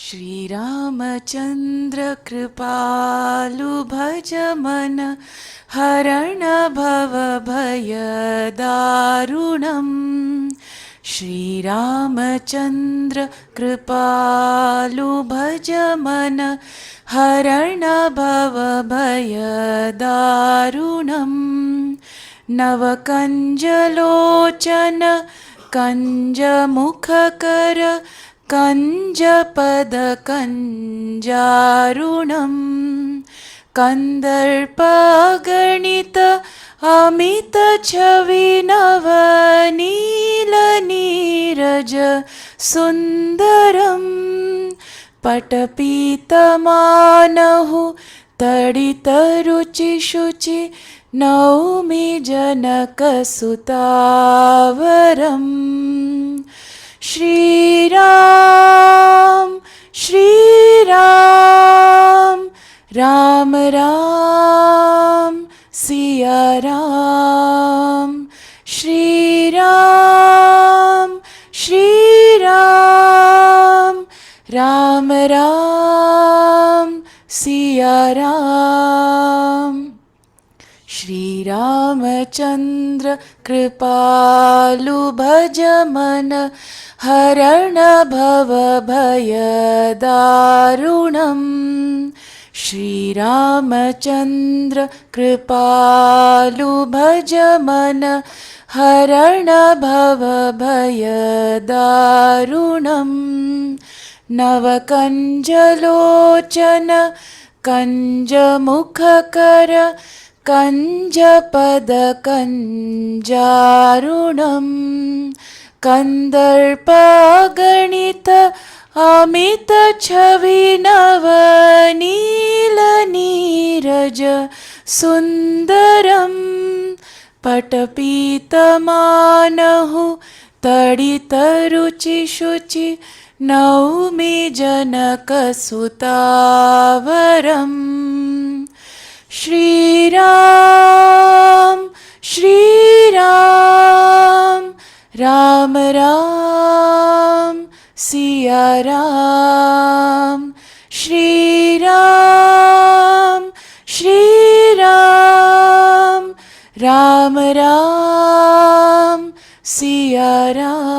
Shri Ramachandra Kripalu Bhaja Mana Harana Bhava Bhaya Darunam. Shri Ramachandra Kripalu Bhaja Mana Harana Bhava Bhaya Darunam. Navakanjalochana Kanja Mukhakara Kanjapada Kanjarunam Kandarpaganita Amita Chavinava Nila Niraja Sundaram Patapita Manahu Tadita Ruchi Shuchi Naumi Janaka Sutavaram Shri Ram, Shri Ram, Ram Ram, Siya Ram, Shri Ram, Shri Ram, Ram Ram, Siya Ram. Shri Ramachandra Kripalu Bhaja Mana Harana Bhava Bhaya Darunam. Shri Ramachandra Kripalu Bhaja Mana Harana Bhava Bhaya Darunam. Navakanjalochana Kanja Mukhakara Kanjapada Kanjarunam Kandarpaganita Amita Chavinava Nila Niraja Sundaram Patapita Manahu Tadita Ruchi Shuchi Naumi Janaka Sutavaram Shri Ram, Shri Ram, Ram Ram, Siya Ram, Shri Ram, Shri Ram, Ram Ram, Siya Ram.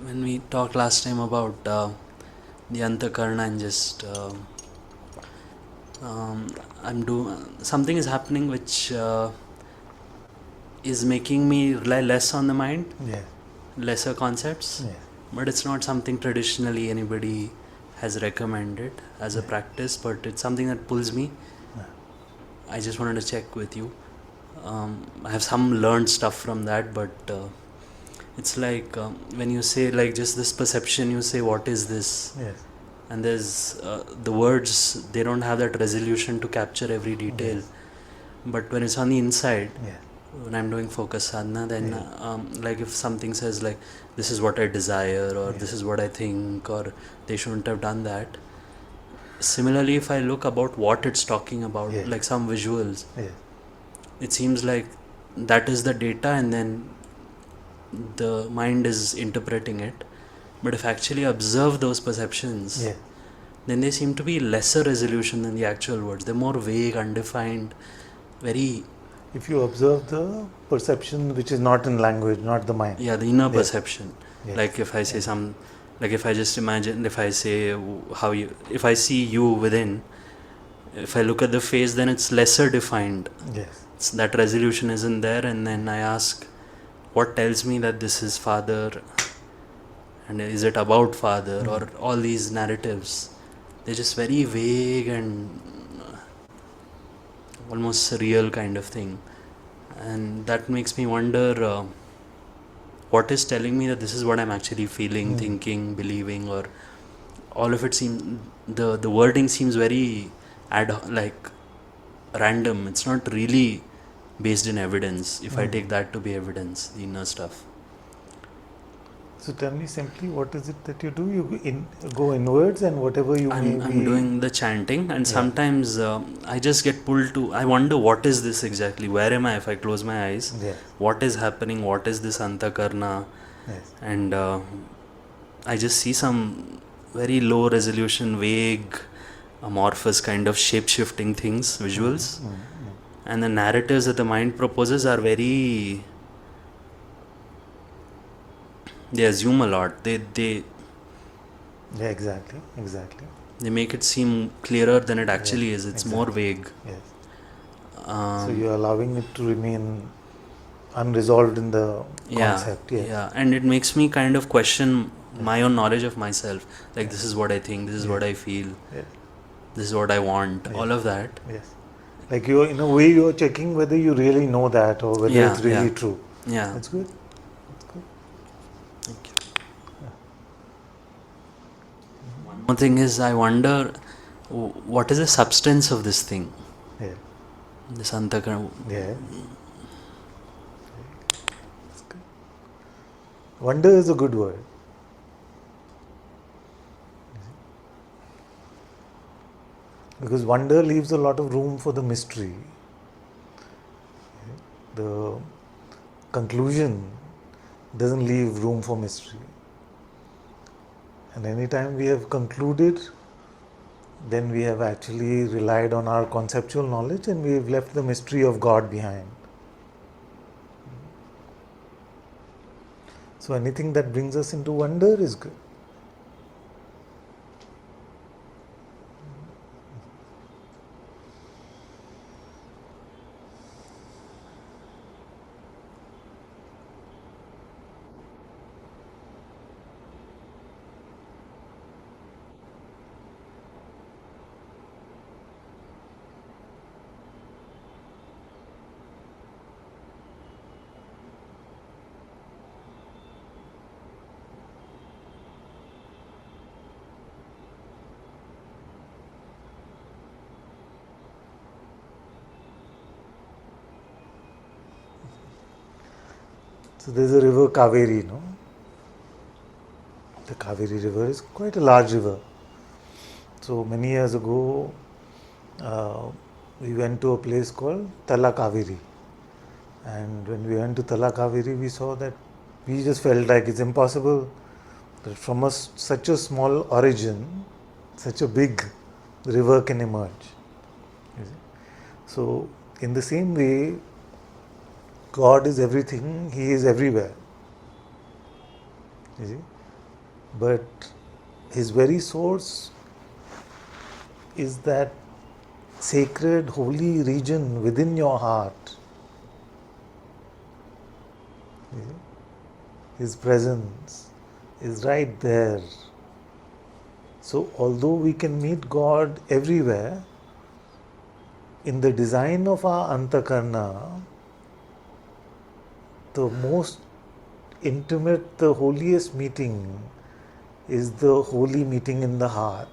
When we talked last time about the Antakarna and just I'm doing something is happening which is making me rely less on the mind, lesser concepts, but it's not something traditionally anybody has recommended as a practice, but it's something that pulls me. I just wanted to check with you. I have some learned stuff from that, but It's like when you say like just this perception, you say what is this? Yes. And there's the words, they don't have that resolution to capture every detail. Yes. But when it's on the inside, Yeah. when I'm doing focus sadhana, then Yeah. like if something says like this is what I desire, or Yeah. this is what I think, or they shouldn't have done that. Similarly, if I look about what it's talking about, Yeah. like some visuals, Yeah. it seems like that is the data, and then the mind is interpreting it. But if I actually observe those perceptions, Yeah. then they seem to be lesser resolution than the actual words. They're more vague, undefined, very... If you observe the perception which is not in language, not the mind. Yeah, the inner Yes. perception. Yes. Like if I say Yes. like if I just imagine, if I say if I see you within, if I look at the face, then it's lesser defined. Yes. That resolution isn't there, and then I ask, what tells me that this is father, and is it about father, or all these narratives? They're just very vague and almost surreal kind of thing, and that makes me wonder what is telling me that this is what I'm actually feeling, thinking, believing, or all of it seems, the wording seems very like random. It's not really based in evidence, if I take that to be evidence, the inner stuff. So tell me simply, what is it that you do? You go inwards, and whatever you I'm doing the chanting, and sometimes I just get pulled to, I wonder what is this exactly, where am I if I close my eyes, what is happening, what is this Antakarna, and I just see some very low resolution, vague, amorphous kind of shape-shifting things, visuals, and the narratives that the mind proposes are very, they assume a lot, they Yeah, exactly. they make it seem clearer than it actually is. It's more vague. Yes. So you're allowing it to remain unresolved in the concept. Yes. Yeah, and it makes me kind of question my own knowledge of myself. Like this is what I think, this is what I feel, this is what I want, all of that. Yes. Like you're, in a way, you're checking whether you really know that, or whether it's really true. Yeah. That's good. Thank you. One more thing is, I wonder what is the substance of this thing? Yeah. This Antakarna. Yeah. That's good. Wonder is a good word. Because wonder leaves a lot of room for the mystery. The conclusion doesn't leave room for mystery. And anytime we have concluded, then we have actually relied on our conceptual knowledge, and we have left the mystery of God behind. So anything that brings us into wonder is good. So there's a river Kaveri, no? The Kaveri river is quite a large river. So many years ago, we went to a place called Tala Kaveri. And when we went to Tala Kaveri, we saw that we just felt like it's impossible that from such a small origin, such a big river can emerge. So, in the same way, God is everything, He is everywhere. You see? But His very source is that sacred, holy region within your heart. You see? His presence is right there. So, although we can meet God everywhere, in the design of our Antakarna, the most intimate, the holiest meeting is the holy meeting in the heart.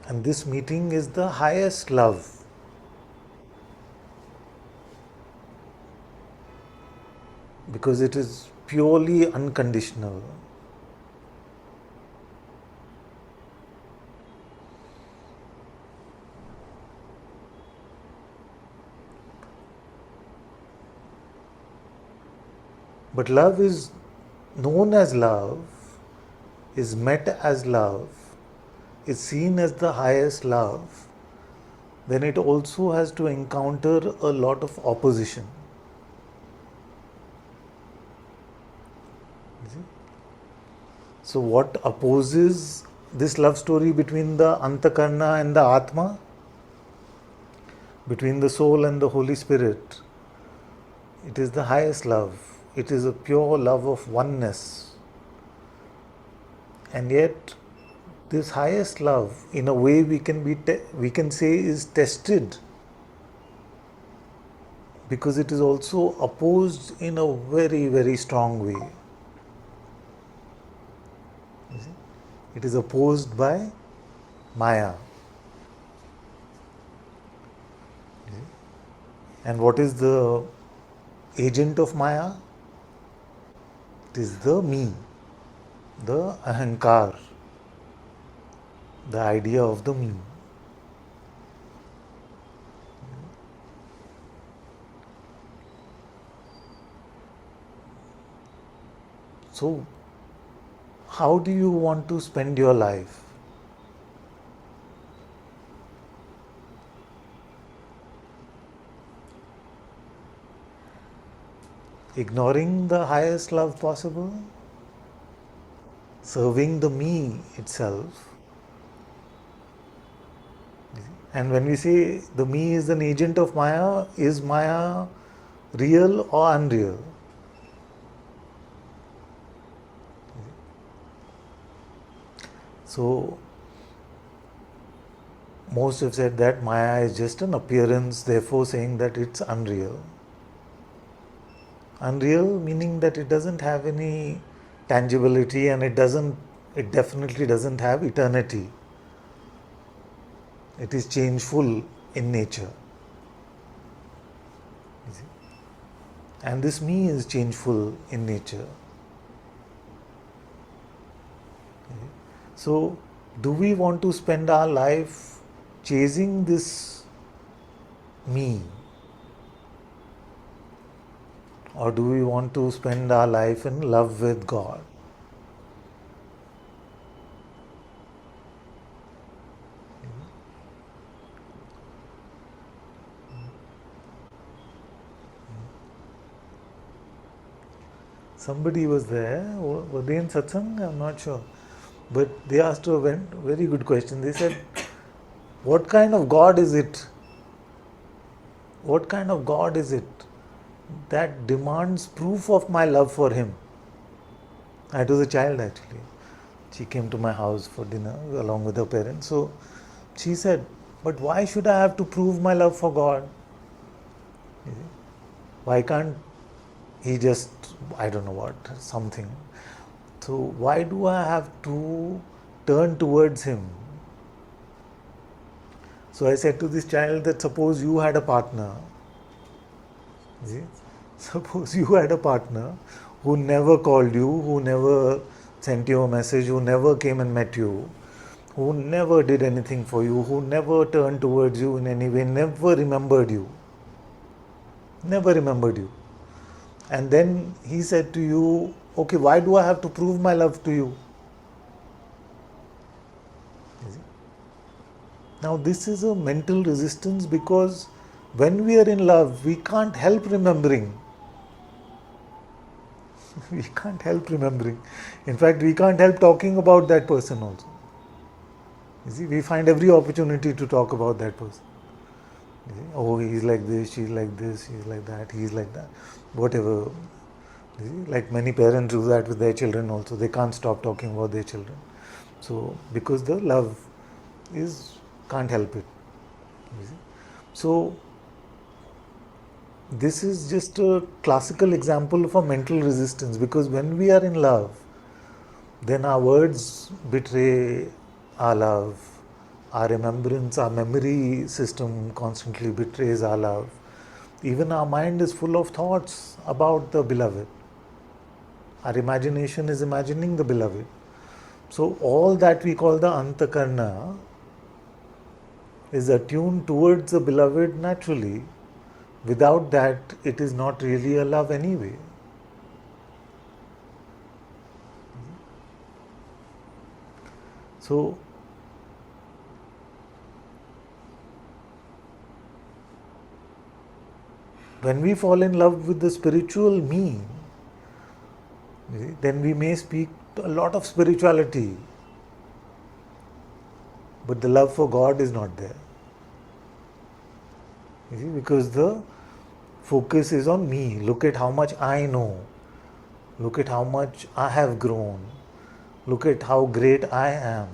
And this meeting is the highest love. Because it is purely unconditional. But love is known as love, is met as love, is seen as the highest love, then it also has to encounter a lot of opposition. So what opposes this love story between the Antakarna and the Atma? Between the soul and the Holy Spirit? It is the highest love. It is a pure love of oneness. And yet, this highest love, in a way we can say is tested, because it is also opposed in a very, very strong way. It is opposed by Maya. And what is the agent of Maya? It is the me, the ahankar, the idea of the me. So, how do you want to spend your life? Ignoring the highest love possible? Serving the me itself? And when we say the me is an agent of Maya, is Maya real or unreal? So, most have said that Maya is just an appearance, therefore saying that it's unreal. Unreal meaning that it doesn't have any tangibility, and it definitely doesn't have eternity. It is changeful in nature. And this me is changeful in nature. So, do we want to spend our life chasing this me? Or do we want to spend our life in love with God? Somebody was there, were they in Satsang? I'm not sure. But they asked a very good question. They said, what kind of God is it? What kind of God is it that demands proof of my love for Him? I was a child actually. She came to my house for dinner along with her parents. So she said, but why should I have to prove my love for God? Why can't He just, I don't know what, something. So why do I have to turn towards Him? So I said to this child that suppose you had a partner. See? Suppose you had a partner who never called you, who never sent you a message, who never came and met you, who never did anything for you, who never turned towards you in any way, never remembered you. Never remembered you. And then he said to you, okay, why do I have to prove my love to you? Now this is a mental resistance, because when we are in love, we can't help remembering. We can't help remembering. In fact, we can't help talking about that person also. You see, we find every opportunity to talk about that person. Oh, he's like this, she's like this, he's like that, he's like that, whatever. Like many parents do that with their children also. They can't stop talking about their children. So, because the love is, can't help it. So, this is just a classical example of a mental resistance, because when we are in love, then our words betray our love, our remembrance, our memory system constantly betrays our love. Even our mind is full of thoughts about the beloved. Our imagination is imagining the beloved. So, all that we call the Antakarna is attuned towards the beloved naturally. Without that, it is not really a love anyway. So, when we fall in love with the spiritual me, then we may speak a lot of spirituality, but the love for God is not there. You see, because the focus is on me. Look at how much I know. Look at how much I have grown. Look at how great I am.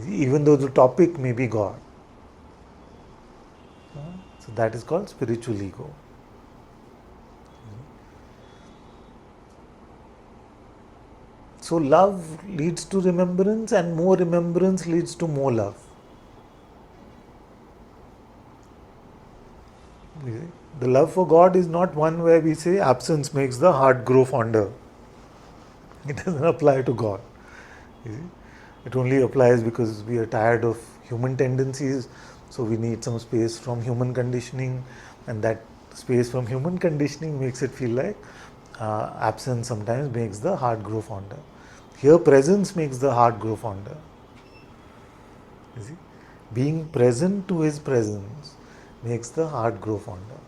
Even though the topic may be God. So that is called spiritual ego. So love leads to remembrance, and more remembrance leads to more love. The love for God is not one where we say absence makes the heart grow fonder. It doesn't apply to God. It only applies because we are tired of human tendencies, so we need some space from human conditioning, and that space from human conditioning makes it feel like absence sometimes makes the heart grow fonder. Here, presence makes the heart grow fonder. You see? Being present to His presence makes the heart grow fonder.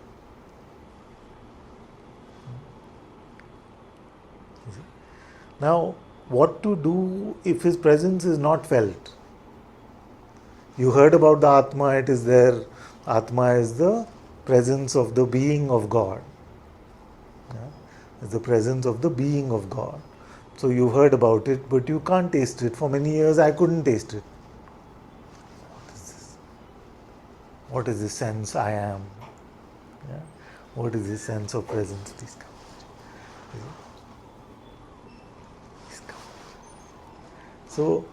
Now, what to do if His presence is not felt? You heard about the Atma, it is there. Atma is the presence of the being of God. Yeah? It's the presence of the being of God. So you heard about it, but you can't taste it. For many years, I couldn't taste it. What is this? What is this sense I am? Yeah? What is this sense of presence? Please come. Please come. So,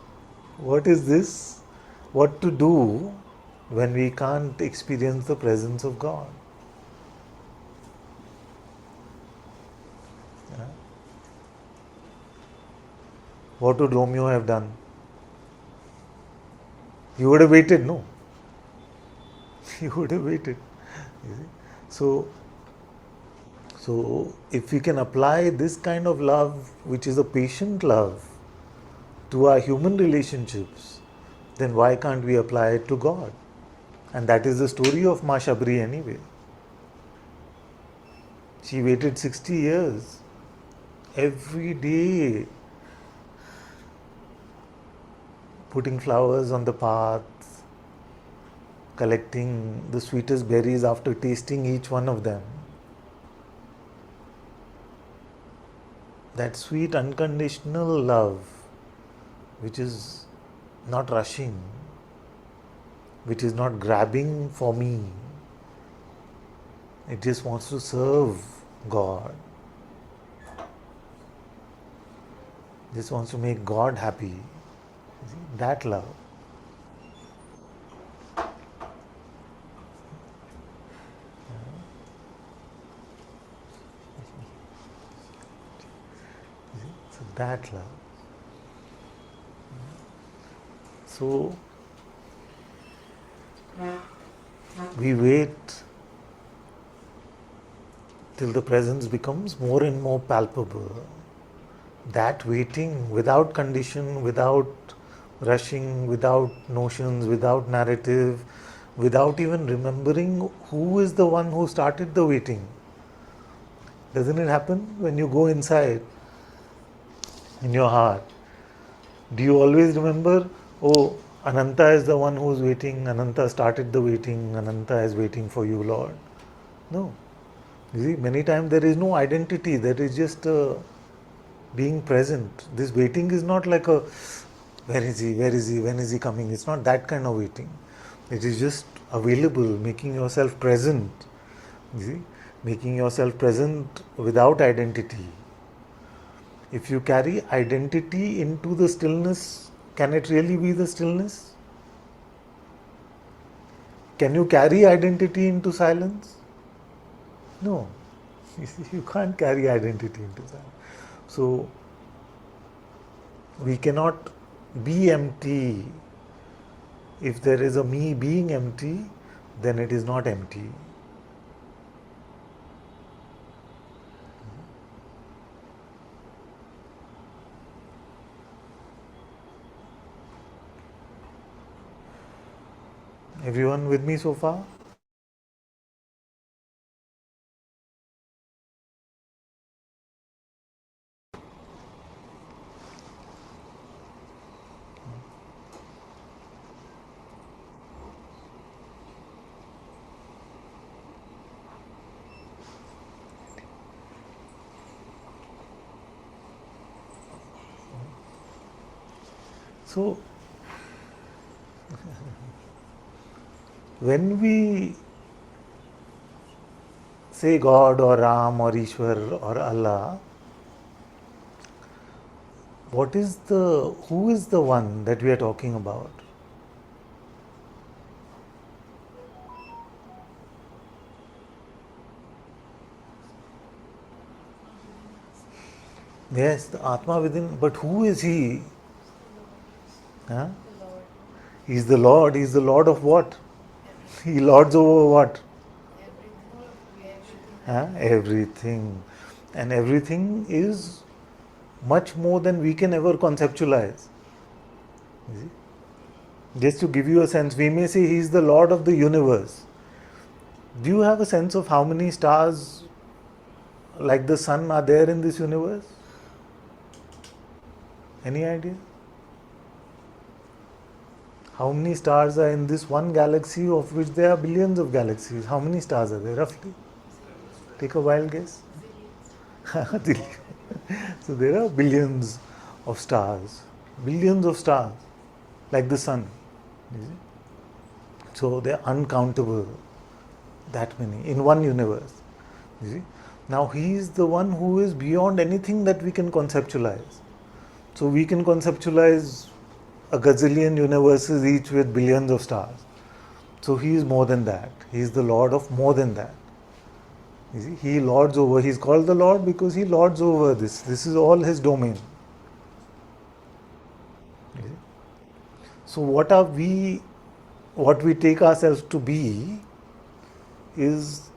what is this? What to do when we can't experience the presence of God? Yeah? What would Romeo have done? He would have waited, no? He would have waited. You see? So, if we can apply this kind of love, which is a patient love, to our human relationships, then why can't we apply it to God? And that is the story of Ma Shabri anyway. She waited 60 years. Every day, putting flowers on the path, collecting the sweetest berries after tasting each one of them. That sweet unconditional love, which is not rushing, which is not grabbing for me, it just wants to serve God. Just wants to make God happy. See, that love. So that love. So we wait till the presence becomes more and more palpable. That waiting without condition, without rushing, without notions, without narrative, without even remembering who is the one who started the waiting. Doesn't it happen when you go inside in your heart? Do you always remember, oh, Ananta is the one who is waiting. Ananta started the waiting. Ananta is waiting for you, Lord. No. You see, many times there is no identity. There is just being present. This waiting is not like a where is he, where is he, when is he coming? It's not that kind of waiting. It is just available, making yourself present. You see, making yourself present without identity. If you carry identity into the stillness, can it really be the stillness? Can you carry identity into silence? No. You can't carry identity into silence. So, we cannot be empty. If there is a me being empty, then it is not empty. Everyone with me so far? So, when we say God or Ram or Ishwar or Allah, who is the one that we are talking about? Yes, the Atma within, but who is he? Huh? He is the Lord. He is the Lord of what? He lords over what? Huh? Everything. And everything is much more than we can ever conceptualize. You see? Just to give you a sense, we may say he is the Lord of the universe. Do you have a sense of how many stars like the sun are there in this universe? Any idea? How many stars are in this one galaxy, of which there are billions of galaxies? How many stars are there roughly? Take a wild guess. So there are billions of stars. Billions of stars, like the sun. You see? So they are uncountable, that many, in one universe. You see? Now he is the one who is beyond anything that we can conceptualize. So we can conceptualize a gazillion universes, each with billions of stars. So he is more than that. He is the Lord of more than that. You see? He lords over. He is called the Lord because he lords over this. This is all his domain. You see? So what we take ourselves to be is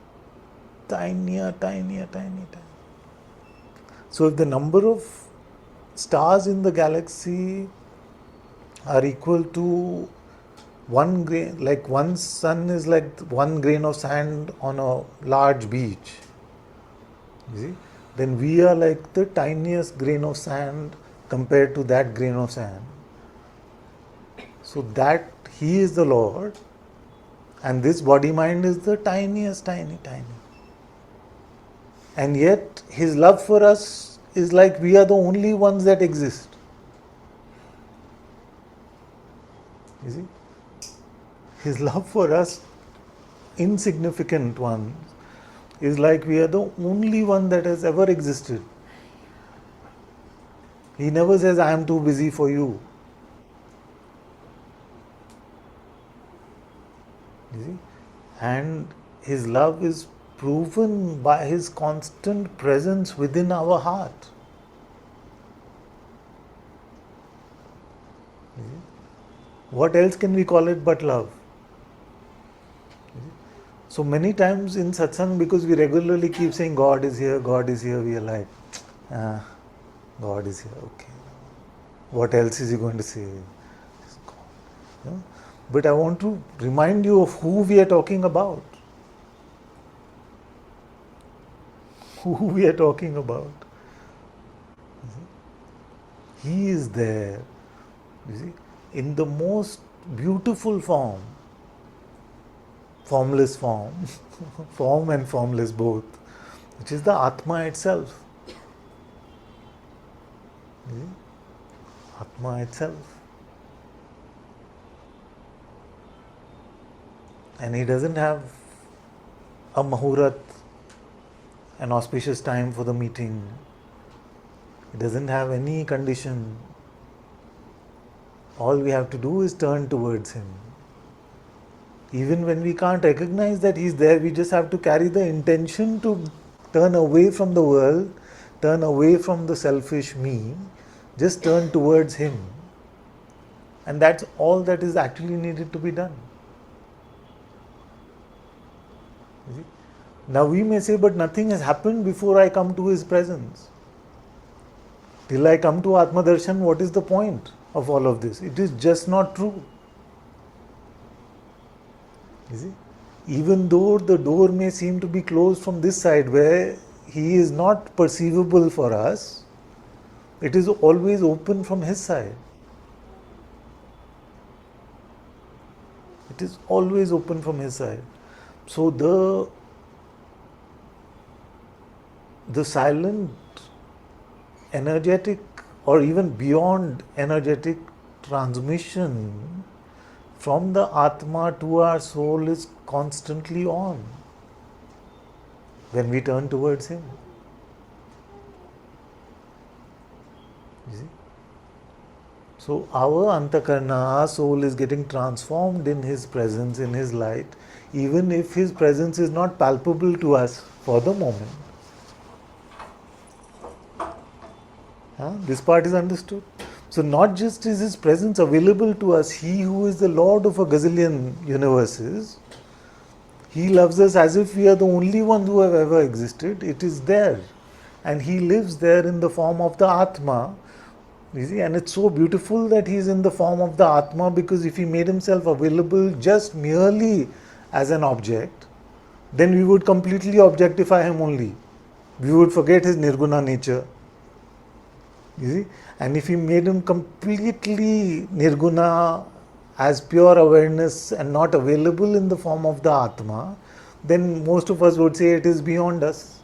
tinier, tinier, tiny, tiny. So if the number of stars in the galaxy are equal to one grain, like one sun is like one grain of sand on a large beach, you see, then we are like the tiniest grain of sand compared to that grain of sand. So that he is the Lord, and this body mind is the tiniest, tiny, tiny. And yet his love for us is like we are the only ones that exist. You see? His love for us, insignificant ones, is like we are the only one that has ever existed. He never says, I am too busy for you. You see? And his love is proven by his constant presence within our heart. You see? What else can we call it but love? So many times in satsang, because we regularly keep saying God is here, we are like, ah, God is here, okay. What else is he going to say? It's God. You know? But I want to remind you of who we are talking about. Who we are talking about. He is there. You see, in the most beautiful form, formless form, form and formless both, which is the Atma itself. Atma itself. And he doesn't have a Mahurat, an auspicious time for the meeting. He doesn't have any condition. All we have to do is turn towards him. Even when we can't recognize that he's there, we just have to carry the intention to turn away from the world, turn away from the selfish me, just turn towards him. And that's all that is actually needed to be done. Now we may say, but nothing has happened before I come to his presence. Till I come to Atma Darshan, what is the point of all of this? It is just not true. You see? Even though the door may seem to be closed from this side where he is not perceivable for us, it is always open from his side. It is always open from his side. So the silent, energetic, or even beyond energetic transmission from the Atma to our soul is constantly on when we turn towards him. You see? So our Antakarna, our soul, is getting transformed in his presence, in his light, even if his presence is not palpable to us for the moment. This part is understood. So not just is his presence available to us, he who is the Lord of a gazillion universes, he loves us as if we are the only ones who have ever existed. It is there. And he lives there in the form of the Atma. You see, and it's so beautiful that he is in the form of the Atma, because if he made himself available just merely as an object, then we would completely objectify him only. We would forget his nirguna nature. You see? And if he made him completely nirguna, as pure awareness and not available in the form of the Atma, then most of us would say it is beyond us.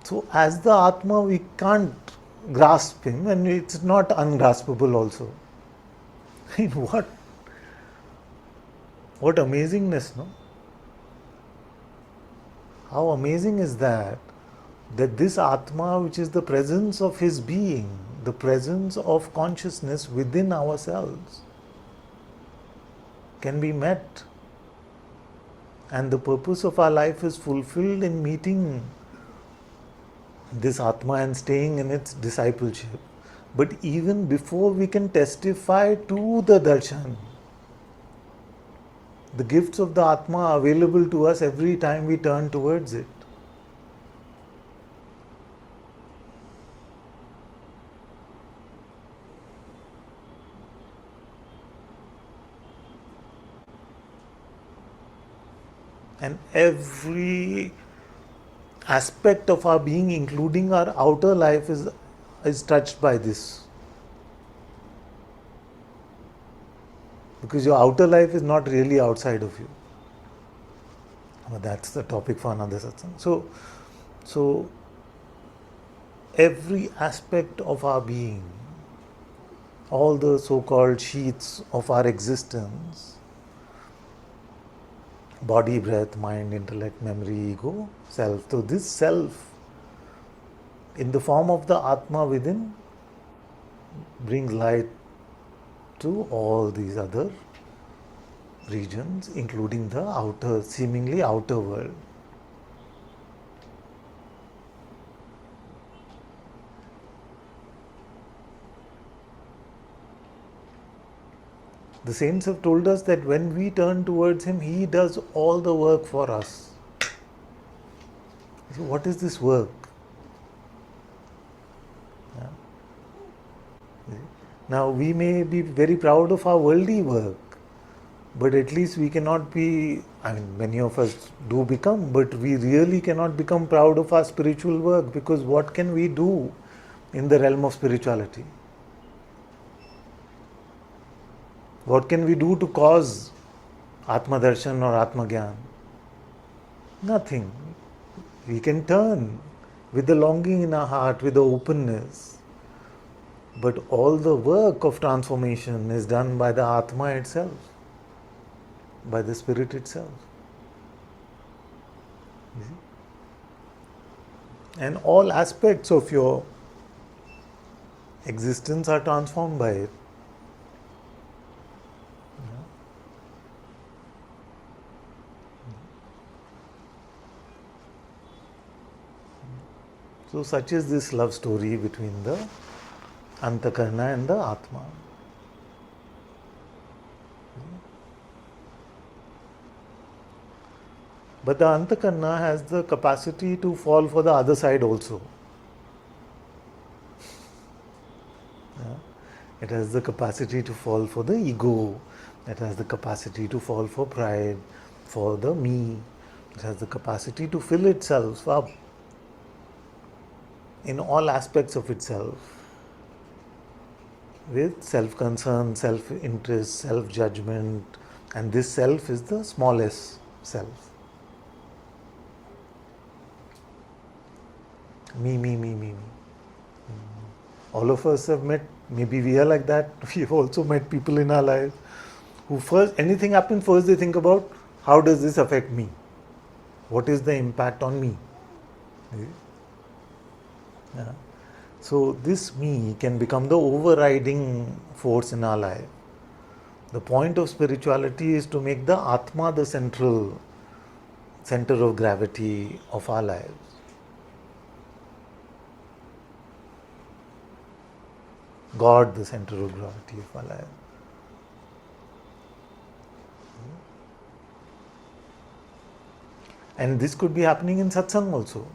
So as the Atma, we can't grasp him, and it's not ungraspable also. What amazingness, no? How amazing is that this Atma, which is the presence of his being, the presence of consciousness within ourselves, can be met. And the purpose of our life is fulfilled in meeting this Atma and staying in its discipleship. But even before we can testify to the darshan, the gifts of the Atma are available to us every time we turn towards it. And every aspect of our being, including our outer life, is touched by this. Because your outer life is not really outside of you. But that's the topic for another satsang. So every aspect of our being, all the so-called sheaths of our existence, body, breath, mind, intellect, memory, ego, self. So this self, in the form of the Atma within, brings light to all these other regions, including the outer, seemingly outer world. The saints have told us that when we turn towards him, he does all the work for us. So what is this work? Now we may be very proud of our worldly work, but at least we cannot be, many of us do become, but we really cannot become proud of our spiritual work, because what can we do in the realm of spirituality? What can we do to cause Atma Darshan or Atma Gyan? Nothing. We can turn with the longing in our heart, with the openness. But all the work of transformation is done by the Atma itself, by the Spirit itself. You see? And all aspects of your existence are transformed by it. So such is this love story between the Antakarna and the Atma. But the Antakarna has the capacity to fall for the other side also. Yeah. It has the capacity to fall for the ego. It has the capacity to fall for pride, for the me. It has the capacity to fill itself up in all aspects of itself with self-concern, self-interest, self-judgment, and this self is the smallest self. Me. All of us have met, maybe we are like that, we have also met people in our lives who first, anything happens, first they think about how does this affect me? What is the impact on me? Yeah. So this me can become the overriding force in our life. The point of spirituality is to make the Atma the central center of gravity of our lives. God the center of gravity of our life. And this could be happening in satsang also.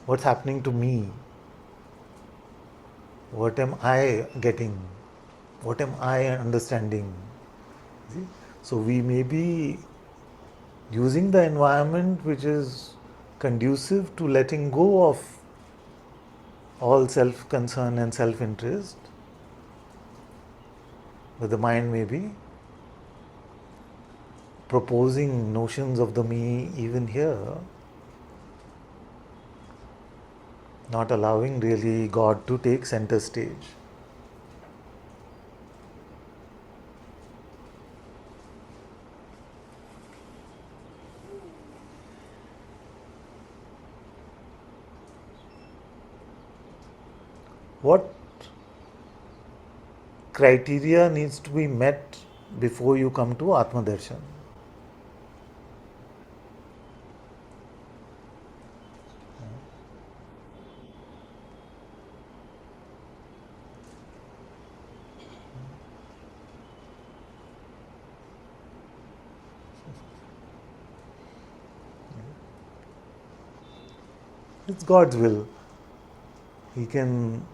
What's happening to me? What am I getting? What am I understanding? See? So we may be using the environment which is conducive to letting go of all self-concern and self-interest, but the mind may be proposing notions of the me even here, not allowing really God to take center stage. What criteria needs to be met before you come to Atma Darshan? It's God's will. He can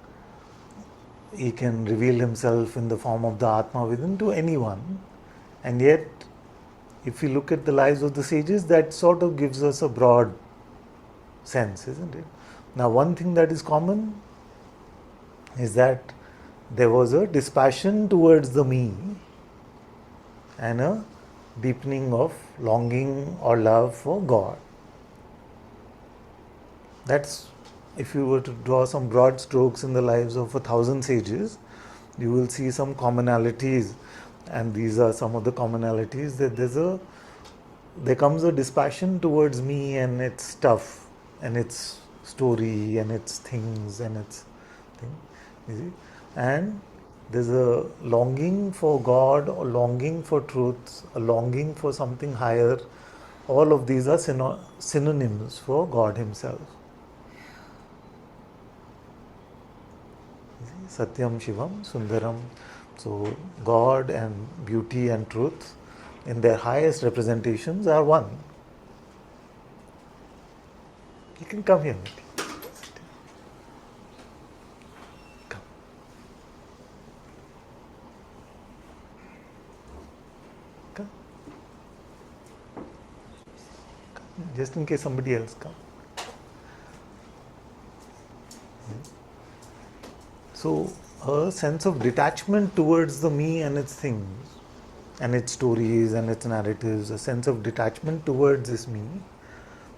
reveal himself in the form of the Atma within to anyone. And yet, if we look at the lives of the sages, that sort of gives us a broad sense, isn't it? Now, one thing that is common is that there was a dispassion towards the me and a deepening of longing or love for God. That's, if you were to draw some broad strokes in the lives of 1,000 sages, you will see some commonalities, and these are some of the commonalities, that there comes a dispassion towards me and its stuff and its story and its things and its thing, you see? And there's a longing for God, or longing for truth, a longing for something higher. All of these are synonyms for God himself. Satyam Shivam Sundaram. So God and beauty and truth in their highest representations are one. You can come here. Come. Come. Come. Just in case somebody else comes. So a sense of detachment towards the me and its things, and its stories and its narratives, a sense of detachment towards this me,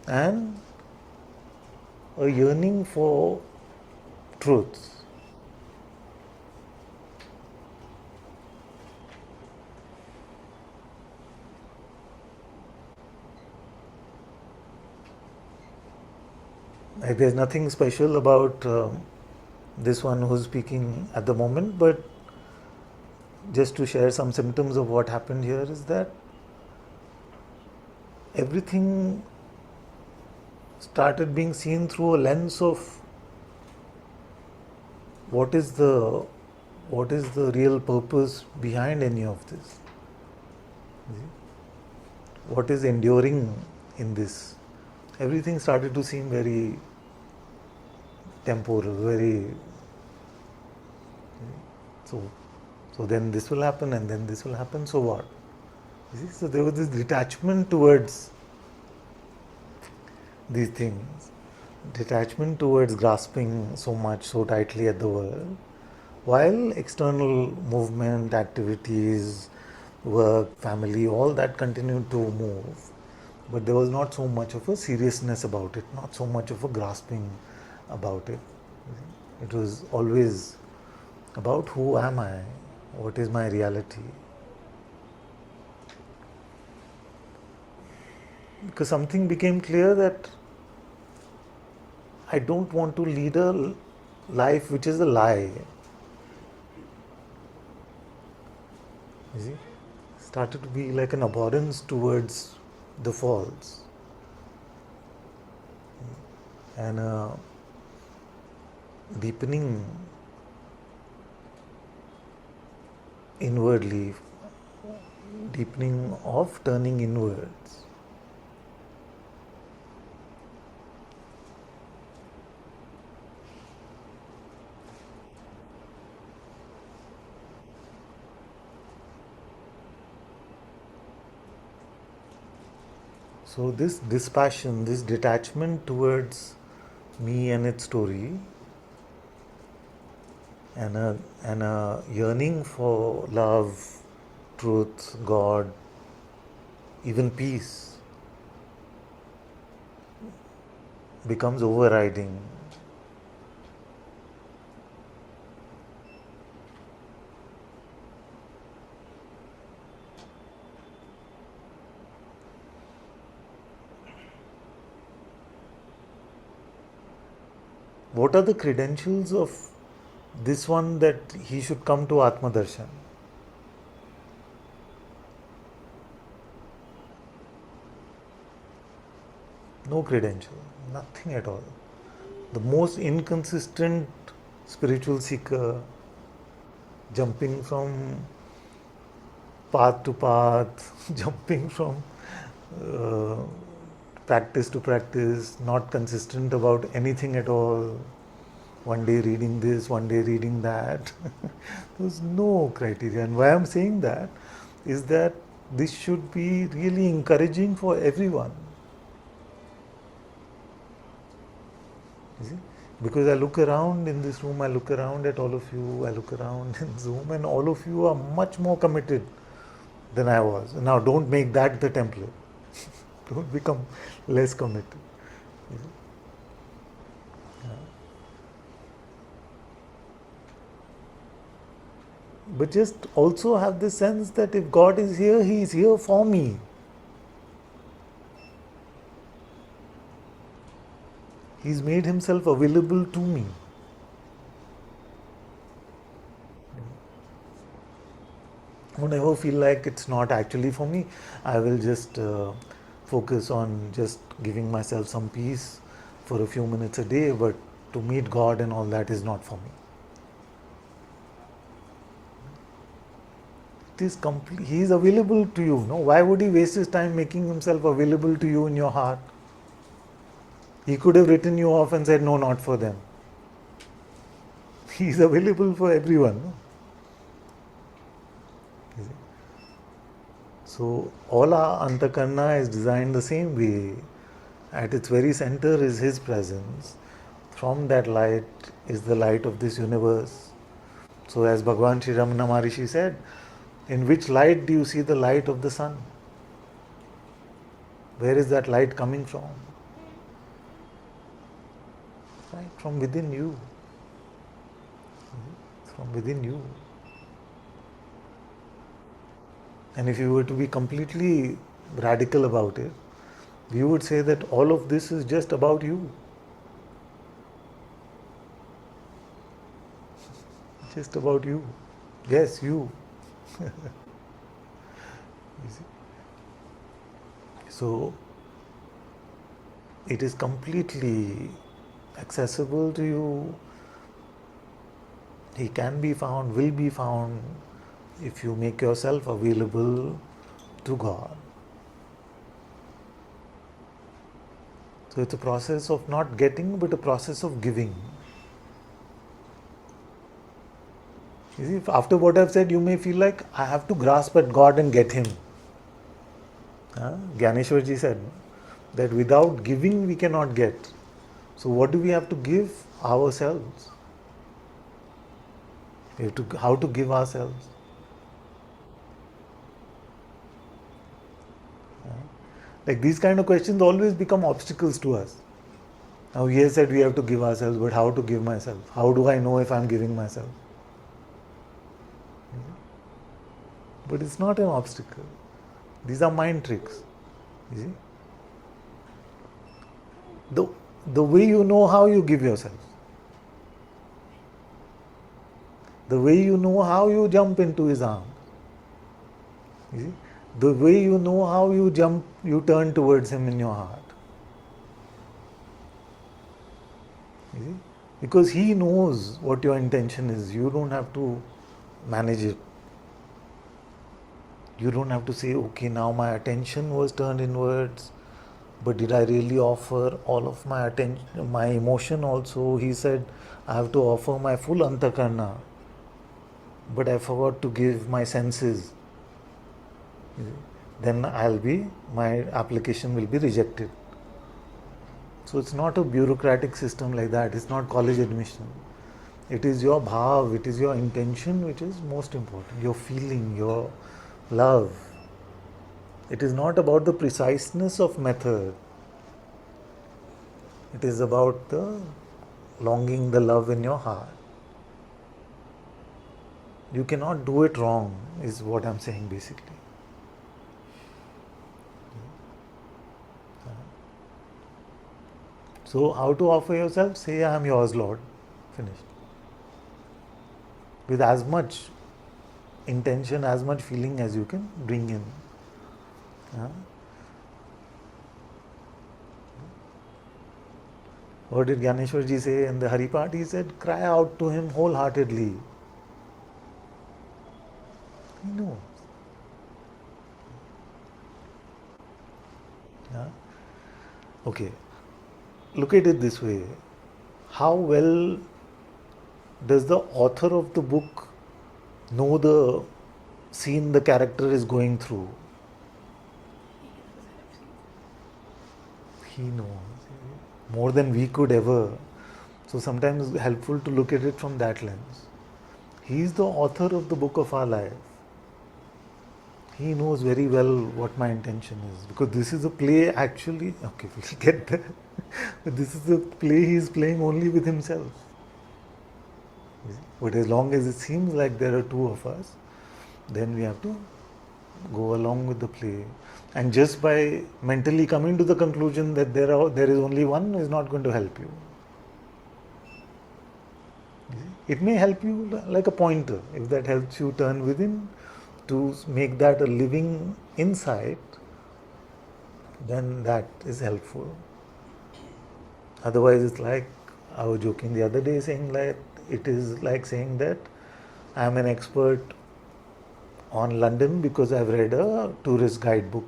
and a yearning for truth. Like there's nothing special about this one who's speaking at the moment, but just to share some symptoms of what happened here is that everything started being seen through a lens of what is the real purpose behind any of this? What is enduring in this? Everything started to seem very temporal, very so then this will happen and then this will happen, so what? You see? So there was this detachment towards these things, detachment towards grasping so much, so tightly at the world, while external movement, activities, work, family, all that continued to move, but there was not so much of a seriousness about it, not so much of a grasping about it. It was always about who am I, what is my reality. Because something became clear that I don't want to lead a life which is a lie. You see? Started to be like an abhorrence towards the false. And a deepening inwardly, deepening of turning inwards. So this dispassion, this detachment towards me and its story, and a yearning for love, truth, God, even peace, becomes overriding. What are the credentials of this one that he should come to Atma Darshan? No credential, nothing at all. The most inconsistent spiritual seeker, jumping from path to path, jumping from uh, practice to practice, not consistent about anything at all. One day reading this, one day reading that. There's no criteria. And why I'm saying that is that this should be really encouraging for everyone. You see? Because I look around in this room, I look around at all of you, I look around in Zoom, and all of you are much more committed than I was. Now, don't make that the template. Don't become less committed. You see? But just also have the sense that if God is here, He is here for me. He's made Himself available to me. Whenever I feel like it's not actually for me, I will just focus on just giving myself some peace for a few minutes a day, but to meet God and all that is not for me. It is complete. He is available to you. No, why would He waste His time making Himself available to you in your heart? He could have written you off and said, no, not for them. He is available for everyone. No? So all our antakarna is designed the same way. At its very center is His presence. From that light is the light of this universe. So as Bhagavan Sri Ramana Maharishi said, in which light do you see the light of the sun? Where is that light coming from? Right? From within you. From within you. And if you were to be completely radical about it, you would say that all of this is just about you. Just about you. Yes, you. You see? So, it is completely accessible to you. He can be found, will be found, if you make yourself available to God. So it's a process of not getting, but a process of giving. You see, after what I've said, you may feel like I have to grasp at God and get Him. Gyaneshwarji said that without giving we cannot get. So what do we have to give? Ourselves. We have to, how to give ourselves? Like these kind of questions always become obstacles to us. Now he has said we have to give ourselves, but how to give myself? How do I know if I'm giving myself? But it's not an obstacle. These are mind tricks. You see? The way you know how you give yourself, the way you know how you jump into his arms, you see? The way you know how you jump, you turn towards him in your heart. You see? Because he knows what your intention is. You don't have to manage it. You don't have to say, okay, now my attention was turned inwards, but did I really offer all of my attention, my emotion also? He said, I have to offer my full antakarna, but I forgot to give my senses. Then my application will be rejected. So it's not a bureaucratic system like that. It's not college admission. It is your bhav, it is your intention which is most important. Your feeling, your love. It is not about the preciseness of method. It is about the longing, the love in your heart. You cannot do it wrong, is what I'm saying basically. So, how to offer yourself? Say, I am yours, Lord. Finished. With as much intention, as much feeling as you can bring in. What did Gyaneshwarji say in the Hari-Part? He said, cry out to him wholeheartedly. He knows. Okay. Look at it this way. How well does the author of the book know the scene the character is going through? He knows more than we could ever. So sometimes it's helpful to look at it from that lens. He is the author of the book of our life. He knows very well what my intention is, because this is a play actually, okay, we'll get there, but this is a play he is playing only with himself. But as long as it seems like there are two of us, then we have to go along with the play. And just by mentally coming to the conclusion that there is only one is not going to help you. It may help you like a pointer, if that helps you turn within to make that a living insight, then that is helpful. Otherwise, it's like I was joking the other day saying that it is like saying that I am an expert on London because I've read a tourist guidebook.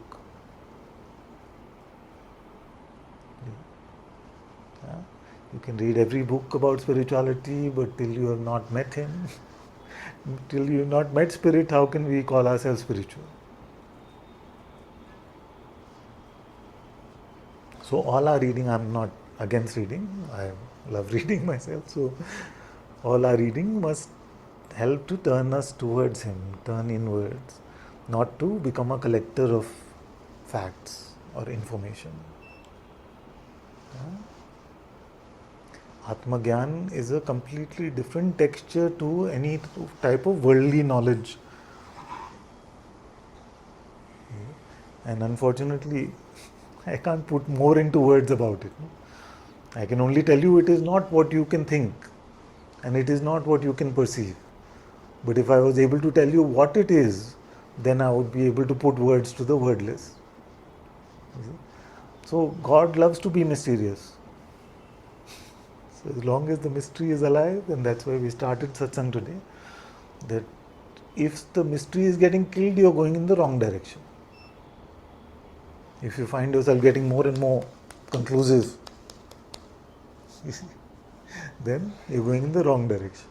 You can read every book about spirituality, but till you have not met him, till you have not met spirit, how can we call ourselves spiritual? So all our reading, I'm not against reading, I love reading myself, so all our reading must help to turn us towards Him, turn inwards, not to become a collector of facts or information. Atma Gyan is a completely different texture to any type of worldly knowledge. And unfortunately, I can't put more into words about it. I can only tell you it is not what you can think and it is not what you can perceive. But if I was able to tell you what it is, then I would be able to put words to the wordless. So God loves to be mysterious. So as long as the mystery is alive, and that's why we started Satsang today, that if the mystery is getting killed, you're going in the wrong direction. If you find yourself getting more and more conclusive, then you're going in the wrong direction.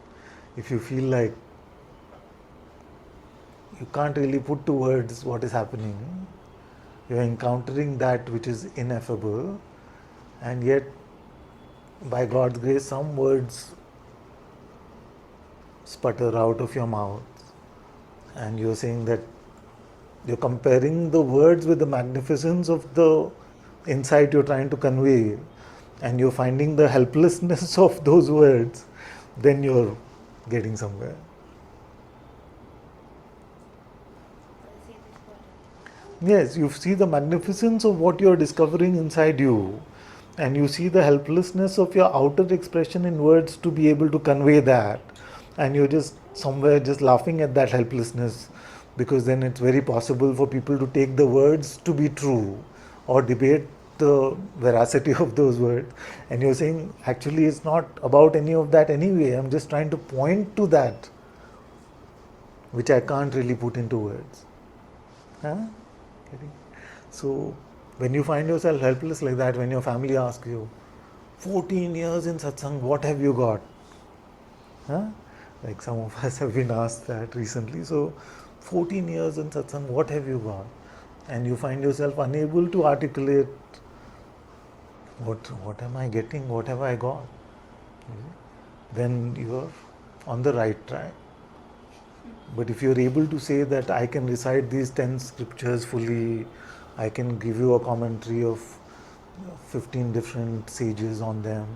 If you feel like you can't really put to words what is happening, you're encountering that which is ineffable, and yet by God's grace some words sputter out of your mouth, and you're saying that you're comparing the words with the magnificence of the insight you're trying to convey, and you're finding the helplessness of those words, then you're getting somewhere. Yes, you see the magnificence of what you're discovering inside you, and you see the helplessness of your outer expression in words to be able to convey that, and you're just somewhere just laughing at that helplessness, because then it's very possible for people to take the words to be true or debate the veracity of those words, and you're saying actually it's not about any of that anyway. I'm just trying to point to that which I can't really put into words. Huh? So when you find yourself helpless like that, when your family asks you, 14 years in satsang, what have you got? Huh? Like some of us have been asked that recently. So 14 years in satsang, what have you got? And you find yourself unable to articulate, what am I getting? What have I got? Then you are on the right track. But if you're able to say that I can recite these 10 scriptures fully, I can give you a commentary of 15 different sages on them,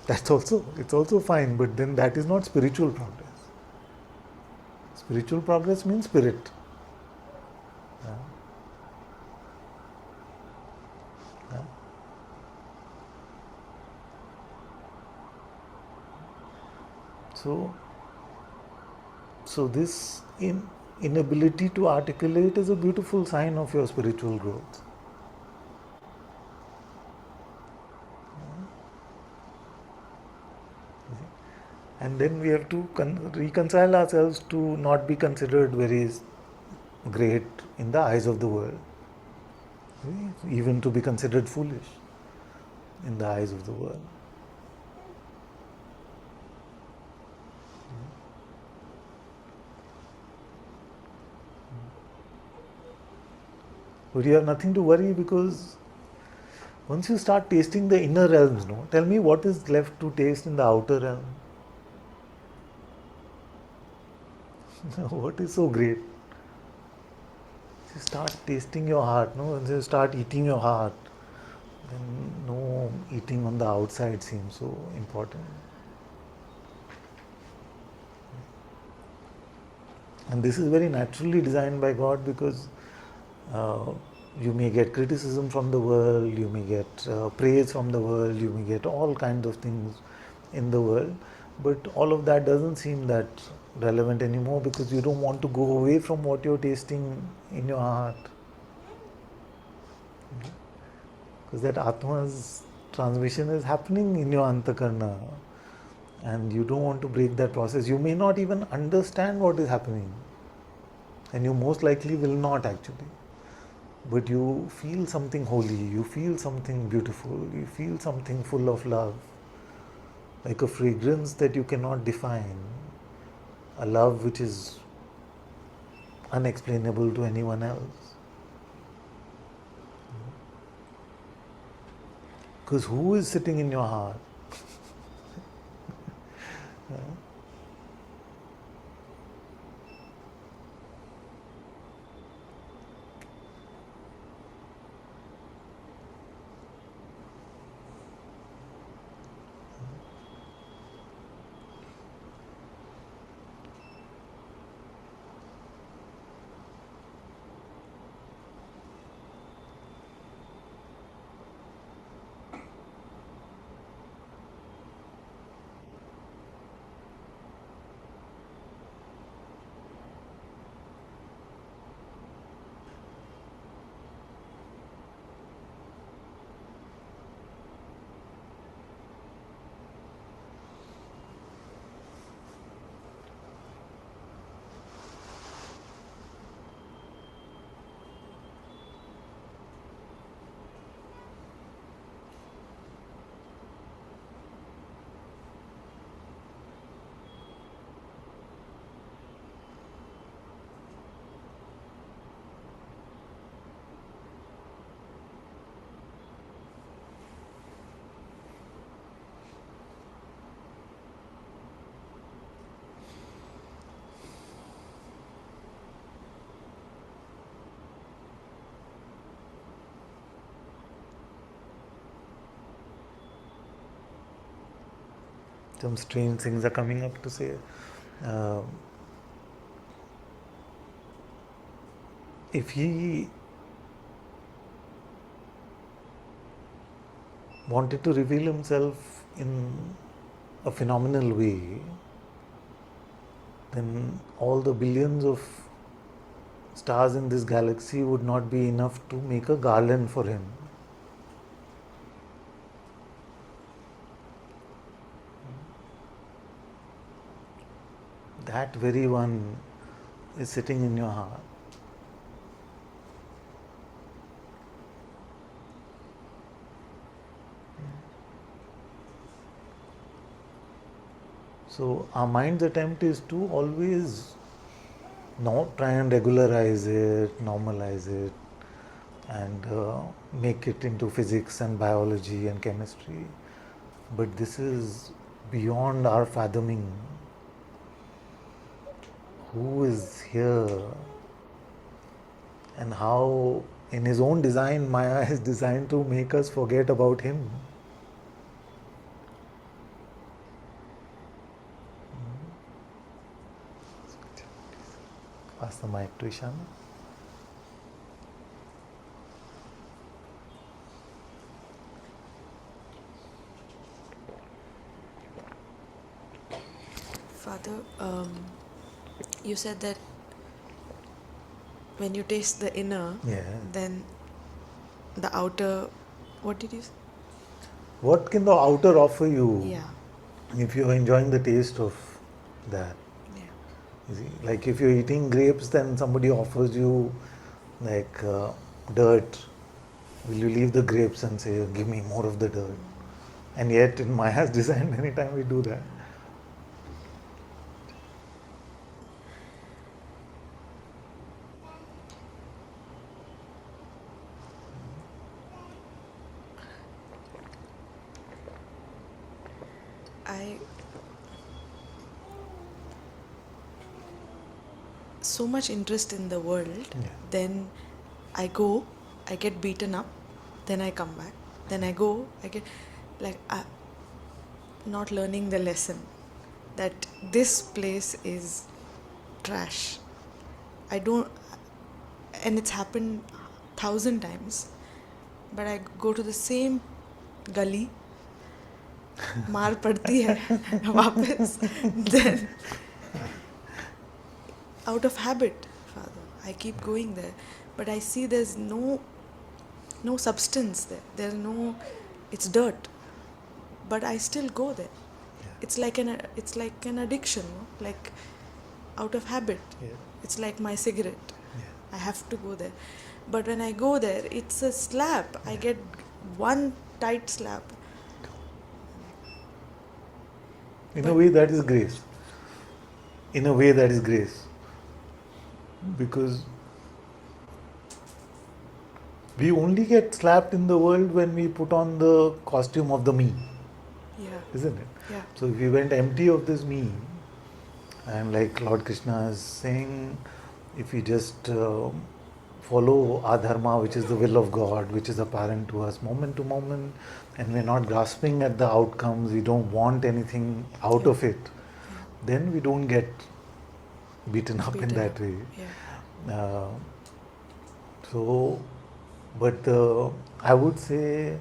it's also fine, but then that is not spiritual progress. Spiritual progress means spirit. Yeah. Yeah. So this inability to articulate is a beautiful sign of your spiritual growth. And then we have to reconcile ourselves to not be considered very great in the eyes of the world, even to be considered foolish in the eyes of the world. But you have nothing to worry, because once you start tasting the inner realms, tell me what is left to taste in the outer realm. What is so great? You start tasting your heart, once you start eating your heart, then no eating on the outside seems so important. And this is very naturally designed by God, because you may get criticism from the world, you may get praise from the world, you may get all kinds of things in the world, but all of that doesn't seem that relevant anymore, because you don't want to go away from what you're tasting in your heart. Because that Atma's transmission is happening in your Antakarna, and you don't want to break that process. You may not even understand what is happening, and you most likely will not actually. But you feel something holy, you feel something beautiful, you feel something full of love, like a fragrance that you cannot define, a love which is unexplainable to anyone else. Because who is sitting in your heart? some strange things are coming up to say. If he wanted to reveal himself in a phenomenal way, then all the billions of stars in this galaxy would not be enough to make a garland for him. That very one is sitting in your heart. So our mind's attempt is to always not try and regularize it, normalize it, and make it into physics and biology and chemistry. But this is beyond our fathoming. Who is here and how in his own design Maya is designed to make us forget about him. Pass the mic to Ishana. Father, you said that when you taste the inner, then the outer, what did you say? What can the outer offer you Yeah. if you're enjoying the taste of that? Yeah. You see, like if you're eating grapes, then somebody offers you like dirt. Will you leave the grapes and say, give me more of the dirt? And yet in Maya's design, many times we do that. So much interest in the world, then I go, I get beaten up, then I come back, then I go, I get like not learning the lesson that this place is trash. I don't, and it's happened 1,000 times, but I go to the same gully, मार पड़ती है वापस, then out of habit, Father, I keep going there, but I see there's no substance there. There's no, it's dirt, but I still go there. It's like an addiction, no? Like out of habit. It's like my cigarette. I have to go there, but when I go there, it's a slap. I get one tight slap. In a way, that is grace. In a way, that is grace. Because we only get slapped in the world when we put on the costume of the me. Yeah. Isn't it? Yeah. So if we went empty of this me, and like Lord Krishna is saying, if we just follow our dharma, which is the will of God, which is apparent to us moment to moment, and we're not grasping at the outcomes, we don't want anything out of it, then we don't get beaten up in that way. But I would say,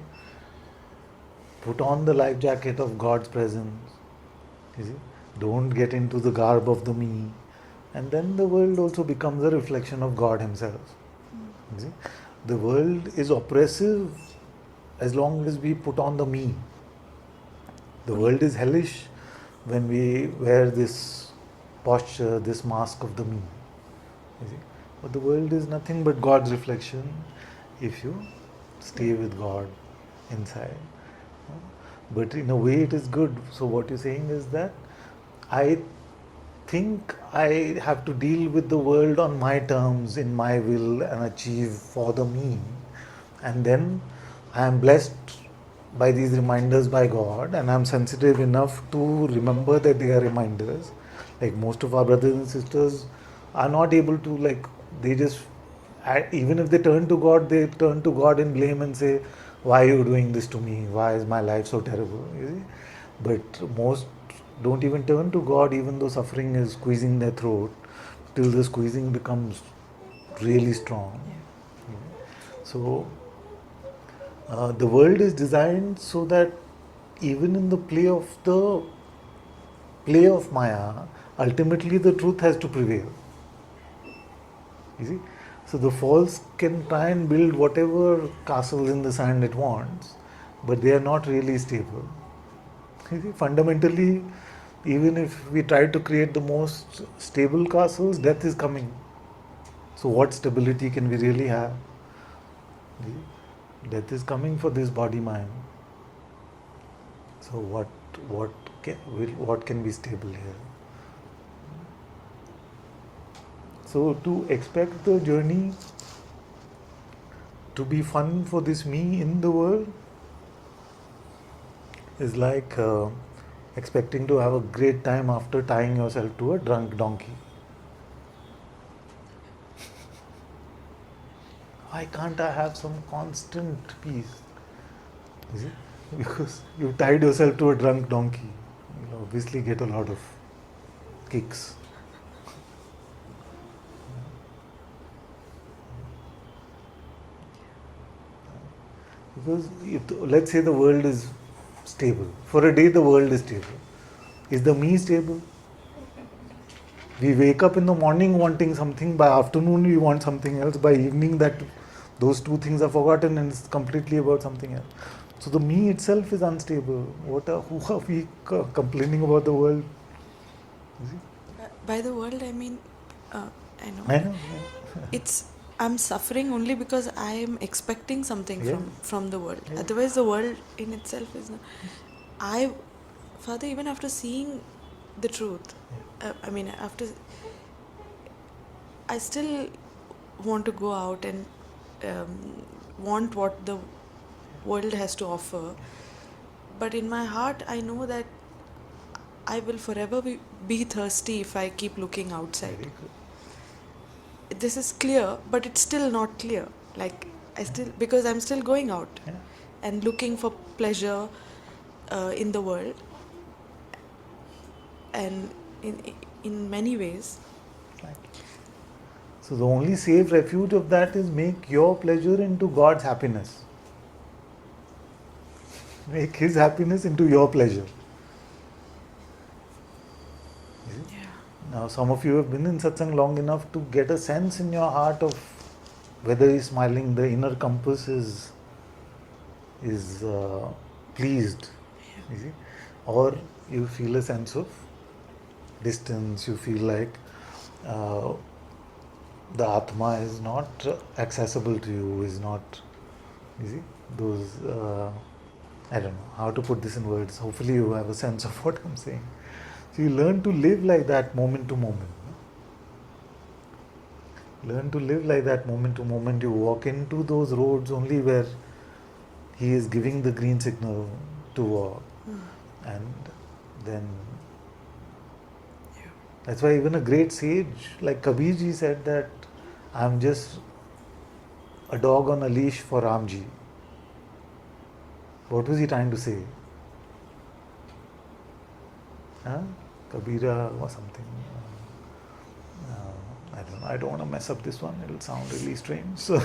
put on the life jacket of God's presence. You see? Don't get into the garb of the me. And then the world also becomes a reflection of God Himself. You see? The world is oppressive as long as we put on the me. The world is hellish when we wear this posture, this mask of the me. You see? But the world is nothing but God's reflection if you stay with God inside. But in a way it is good. So what you're saying is that I think I have to deal with the world on my terms, in my will, and achieve for the me. And then I am blessed by these reminders by God, and I am sensitive enough to remember that they are reminders. Like most of our brothers and sisters are not able to, like, they just, even if they turn to God, they turn to God in blame and say, why are you doing this to me? Why is my life so terrible? You see? But most don't even turn to God, even though suffering is squeezing their throat, till the squeezing becomes really strong. So the world is designed so that even in the play of Maya, ultimately the truth has to prevail. You see? So the false can try and build whatever castles in the sand it wants, but they are not really stable. You see? Fundamentally, even if we try to create the most stable castles, death is coming. So what stability can we really have? You see? Death is coming for this body mind. So what what can be stable here? So to expect the journey to be fun for this me in the world is like expecting to have a great time after tying yourself to a drunk donkey. Why can't I have some constant peace? Is it? Because you tied yourself to a drunk donkey. You'll obviously get a lot of kicks. Because let's say the world is stable. For a day, the world is stable. Is the me stable? We wake up in the morning wanting something, by afternoon we want something else, by evening that those two things are forgotten and it's completely about something else. So the me itself is unstable. Who are we complaining about the world? By the world, I mean, I know. I know. It's I'm suffering only because I am expecting something Yeah. from the world. Yeah. Otherwise, the world in itself is not. I, Father, even after seeing the truth, I mean, I still want to go out and want what the world has to offer. But in my heart, I know that I will forever be thirsty if I keep looking outside. Very good. This is clear, but it's still not clear. Like, because I'm still going out Yeah. and looking for pleasure in the world, and in many ways. Right. So the only safe refuge of that is make your pleasure into God's happiness. Make His happiness into your pleasure. Yeah. Now, some of you have been in satsang long enough to get a sense in your heart of whether he's smiling, the inner compass is pleased, you see, or you feel a sense of distance. You feel like the Atma is not accessible to you, is not, you see, those, I don't know how to put this in words. Hopefully you have a sense of what I'm saying. So you learn to live like that moment to moment. Learn to live like that moment to moment. You walk into those roads only where He is giving the green signal to walk. And then that's why even a great sage like Kabirji said that I'm just a dog on a leash for Ramji. What was he trying to say? Huh? Kabira or something. I don't want to mess up this one. It'll sound really strange. So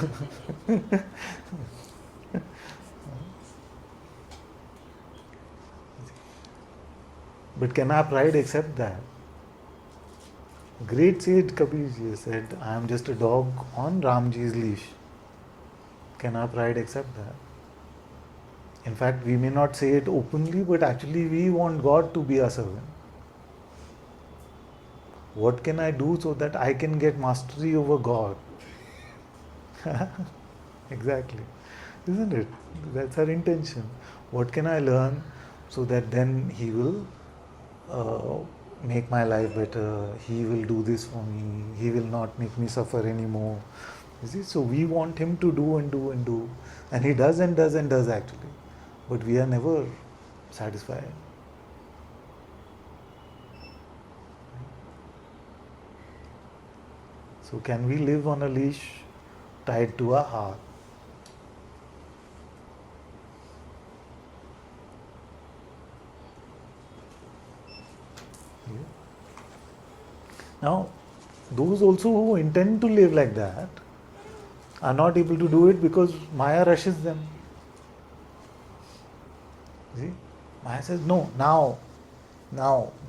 but can our pride accept that? Great sage Kabirji said, I am just a dog on Ramji's leash. Can our pride accept that? In fact, we may not say it openly, but actually we want God to be our servant. What can I do so that I can get mastery over God? Exactly. Isn't it? That's our intention. What can I learn so that then He will make my life better? He will do this for me. He will not make me suffer anymore. You see? So we want Him to do and do and do. And He does and does and does actually. But we are never satisfied. So can we live on a leash tied to our heart? Now, those also who intend to live like that are not able to do it because Maya rushes them. See? Maya says, no, now,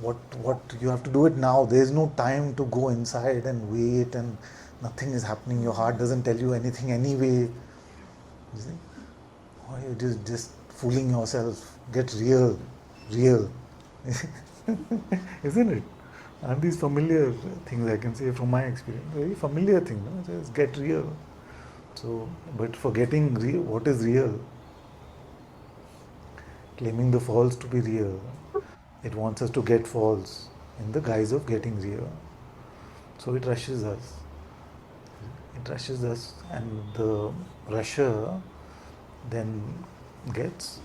what you have to do it now. There is no time to go inside and wait and nothing is happening. Your heart doesn't tell you anything anyway. You see? Or you're just fooling yourself. Get real. Isn't it? And these familiar things I can say from my experience, very familiar thing, no? Just get real. So, but forgetting real, what is real, claiming the false to be real, it wants us to get false in the guise of getting real. So it rushes us. It rushes us, and the rusher then gets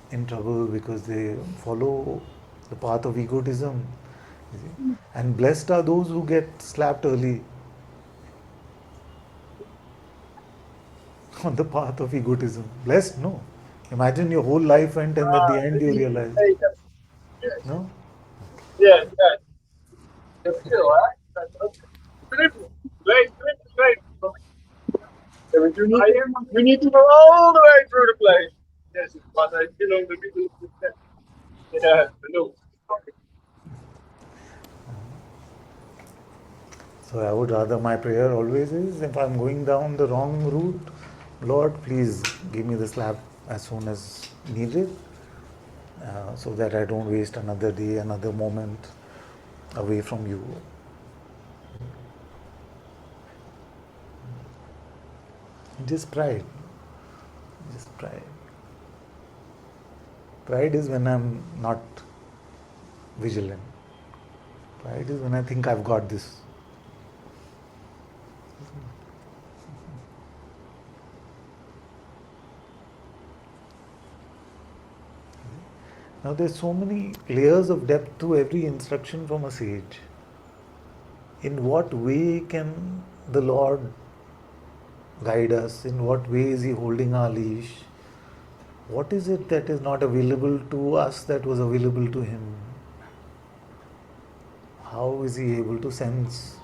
in trouble because they follow the path of egotism. You see? And blessed are those who get slapped early on the path of egotism. Blessed, no. Imagine your whole life went and at the end you realize. No? Yeah, yeah. It's still, right? Right, right. We need to go all the way through the place. Yes, but I still on the middle of the step. Yeah, no. So I would rather, my prayer always is, if I'm going down the wrong route, Lord, please give me the slap as soon as needed, so that I don't waste another day, another moment away from you. Just pride. Just pride. Pride is when I'm not vigilant. Pride is when I think I've got this. Now there's so many layers of depth to every instruction from a sage. In what way can the Lord guide us? In what way is He holding our leash? What is it that is not available to us that was available to Him? How is He able to sense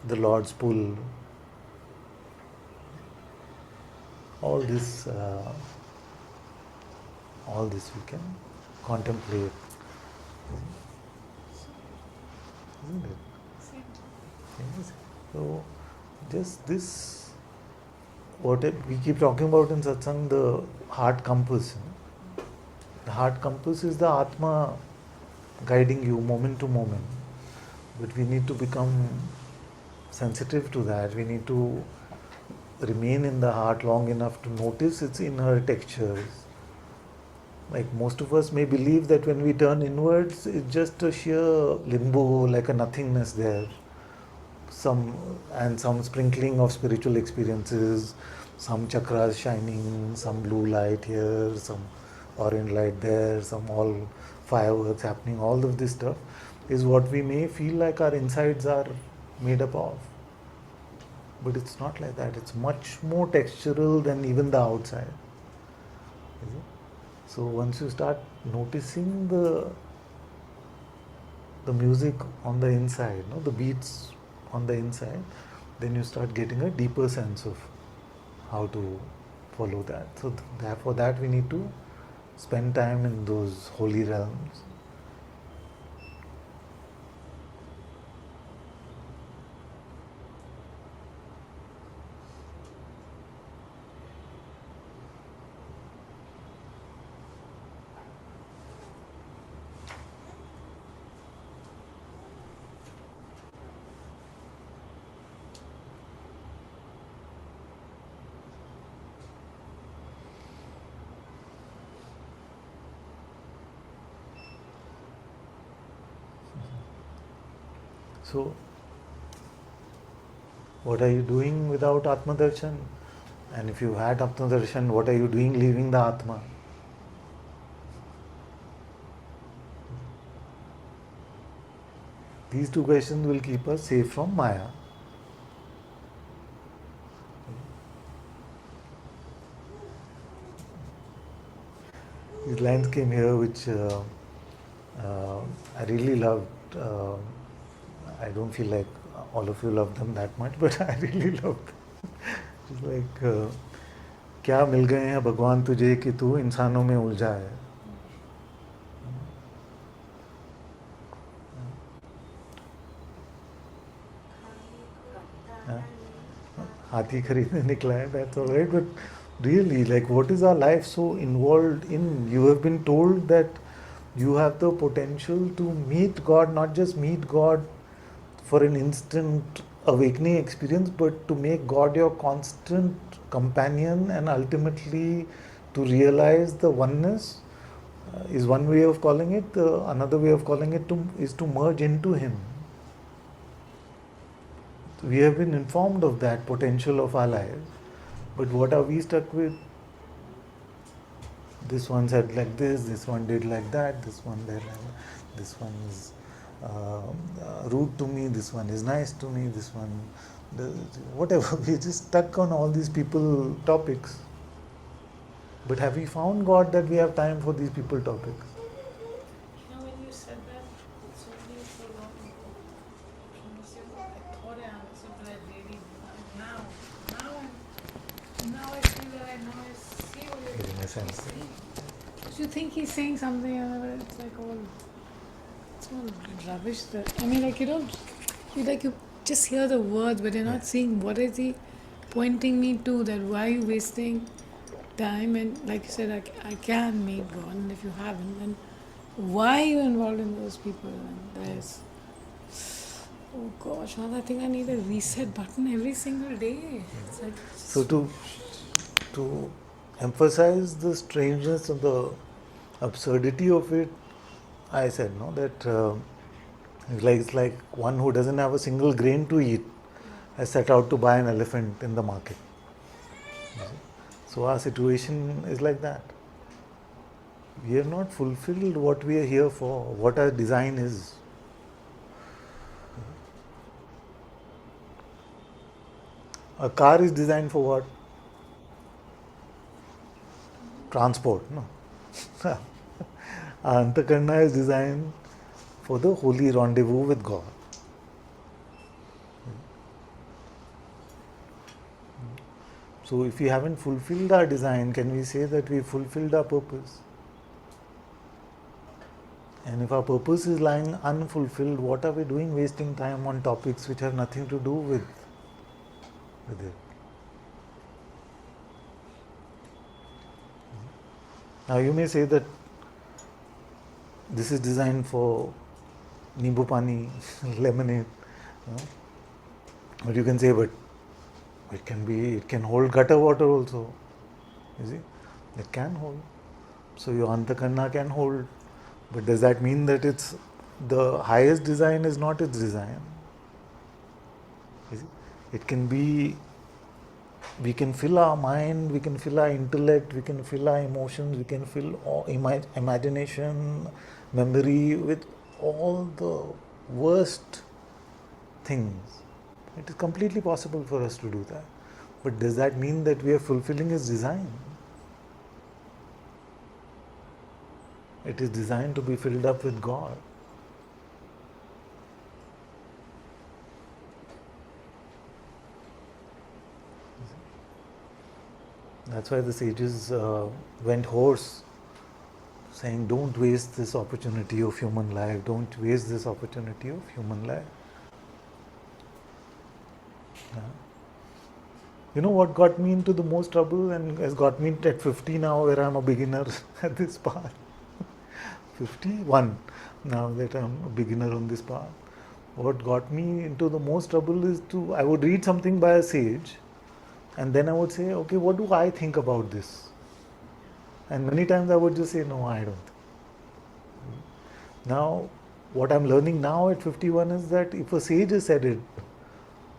the Lord's pull? All this we can contemplate, isn't it? Yes. So, just this, what we keep talking about in Satsang, the heart compass. The heart compass is the Atma guiding you moment to moment. But we need to become sensitive to that. We need to remain in the heart long enough to notice its inner textures. Like most of us may believe that when we turn inwards, it's just a sheer limbo, like a nothingness there. Some sprinkling of spiritual experiences, some chakras shining, some blue light here, some orange light there, some all fireworks happening. All of this stuff is what we may feel like our insides are made up of. But it's not like that. It's much more textural than even the outside. Is it? So once you start noticing the music on the inside, no, the beats on the inside, then you start getting a deeper sense of how to follow that. So therefore, that we need to spend time in those holy realms. So, what are you doing without Atma Darshan? And if you had Atma Darshan, what are you doing leaving the Atma? These two questions will keep us safe from Maya. These lines came here, which I really loved. I don't feel like all of you love them that much, but I really love them. It's like, क्या मिल गए हैं भगवान तुझे कि तू इंसानों में उलझा है. हाथी खरीदने निकला है, that's all right, but really, like, what is our life so involved in? You have been told that you have the potential to meet God, not just meet God for an instant awakening experience, but to make God your constant companion and ultimately to realize the oneness is one way of calling it. Another way of calling it is to merge into Him. We have been informed of that potential of our lives, but what are we stuck with? This one said like this one did like that, this one did like that, this one is rude to me, this one is nice to me, this one, whatever. We're just stuck on all these people topics. But have we found God that we have time for these people topics? You know, when you said that, it's only so long ago. I thought I answered, but I really now I feel that I know I see what you're In a sense. saying. Because you think he's saying something, and it's like it's all rubbish. I mean, like you just hear the words, but you're not seeing what is he pointing me to. That why are you wasting time? And like you said, I can meet God, and if you haven't, then why are you involved in those people? And there's, oh gosh, now I think I need a reset button every single day. It's like, So to emphasize the strangeness of the absurdity of it, I said no that it's like one who doesn't have a single grain to eat has set out to buy an elephant in the market. So our situation is like that. We have not fulfilled what we are here for, what our design is. A car is designed for what? Transport, no? Ananta-Karna is designed for the holy rendezvous with God. So if we haven't fulfilled our design, can we say that we fulfilled our purpose? And if our purpose is lying unfulfilled, what are we doing wasting time on topics which have nothing to do with it? Now you may say that this is designed for Nimbu Pani, lemonade. But you can say, but it can hold gutter water also. You see? It can hold. So your Ananta-Karna can hold. But does that mean that it's the highest design is not its design? You see? It can be, we can fill our mind, we can fill our intellect, we can fill our emotions, we can fill all imagination, memory with all the worst things. It is completely possible for us to do that. But does that mean that we are fulfilling His design? It is designed to be filled up with God. That's why the sages went hoarse, saying, don't waste this opportunity of human life, don't waste this opportunity of human life. Yeah. You know what got me into the most trouble and has got me at 50 now, where I'm a beginner at this path? 51 now that I'm a beginner on this path. What got me into the most trouble is I would read something by a sage, and then I would say, okay, what do I think about this? And many times I would just say, no, I don't. Now, what I'm learning now at 51 is that if a sage has said it,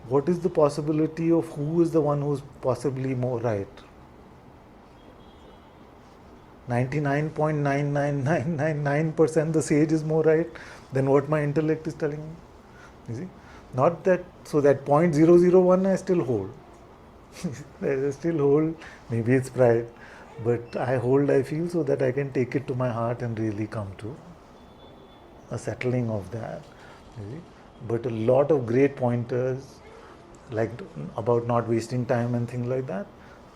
what is the possibility of who is the one who's possibly more right? 99.99999% the sage is more right than what my intellect is telling me. You see? Not that, so that 0.001 I still hold. I still hold, maybe it's pride, but I feel, so that I can take it to my heart and really come to a settling of that. You see? But a lot of great pointers, like about not wasting time and things like that,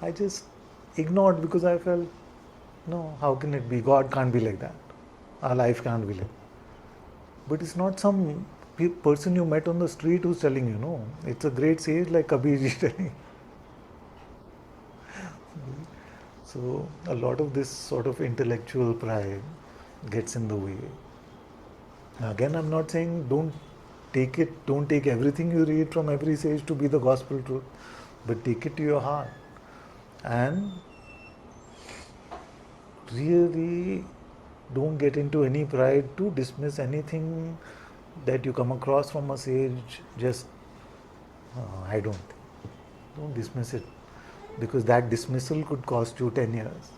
I just ignored because I felt, no, how can it be? God can't be like that. Our life can't be like that. But it's not some person you met on the street who's telling you, no. It's a great sage like Kabirji telling. So a lot of this sort of intellectual pride gets in the way. Again, I'm not saying don't take everything you read from every sage to be the gospel truth, but take it to your heart and really don't get into any pride to dismiss anything that you come across from a sage. Just, I don't think. Don't dismiss it because that dismissal could cost you 10 years.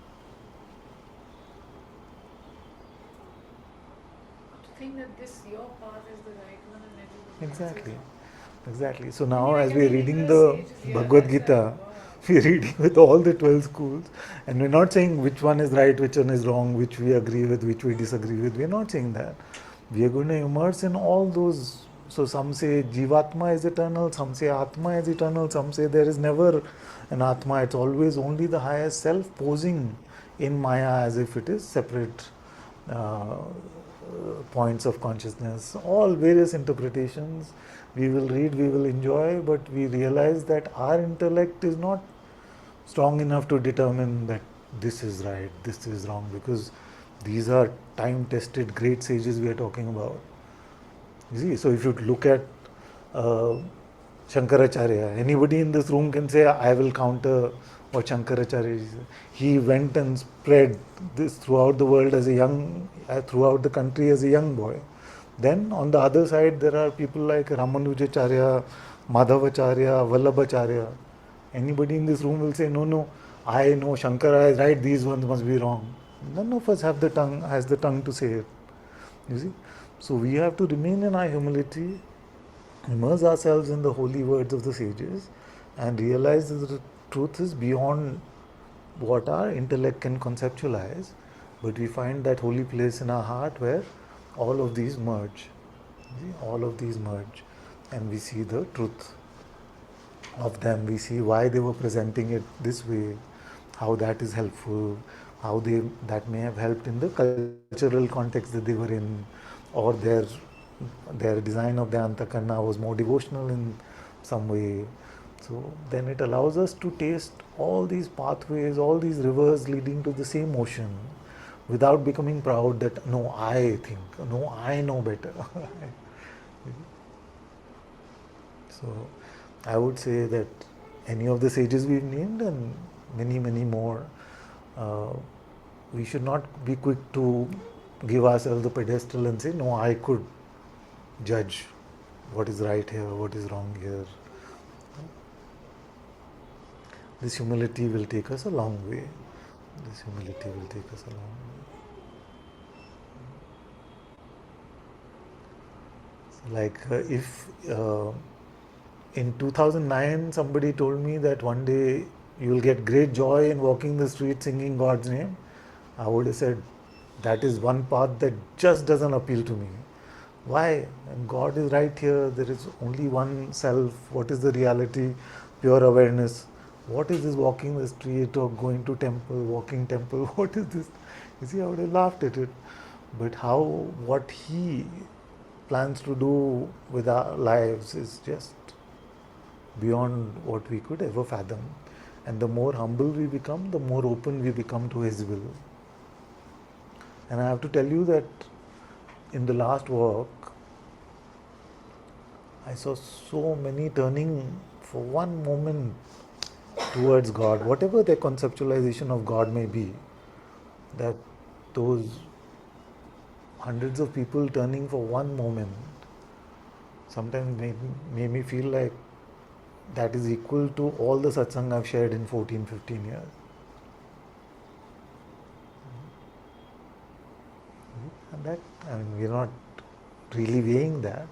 To think that your path is the right one and everybody Exactly. else's wrong. Exactly. So I mean, now, like as we're every reading English the sage is here, Bhagavad that's like, Gita, wow. we're reading with all the 12 schools, and we're not saying which one is right, which one is wrong, which we agree with, which we disagree with. We're not saying that. We are going to immerse in all those. So some say Jivatma is eternal, some say Atma is eternal, some say there is never an Atma. It's always only the highest self posing in Maya as if it is separate uh, points of consciousness. All various interpretations we will read, we will enjoy, but we realize that our intellect is not strong enough to determine that this is right, this is wrong, because these are time tested great sages we are talking about. You see, so if you look at uh, Shankaracharya, anybody in this room can say, I will counter what Shankaracharya is. He went and spread this throughout the world as a young, throughout the country as a young boy. Then on the other side, there are people like Ramanujacharya, Madhavacharya, Vallabhacharya. Anybody in this room will say, no, no, I know Shankara is right, these ones must be wrong. None of us has the tongue to say it. You see? So we have to remain in our humility, immerse ourselves in the holy words of the sages, and realize that the truth is beyond what our intellect can conceptualize. But we find that holy place in our heart where all of these merge. See? All of these merge, and we see the truth of them. We see why they were presenting it this way, how that is helpful, how that may have helped in the cultural context that they were in, or their design of the Antakarna was more devotional in some way. So then it allows us to taste all these pathways, all these rivers leading to the same ocean, without becoming proud that no, I think, no, I know better. So I would say that any of the sages we've named and many, many more, uh, we should not be quick to give ourselves the pedestal and say, no, I could judge what is right here, what is wrong here. This humility will take us a long way. This humility will take us a long way. Like if in 2009 somebody told me that one day you will get great joy in walking the street singing God's name, I would have said that is one path that just doesn't appeal to me. Why? And God is right here. There is only one self. What is the reality? Pure awareness. What is this walking the street or going to temple, walking temple? What is this? You see, I would have laughed at it. But what He plans to do with our lives is just beyond what we could ever fathom. And the more humble we become, the more open we become to His will. And I have to tell you that in the last walk, I saw so many turning for one moment towards God, whatever their conceptualization of God may be, that those hundreds of people turning for one moment sometimes made me feel like that is equal to all the satsang I've shared in 14, 15 years. And that, I mean, we're not really weighing that.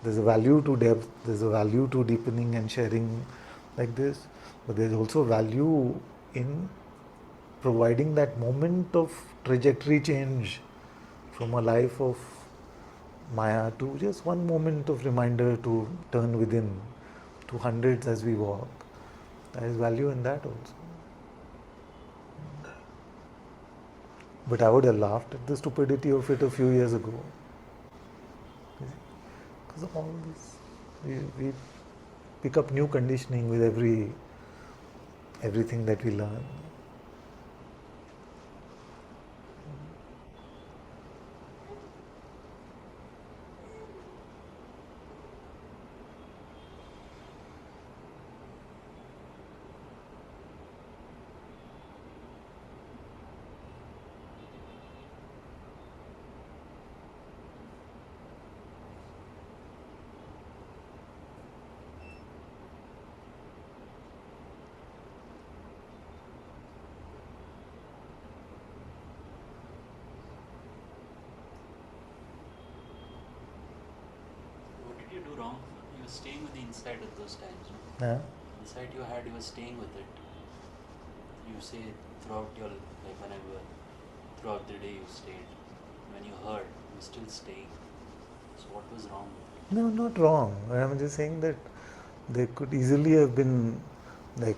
There's a value to depth, there's a value to deepening and sharing like this, but there's also value in providing that moment of trajectory change from a life of Maya to just one moment of reminder to turn within, to hundreds as we walk. There is value in that also. But I would have laughed at the stupidity of it a few years ago. Because of all this, we pick up new conditioning with everything that we learn. What did you do wrong? You were staying with the inside at those times. No? Yeah? Inside you had, you were staying with it. You say throughout your, like whenever, throughout the day you stayed. When you heard, you were still staying. So what was wrong? No, not wrong. I'm just saying that there could easily have been, like,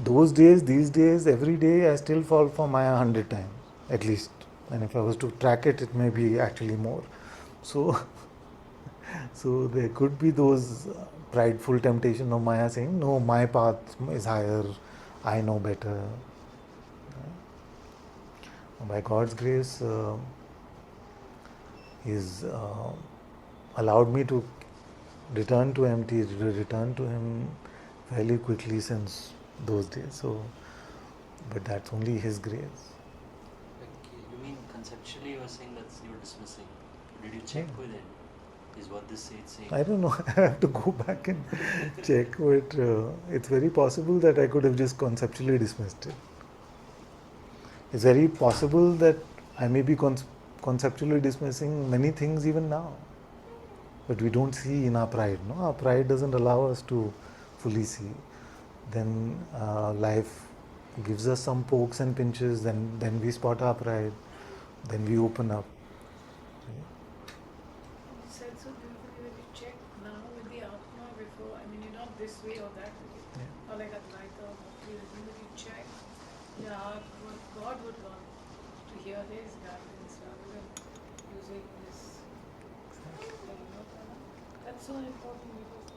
those days, these days, every day I still fall for Maya 100 times, at least. And if I was to track it, it may be actually more. So, so there could be those prideful temptation of Maya saying, no, my path is higher, I know better. By God's grace, He's allowed me to return to empty, return to Him fairly quickly since those days. So, but that's only His grace. Like, you mean conceptually you were saying that you were dismissing. Did you check with him? Is what this is saying? I don't know. I have to go back and check. But it's very possible that I could have just conceptually dismissed it. It's very possible that I may be conceptually dismissing many things even now. But we don't see in our pride. No, our pride doesn't allow us to fully see. Then life gives us some pokes and pinches. Then we spot our pride. Then we open up. You said so beautifully that you check now with the Atma before, I mean, you're not this way or that way, or like Advaita or Bhakti, but you check your heart, what God would want to hear His guidance rather than using this. That's so important because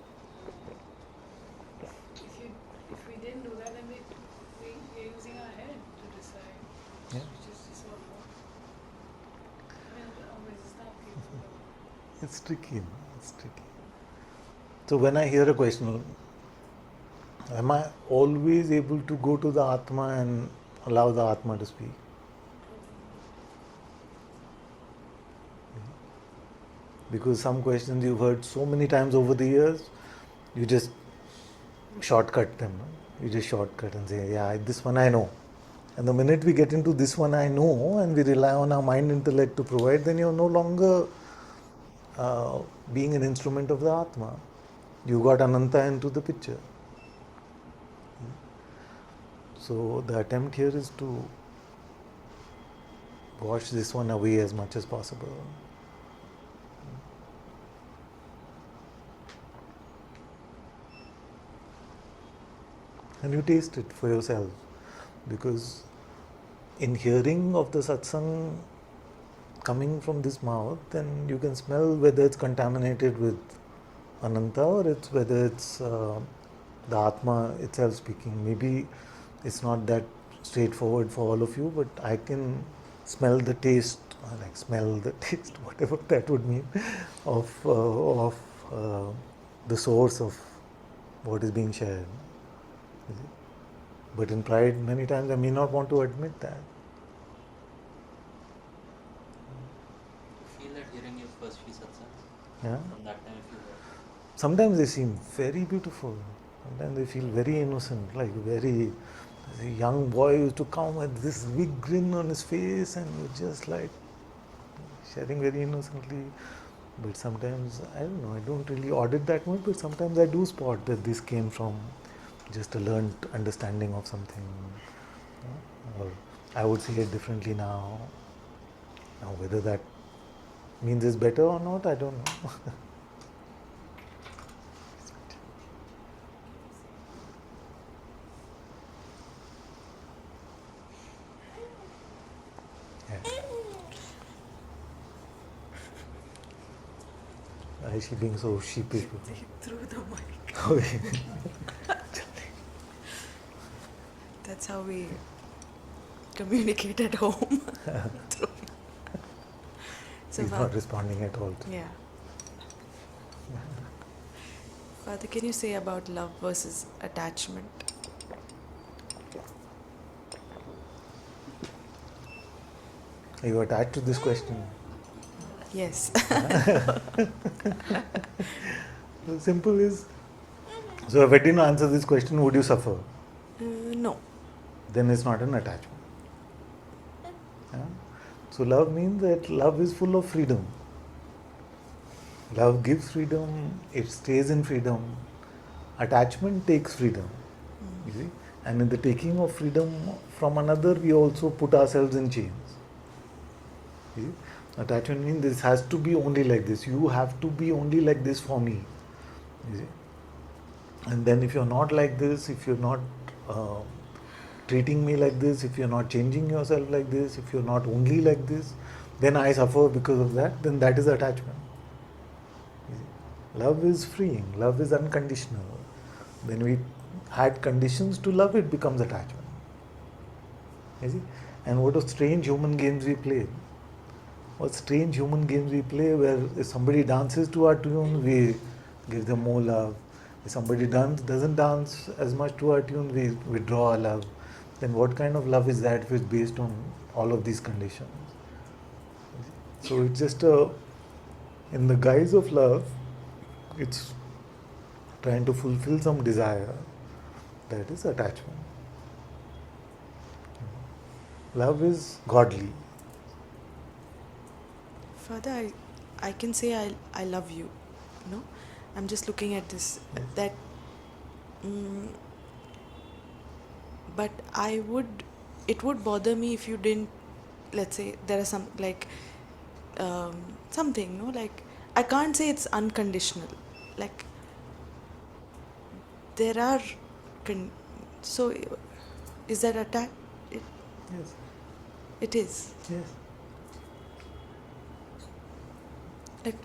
if we didn't do that, then we're using our head to decide, which is just all wrong. I mean, always it's not capable. It's tricky. It's tricky. So when I hear a question, am I always able to go to the Atma and allow the Atma to speak? Because some questions you've heard so many times over the years, you just shortcut them. No? You just shortcut and say, yeah, this one I know. And the minute we get into this one I know and we rely on our mind intellect to provide, then you're no longer being an instrument of the Atma. You got Ananta into the picture. So the attempt here is to wash this one away as much as possible. And you taste it for yourself, because in hearing of the satsang coming from this mouth, then you can smell whether it's contaminated with Ananta or whether it's the Atma itself speaking. Maybe it's not that straightforward for all of you, but I can smell the taste, whatever that would mean, of the source of what is being shared. But in pride, many times I may not want to admit that. You feel that hearing your first few satsangs? Yeah. From that time if you heard? Sometimes they seem very beautiful. Sometimes they feel very innocent, like very a young boy used to come with this big grin on his face and was just like sharing very innocently. But sometimes, I don't know, I don't really audit that much, but sometimes I do spot that this came from just a learned understanding of something. Or I would see it differently now. Now, whether that Means it's better or not, I don't know. Yeah. Why is she being so sheepish? Through the mic. Okay. That's how we communicate at home. So, He's not responding at all. yeah. Father, can you say about love versus attachment? Are you attached to this question? Yes. The simple is, so if I didn't answer this question, would you suffer? No. Then it's not an attachment. Yeah? So love means that love is full of freedom. Love gives freedom, it stays in freedom. Attachment takes freedom. You see? And in the taking of freedom from another, we also put ourselves in chains. You see? Attachment means this has to be only like this. You have to be only like this for me. You see? And then if you're not like this, if you're not treating me like this, if you're not changing yourself like this, if you're not only like this, then I suffer because of that, then that is attachment. You see? Love is freeing, love is unconditional. When we add conditions to love, it becomes attachment. You see? And what a strange human games we play. What strange human games we play where if somebody dances to our tune, we give them more love. If somebody doesn't dance as much to our tune, we withdraw our love. Then what kind of love is that if it's based on all of these conditions? So it's just in the guise of love, it's trying to fulfill some desire. That is attachment. Love is godly. Father, I can say I love you. No? I'm just looking at this. Yes. That. But it would bother me if you didn't, let's say, there are some, like, something, no? Like, I can't say it's unconditional. Like, there are, so, is that attack? Yes. It is. Yes. Like,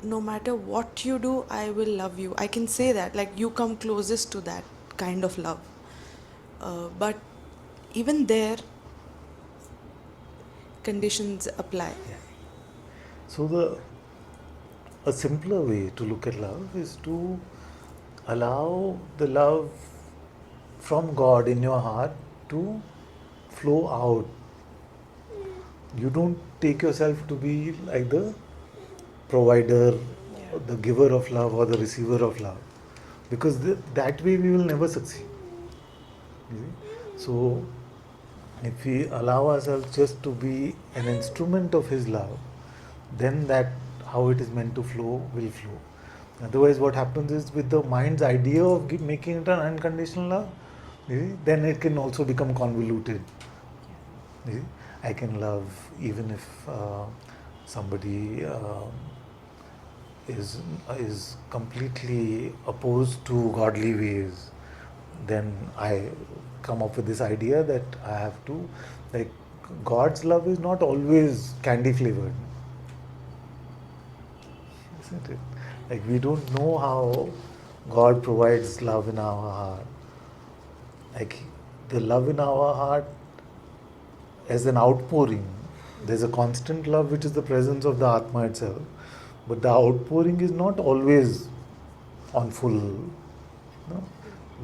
no matter what you do, I will love you. I can say that. Like, you come closest to that kind of love. But even there, conditions apply. Yeah. So a simpler way to look at love is to allow the love from God in your heart to flow out. You don't take yourself to be like the provider, or the giver of love or the receiver of love, because that way we will never succeed. You see? So if we allow ourselves just to be an instrument of His love, then that how it is meant to flow will flow. Otherwise, what happens is with the mind's idea of making it an unconditional love, you see, then it can also become convoluted. You see? I can love even if somebody is completely opposed to godly ways. Then I come up with this idea that I have to, like, God's love is not always candy flavored, isn't it? Like, we don't know how God provides love in our heart. Like, the love in our heart as an outpouring. There's a constant love which is the presence of the Atma itself. But the outpouring is not always on full. No?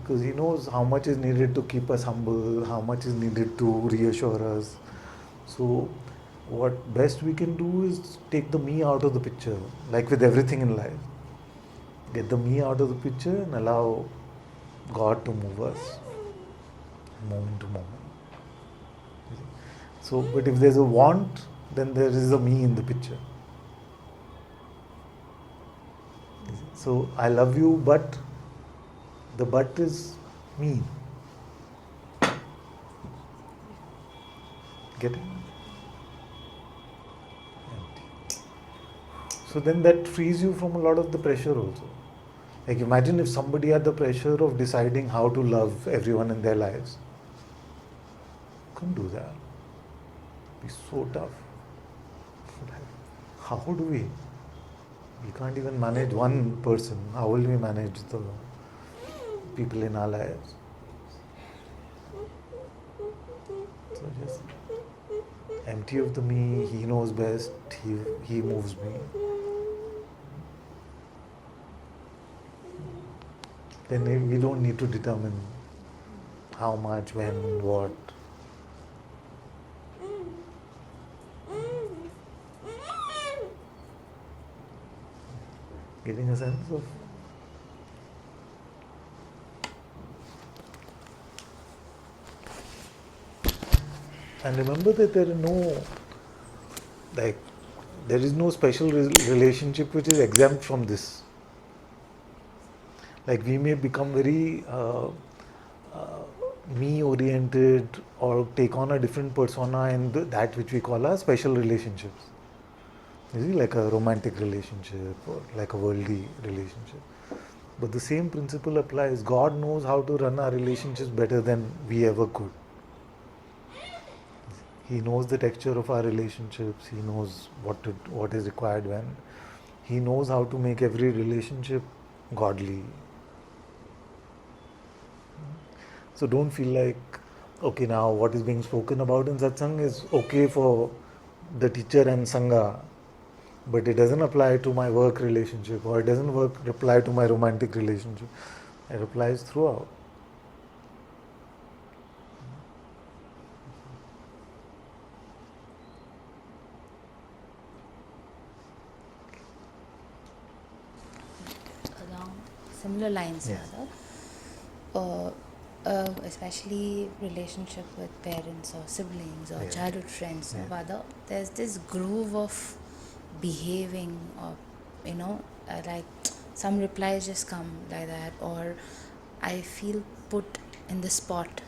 Because He knows how much is needed to keep us humble, how much is needed to reassure us. So what best we can do is take the me out of the picture, like with everything in life. Get the me out of the picture and allow God to move us moment to moment. So, but if there's a want, then there is a me in the picture. So, I love you, but the but is me. Get it? Empty. So then that frees you from a lot of the pressure also. Like imagine if somebody had the pressure of deciding how to love everyone in their lives. Couldn't do that. It'd be so tough. How do we? We can't even manage one person. How will we manage the people in our lives? So just empty of the me, he knows best, he moves me. Then we don't need to determine how much, when, what. Getting a sense of and remember that there is no special relationship which is exempt from this. Like we may become very me oriented or take on a different persona in that which we call our special relationships. You see, like a romantic relationship or like a worldly relationship. But the same principle applies. God knows how to run our relationships better than we ever could. He knows the texture of our relationships. He knows what is required when. He knows how to make every relationship godly. So don't feel like, okay, now what is being spoken about in Satsang is okay for the teacher and Sangha, but it doesn't apply to my work relationship, or it doesn't apply to my romantic relationship. It applies throughout. Along similar lines, Yes. especially relationship with parents or siblings or Yeah. childhood friends, Yeah. rather there's this groove of behaving, or like some replies just come like that, or I feel put in the spot,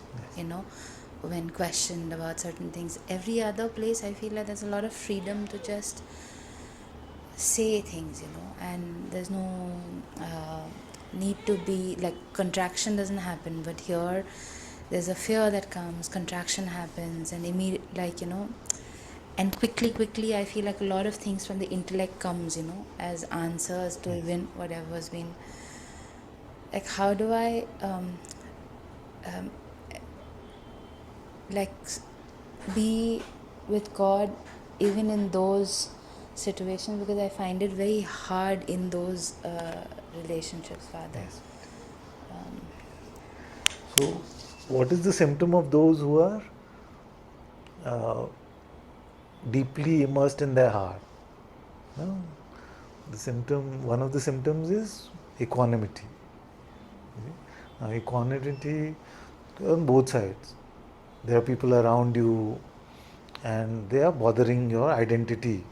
when questioned about certain things. Every other place I feel like there's a lot of freedom to just say things, and there's no need to be like contraction doesn't happen. But here there's a fear that comes, contraction happens, and and quickly I feel like a lot of things from the intellect comes, as answers to even whatever's been. Like, how do I like be with God even in those situations, because I find it very hard in those relationships, Father. Yes. So, what is the symptom of those who are deeply immersed in their heart? No? One of the symptoms is equanimity. Now, equanimity on both sides. There are people around you and they are bothering your identity.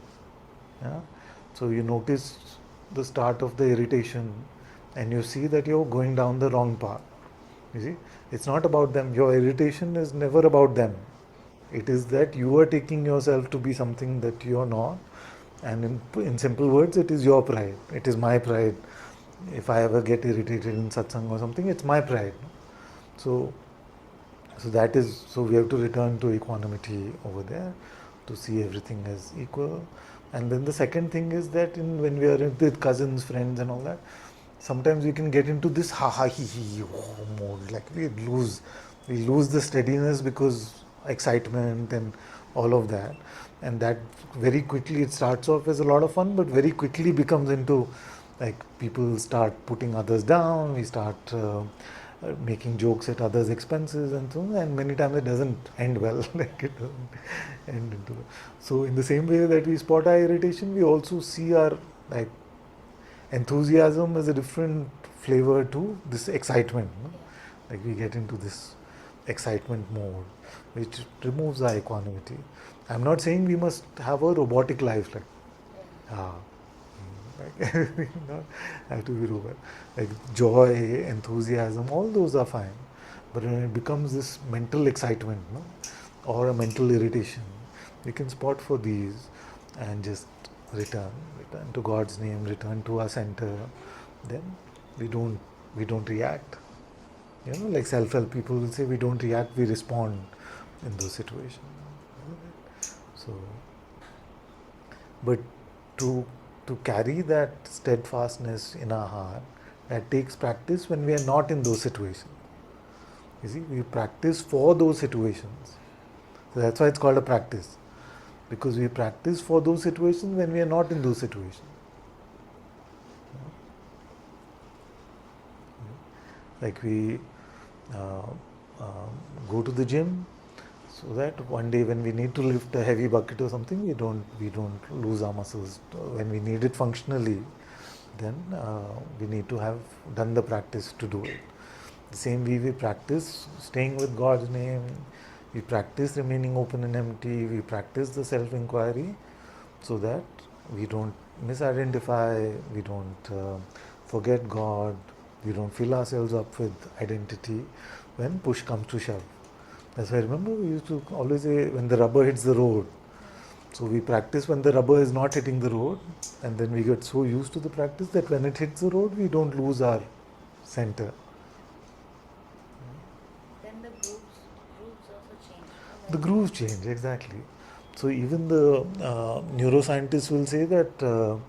Yeah? So you notice the start of the irritation and you see that you're going down the wrong path. You see, it's not about them. Your irritation is never about them. It is that you are taking yourself to be something that you're not. And in simple words, it is your pride. It is my pride. If I ever get irritated in satsang or something, it's my pride. So we have to return to equanimity over there to see everything as equal. And then the second thing is that when we are with cousins, friends and all that, sometimes we can get into this ha ha he he mode. Like we lose the steadiness because excitement and all of that. And that very quickly, it starts off as a lot of fun, but very quickly becomes into like people start putting others down, we start making jokes at others' expenses and so on, and many times it doesn't end well. Like it doesn't end into. So in the same way that we spot our irritation, we also see our like enthusiasm as a different flavor to this excitement. No? Like we get into this excitement mode, which removes our equanimity. I'm not saying we must have a robotic life like everything not have to be robot. Like joy, enthusiasm, all those are fine. But when it becomes this mental excitement, or a mental irritation, we can spot for these and just return to God's name, return to our center, then we don't react. Like self-help people will say, we don't react, we respond in those situations. So, but to carry that steadfastness in our heart, that takes practice when we are not in those situations. You see, we practice for those situations. So that's why it's called a practice. Because we practice for those situations when we are not in those situations. Like we go to the gym so that one day when we need to lift a heavy bucket or something, we don't lose our muscles. When we need it functionally, then we need to have done the practice to do it. The same way we practice staying with God's name, we practice remaining open and empty, we practice the self-inquiry so that we don't misidentify, we don't forget God, we don't fill ourselves up with identity when push comes to shove. That's why I remember we used to always say when the rubber hits the road. So we practice when the rubber is not hitting the road, and then we get so used to the practice that when it hits the road, we don't lose our center. Then the grooves also change. The grooves change, exactly. So even the neuroscientists will say that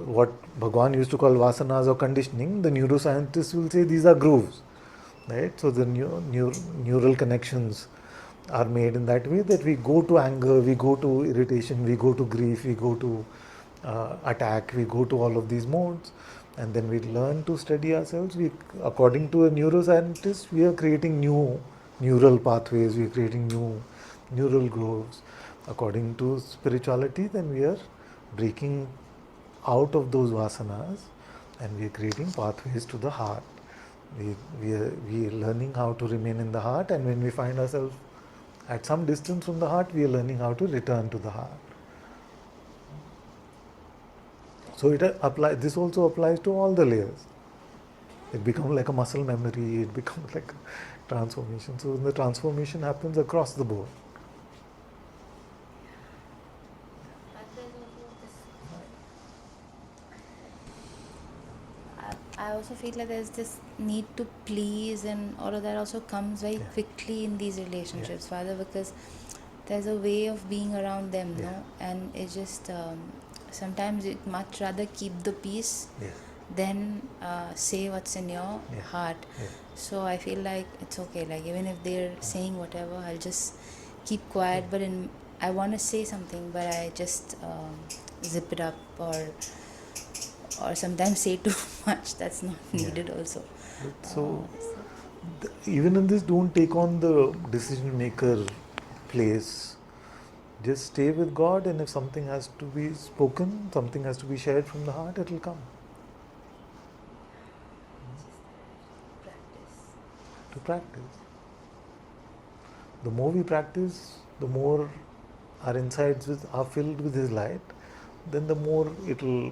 what Bhagwan used to call vasanas or conditioning, the neuroscientists will say these are grooves, right? So the neural connections are made in that way that we go to anger, we go to irritation, we go to grief, we go to attack, we go to all of these modes, and then we learn to steady ourselves. According to a neuroscientist, we are creating new neural pathways, we are creating new neural grooves. According to spirituality, then we are breaking out of those vasanas and we are creating pathways to the heart. We are learning how to remain in the heart, and when we find ourselves at some distance from the heart, we are learning how to return to the heart. So this also applies to all the layers. It becomes like a muscle memory, it becomes like a transformation. So the transformation happens across the board. I also feel like there's this need to please, and all of that also comes very quickly in these relationships, Father, because there's a way of being around them, no? And it just sometimes you'd much rather keep the peace than say what's in your heart. So I feel like it's okay, like even if they're saying whatever, I'll just keep quiet, but I want to say something, but I just zip it up, or sometimes say too much. That's not needed also. So even in this, don't take on the decision maker place. Just stay with God, and if something has to be spoken, something has to be shared from the heart, it will come. To practice. The more we practice, the more our insides are filled with His light, then the more it will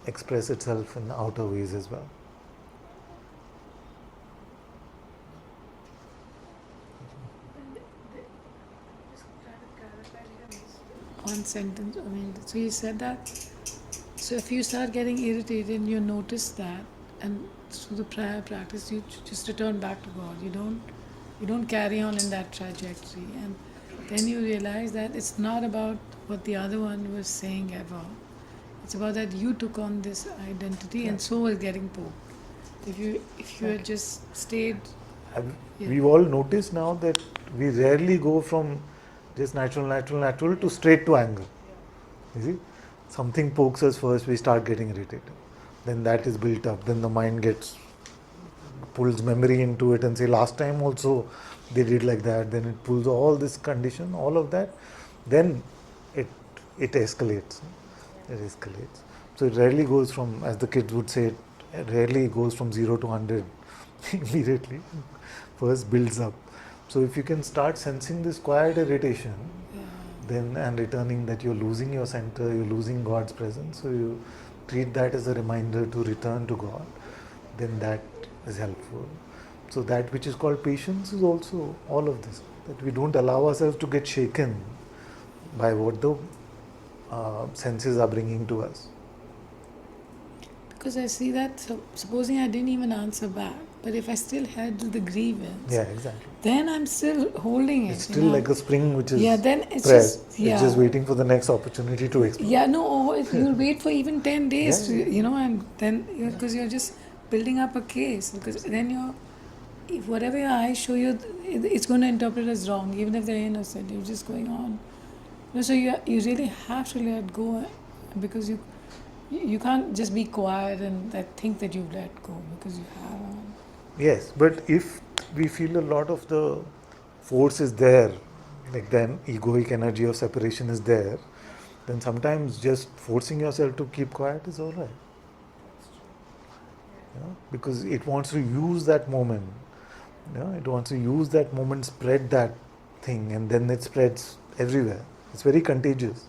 express itself in outer ways as well. One sentence, so you said that, so if you start getting irritated, you notice that, and through the prayer practice, you just return back to God. You don't carry on in that trajectory, and then you realize that it's not about what the other one was saying ever. It's about that you took on this identity, and so was getting poked. If you had just stayed. We've all noticed now that we rarely go from just natural to straight to anger. You see, something pokes us first, we start getting irritated. Then that is built up. Then the mind pulls memory into it and say, last time also they did like that. Then it pulls all this condition, all of that. Then it escalates. It escalates. So it rarely goes from, as the kids would say, it rarely goes from 0 to 100 immediately. First builds up. So if you can start sensing this quiet irritation, then and returning that you're losing your center, you're losing God's presence, so you treat that as a reminder to return to God, then that is helpful. So that which is called patience is also all of this, that we don't allow ourselves to get shaken by what the senses are bringing to us. Because I see that, so supposing I didn't even answer back, but if I still had the grievance, Yeah, exactly. then I'm still holding it. It's still like a spring which is then it's pressed. just, It's just waiting for the next opportunity to explode. Yeah, no, you'll wait for even 10 days, Yeah. and then, because you're just building up a case, because then if whatever your eyes show you, it's going to interpret as wrong, even if they're innocent, you're just going on. So you really have to let go, because you can't just be quiet and think that you've let go, because you haven't. Yes, but if we feel a lot of the force is there, like then egoic energy of separation is there, then sometimes just forcing yourself to keep quiet is all right. Because it wants to use that moment. It wants to use that moment, spread that thing, and then it spreads everywhere. It's very contagious.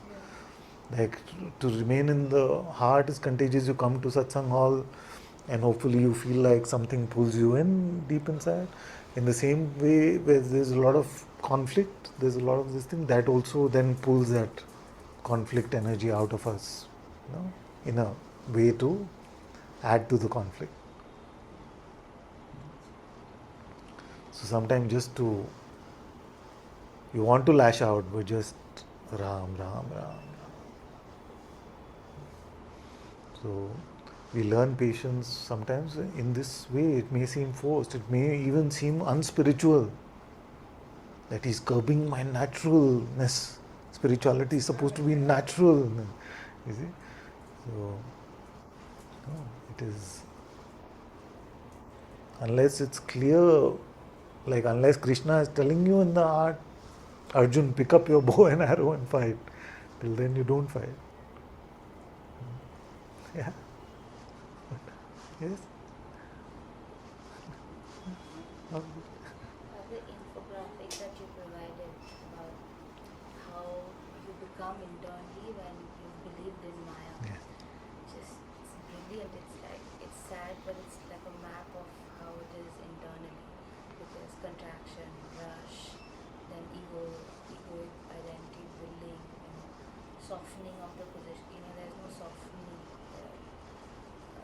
Like to remain in the heart is contagious. You come to satsang hall, and hopefully you feel like something pulls you in deep inside. In the same way, where there's a lot of conflict, there's a lot of this thing that also then pulls that conflict energy out of us, in a way to add to the conflict. So sometimes you want to lash out, but just Ram, Ram, Ram. So we learn patience sometimes in this way. It may seem forced, it may even seem unspiritual, that he's curbing my naturalness. Spirituality is supposed to be natural, you see. So it is, unless it's clear, like unless Krishna is telling you in the art, Arjun, pick up your bow and arrow and fight, till then you don't fight. Yeah. Yes. The infographic that you provided about how you become internally when you believed in Maya. Yes. It's brilliant. It's sad, but it's like a map of how it is internally. Because contraction, rush, then egoic identity building, softening of the position. There's no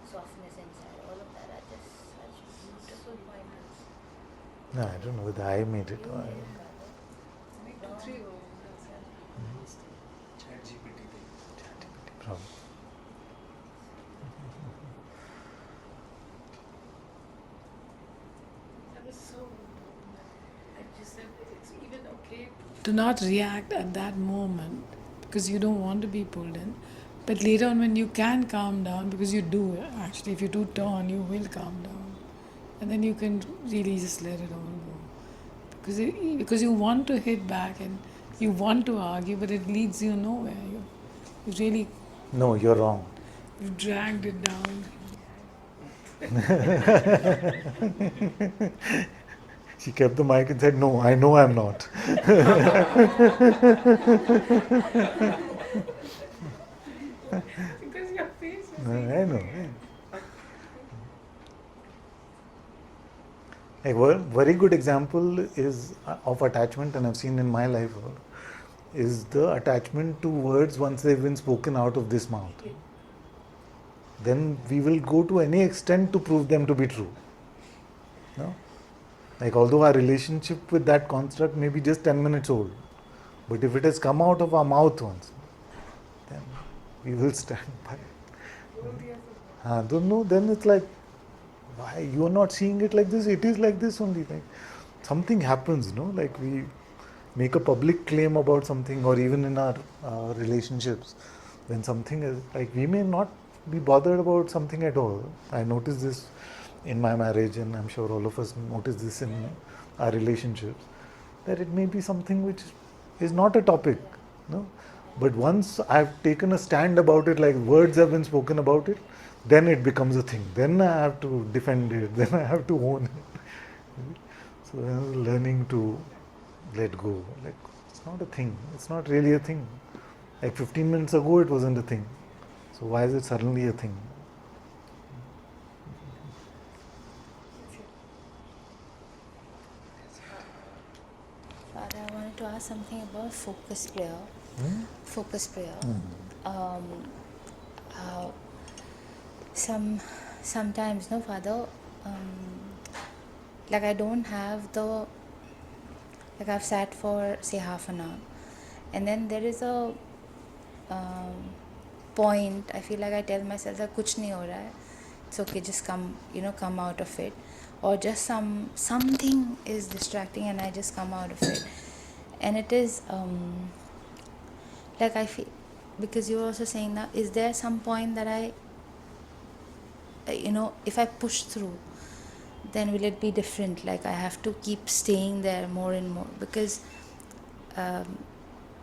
softness inside. All of that are just such beautiful pointers. No, I don't know whether I made it or I. Problem. That was so important. I just said it's even okay to not react at that moment, because you don't want to be pulled in. But later on, when you can calm down, because you do actually, if you do turn, you will calm down, and then you can really just let it all go. Because you want to hit back and you want to argue, but it leads you nowhere. You really, No, you're wrong. you've dragged it down. She kept the mic and said, "No, I know I'm not." Because your face is. I know. A very good example is of attachment, and I've seen in my life, is the attachment to words once they've been spoken out of this mouth. Then we will go to any extent to prove them to be true. No? Like, although our relationship with that construct may be just 10 minutes old, but if it has come out of our mouth once, then we will stand by it. Don't know, then it's like, why you are not seeing it like this? It is like this only. Like something happens, like we make a public claim about something, or even in our relationships, when something is like, we may not be bothered about something at all. I noticed this in my marriage, and I'm sure all of us notice this in our relationships, that it may be something which is not a topic, but once I've taken a stand about it, like words have been spoken about it, then it becomes a thing. Then I have to defend it. Then I have to own it. So learning to let go. Like, it's not a thing. It's not really a thing. Like 15 minutes ago, it wasn't a thing. So why is it suddenly a thing? Father, I wanted to ask something about focus prayer. Focus prayer. Uh, sometimes, no, Father, like I don't have the, like I've sat for say half an hour, and then there is a um, point I feel like I tell myself that kuch nahi ho raha hai, it's okay, just come, come out of it, or just something is distracting and I just come out of it. And it is like I feel, because you were also saying that, is there some point that I if I push through, then will it be different? Like I have to keep staying there more and more, because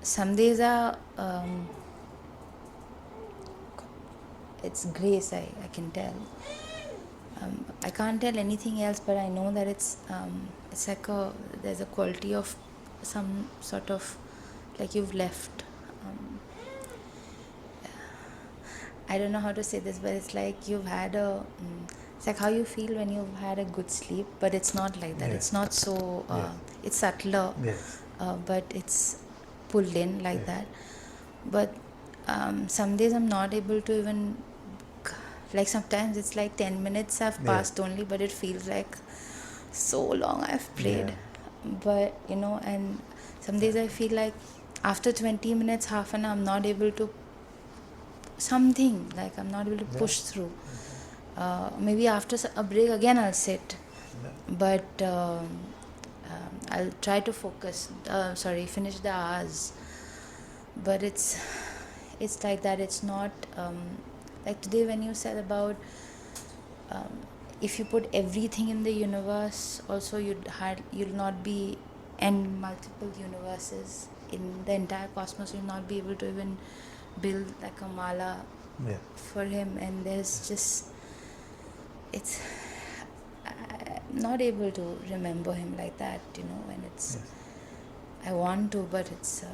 some days are it's grace, I can tell. I can't tell anything else, but I know that it's like there's a quality of some sort of, like you've left. I don't know how to say this, but it's like you've had it's like how you feel when you've had a good sleep, but it's not like that. Yes. It's not so, Yes. it's subtler, Yes. but it's pulled in like Yes. that. But some days I'm not able to even, like sometimes it's like 10 minutes have passed only, but it feels like so long I've prayed. Yeah. But, and some days I feel like after 20 minutes, half an hour, I'm not able to something, like I'm not able to push through. Maybe after a break again I'll sit, but I'll try to focus, finish the hours, but it's like that. It's not like today when you said about if you put everything in the universe, also you'll not be, and multiple universes in the entire cosmos, you'll not be able to even build like a mala for him. And there's just, it's, I'm not able to remember him like that, when it's, I want to, but it's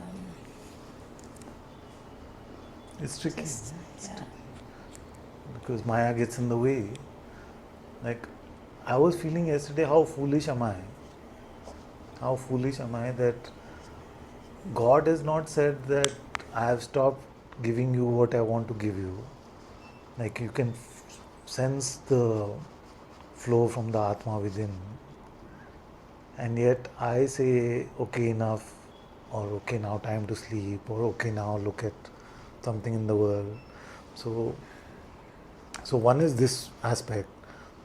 tricky. just, yeah. Because Maya gets in the way. Like, I was feeling yesterday, how foolish am I? How foolish am I that God has not said that I have stopped giving you what I want to give you. Like, you can sense the flow from the Atma within. And yet I say, okay, enough, or okay, now time to sleep, or okay, now look at something in the world. So one is this aspect,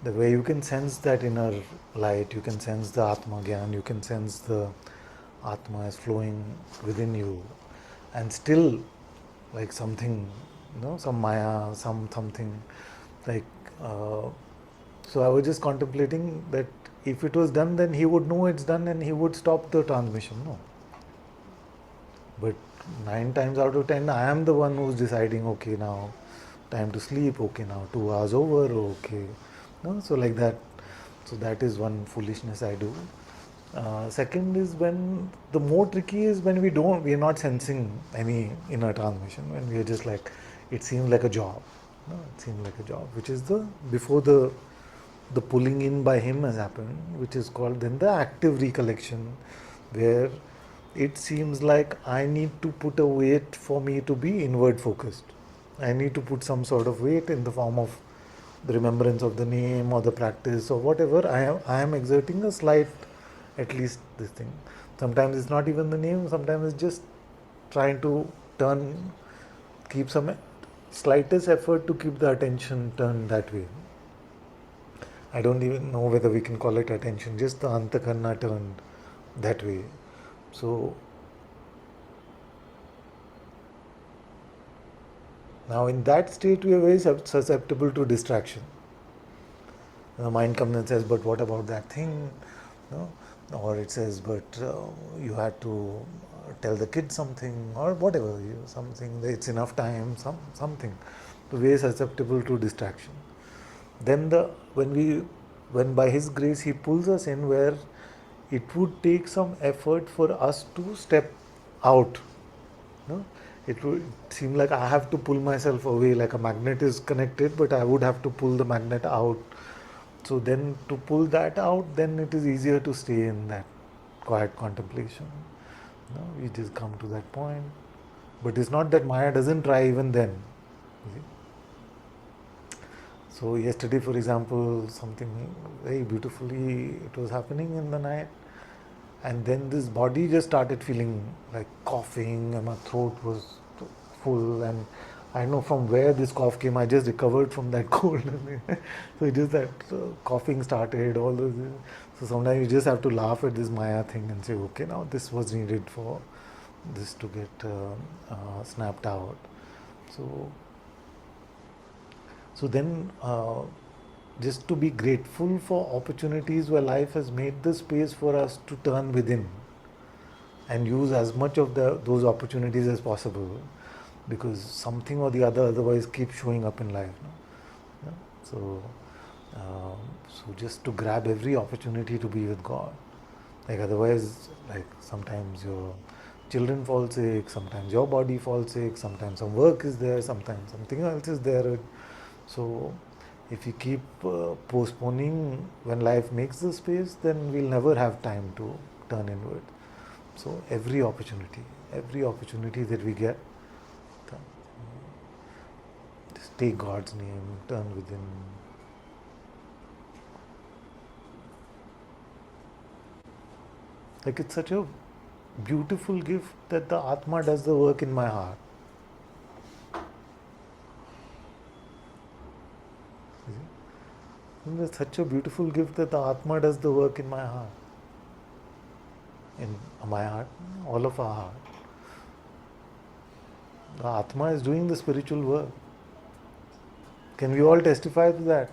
the way you can sense that inner light, you can sense the Atma Gyan, you can sense the Atma is flowing within you, and still, like something, some Maya, something, like, so I was just contemplating that if it was done, then he would know it's done and he would stop the transmission, no? But 9 times out of 10, I am the one who's deciding, okay, now time to sleep, okay, now 2 hours over, okay. No? So like that. So that is one foolishness I do. Second is when the more tricky is when we are not sensing any inner transmission, when we are just like, it seems like a job. No, it seems like a job, which is before the pulling in by him has happened, which is called then the active recollection, where it seems like I need to put a weight for me to be inward focused. I need to put some sort of weight in the form of the remembrance of the name or the practice or whatever. I am exerting a slight, at least this thing. Sometimes it's not even the name, sometimes it's just trying to keep some slightest effort to keep the attention turned that way. I don't even know whether we can call it attention, just the antakarna turned that way. So now in that state we are very susceptible to distraction. The mind comes and says, but what about that thing? No? Or it says, but you had to tell the kid something, or whatever, something, it's enough time, something. So very susceptible to distraction. Then when by his grace he pulls us in where it would take some effort for us to step out. No? It would seem like I have to pull myself away, like a magnet is connected, but I would have to pull the magnet out. So then to pull that out, then it is easier to stay in that quiet contemplation. We just come to that point. But it's not that Maya doesn't try even then. You see? So yesterday, for example, something very beautifully it was happening in the night, and then this body just started feeling like coughing, and my throat was full, and I know from where this cough came. I just recovered from that cold. So it just that coughing started, all those. So sometimes you just have to laugh at this Maya thing and say, okay, now this was needed for this to get snapped out. So then, just to be grateful for opportunities where life has made the space for us to turn within and use as much of those opportunities as possible, because something or the other otherwise keeps showing up in life. No? Yeah? So just to grab every opportunity to be with God. Like otherwise, like sometimes your children fall sick, sometimes your body falls sick, sometimes some work is there, sometimes something else is there. So if you keep postponing when life makes the space, then we'll never have time to turn inward. So every opportunity that we get, just take God's name, turn within. Like it's such a beautiful gift that the Atma does the work in my heart. Isn't it such a beautiful gift that the Atma does the work in my heart? In my heart, all of our heart. The Atma is doing the spiritual work. Can we all testify to that?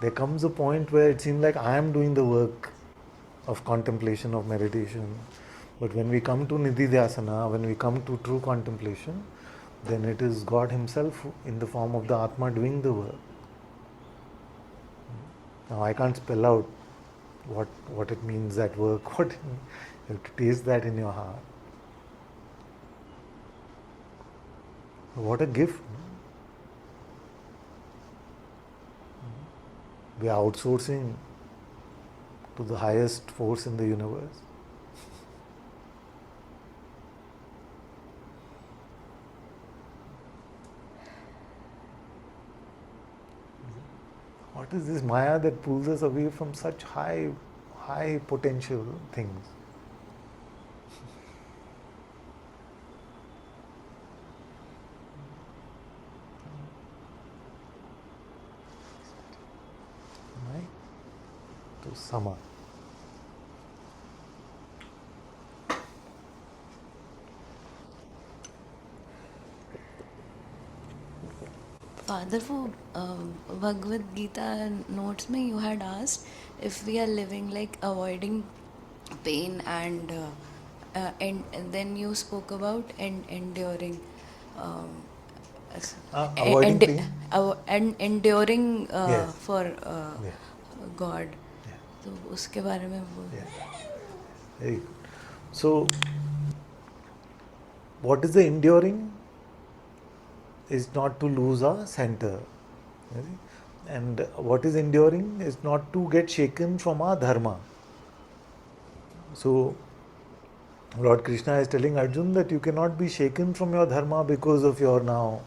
There comes a point where it seems like I am doing the work of contemplation, of meditation. But when we come to Nididhyasana, when we come to true contemplation, then it is God Himself in the form of the Atma doing the work. Now I can't spell out what it means, that work, what it means. You have to taste that in your heart. What a gift. We are outsourcing to the highest force in the universe. What is this Maya that pulls us away from such high potential things? Right? To Sama. Father, for Bhagavad Gita notes में you had asked if we are living like avoiding pain and then you spoke about enduring Avoiding pain? and enduring Yes. for Yeah. God. Yeah. तो उसके बारे में वो Very good. So, what is the enduring? Is not to lose our center. You see? And what is enduring is not to get shaken from our dharma. So, Lord Krishna is telling Arjun that you cannot be shaken from your dharma because of your now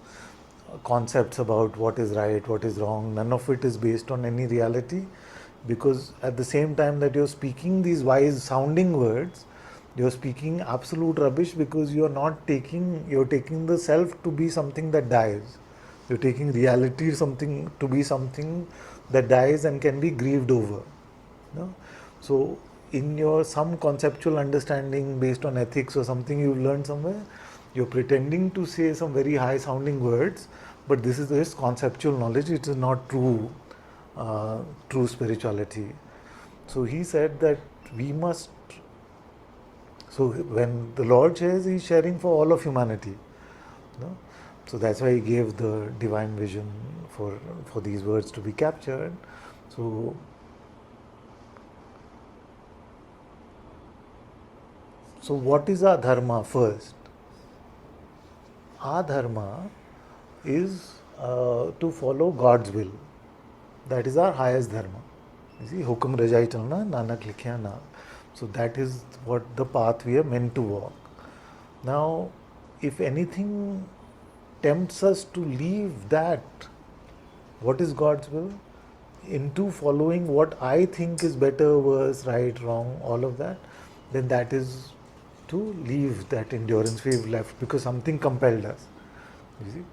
concepts about what is right, what is wrong. None of it is based on any reality, because at the same time that you're speaking these wise sounding words, you're speaking absolute rubbish, because you're taking the self to be something that dies. You're taking reality to be something that dies and can be grieved over. No? So in your some conceptual understanding based on ethics or something you've learned somewhere, you're pretending to say some very high sounding words, but this is just conceptual knowledge. It is not true spirituality. So he said that we must. So when the Lord shares, He's sharing for all of humanity. No? So that's why He gave the divine vision for these words to be captured. So what is our dharma first? Our dharma is to follow God's will. That is our highest dharma. You see, Hukum Rajai Chalna, Nanak Likhya Na. So that is what the path we are meant to walk. Now, if anything tempts us to leave that, what is God's will, into following what I think is better, worse, right, wrong, all of that, then that is to leave that endurance we've left because something compelled us. You see?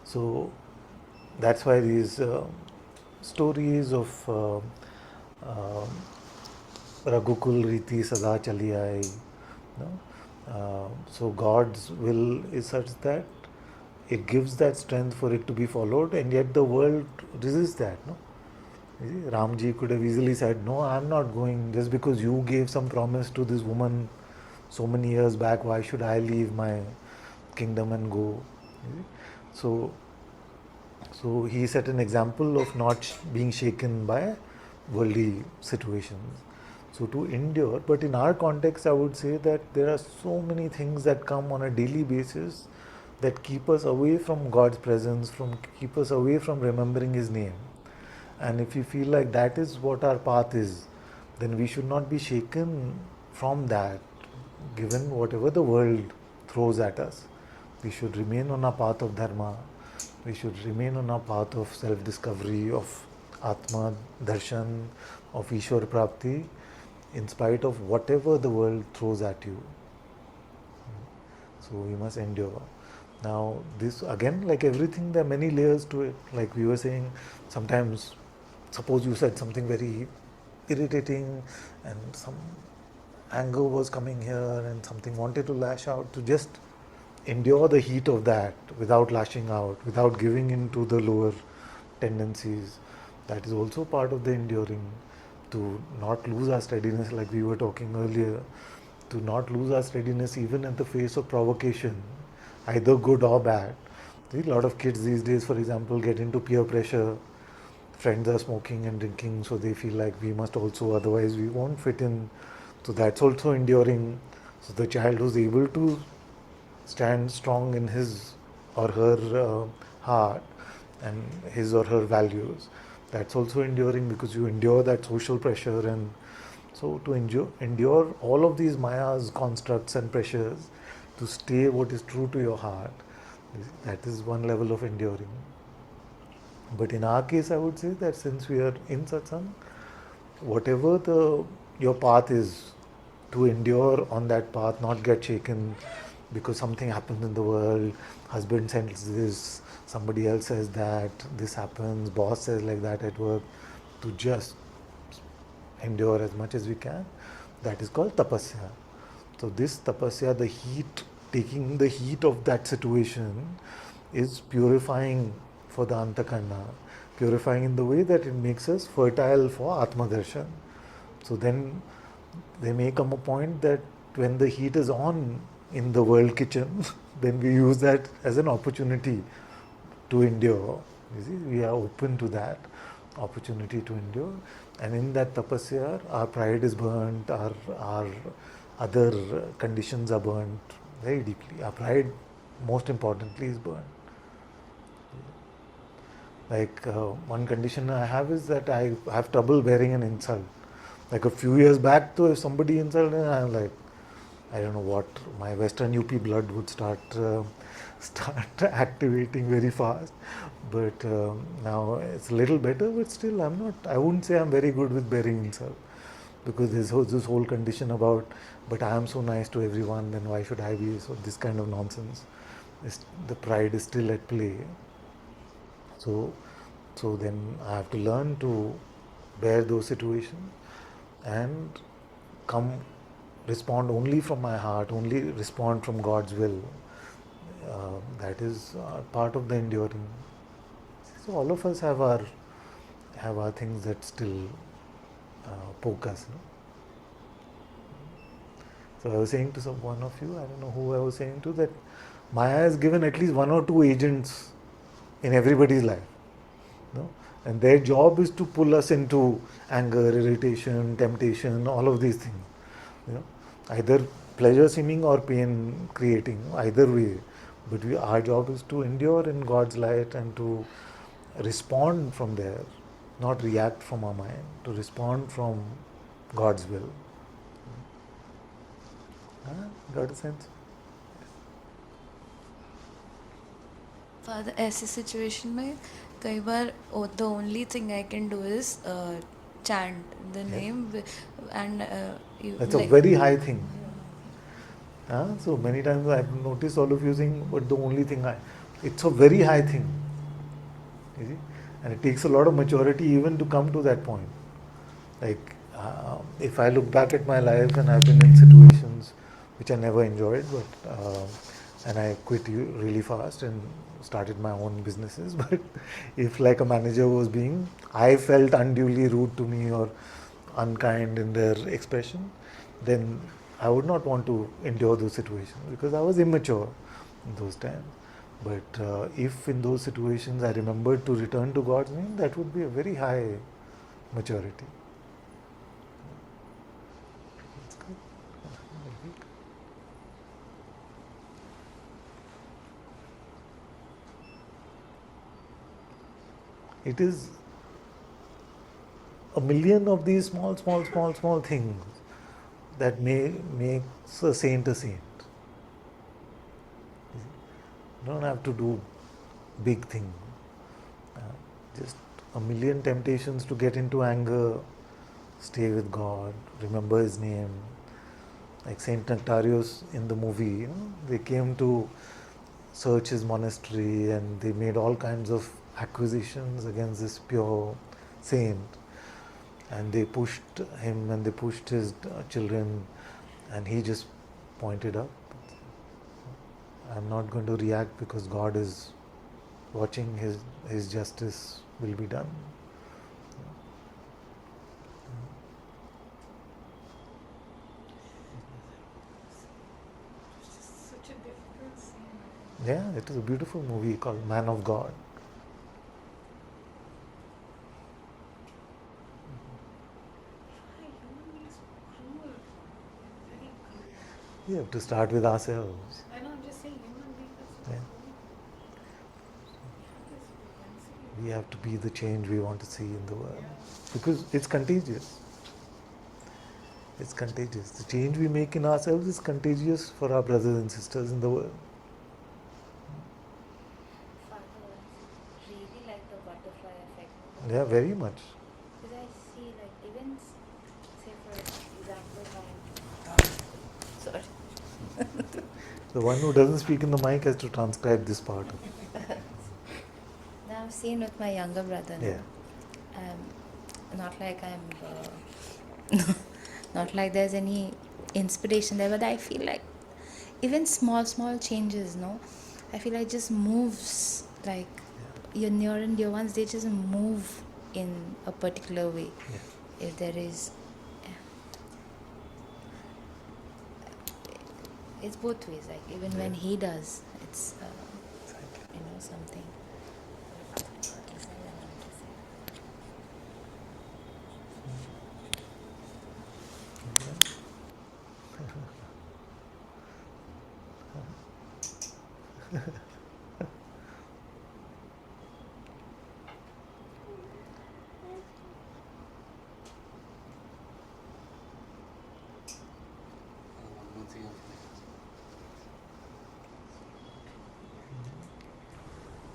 So that's why these stories of Raghukul Riti Sada Chali Aayi, no? So God's will is such that it gives that strength for it to be followed, and yet the world resists that. No, you see, Ramji could have easily said, "No, I'm not going. Just because you gave some promise to this woman so many years back, why should I leave my kingdom and go?" You see? So he set an example of not being shaken by worldly situations. So to endure, but in our context, I would say that there are so many things that come on a daily basis that keep us away from God's presence, from keep us away from remembering His name. And if we feel like that is what our path is, then we should not be shaken from that, given whatever the world throws at us. We should remain on our path of dharma. We should remain on our path of self-discovery, of Atma Darshan, of Ishwar Prapti, in spite of whatever the world throws at you. So we must endure. Now, this again, like everything, there are many layers to it. Like we were saying, sometimes, suppose you said something very irritating and some anger was coming here and something wanted to lash out, to just endure the heat of that without lashing out, without giving in to the lower tendencies. That is also part of the enduring. To not lose our steadiness, like we were talking earlier, to not lose our steadiness even in the face of provocation, either good or bad. See, a lot of kids these days, for example, get into peer pressure. Friends are smoking and drinking, so they feel like we must also, otherwise we won't fit in. So that's also enduring. So the child who's able to stand strong in his or her heart and his or her values, that's also enduring, because you endure that social pressure. And so to endure all of these mayas, constructs and pressures, to stay what is true to your heart, that is one level of enduring. But in our case, I would say that since we are in satsang, whatever your path is, to endure on that path, not get shaken because something happens in the world, husband says this, somebody else says that, this happens, boss says like that at work, to just endure as much as we can. That is called tapasya. So this tapasya, the heat, taking the heat of that situation, is purifying for the antakarna, purifying in the way that it makes us fertile for atma darshan. So then there may come a point that when the heat is on in the world kitchen, then we use that as an opportunity to endure. You see, we are open to that opportunity to endure. And in that tapasya, our pride is burnt, our other conditions are burnt very deeply. Our pride, most importantly, is burnt. Like one condition I have is that I have trouble bearing an insult. Like a few years back, though, if somebody insulted me, I'm like, I don't know what, my Western UP blood would start activating very fast. But now it's a little better, but still I wouldn't say I'm very good with bearing insult, because there's this whole condition about, but I am so nice to everyone, then why should I be? So this kind of nonsense. The pride is still at play. So then I have to learn to bear those situations and respond only from my heart, only respond from God's will. That is part of the enduring. So all of us have our things that still poke us. No? So I was saying to one of you, I don't know who I was saying to, that Maya has given at least one or two agents in everybody's life. No? And their job is to pull us into anger, irritation, temptation, all of these things. You know, either pleasure seeming or pain creating, either way. But our job is to endure in God's light and to respond from there, not react from our mind, to respond from God's will. got a sense. Father, ऐसे situation में कई बार the only thing I can do is chant the name and That's a very high thing. So many times I've noticed all of you saying, but the only thing it's a very high thing. You see? And it takes a lot of maturity even to come to that point. Like, if I look back at my life and I've been in situations which I never enjoyed, but and I quit really fast and started my own businesses. But if like a manager was I felt unduly rude to me or unkind in their expression, then I would not want to endure those situations because I was immature in those times. But if in those situations I remembered to return to God's name, that would be a very high maturity. That's good. It is a million of these small things that makes a saint a saint. You don't have to do big things. Just a million temptations to get into anger, stay with God, remember His name. Like Saint Nectarius in the movie, they came to search his monastery and they made all kinds of accusations against this pure saint. And they pushed him and they pushed his children, and he just pointed up. I'm not going to react because God is watching, his justice will be done. Such a difficult scene. Yeah, it is a beautiful movie called Man of God. We have to start with ourselves. I know, I'm just saying, human beings are so Yeah. cruel. We have to be the change we want to see in the world. Because it's contagious. It's contagious. The change we make in ourselves is contagious for our brothers and sisters in the world. Father, really like the butterfly effect. Yeah, very much. Because I see, like, even, say for example, sorry. The one who doesn't speak in the mic has to transcribe this part. Now I've seen with my younger brother. Yeah. Not like I'm, not like there's any inspiration there, but I feel like even small changes, I feel like just moves, like your near and dear ones, they just move in a particular way. Yeah. If there is, it's both ways. Like even when he does, it's something.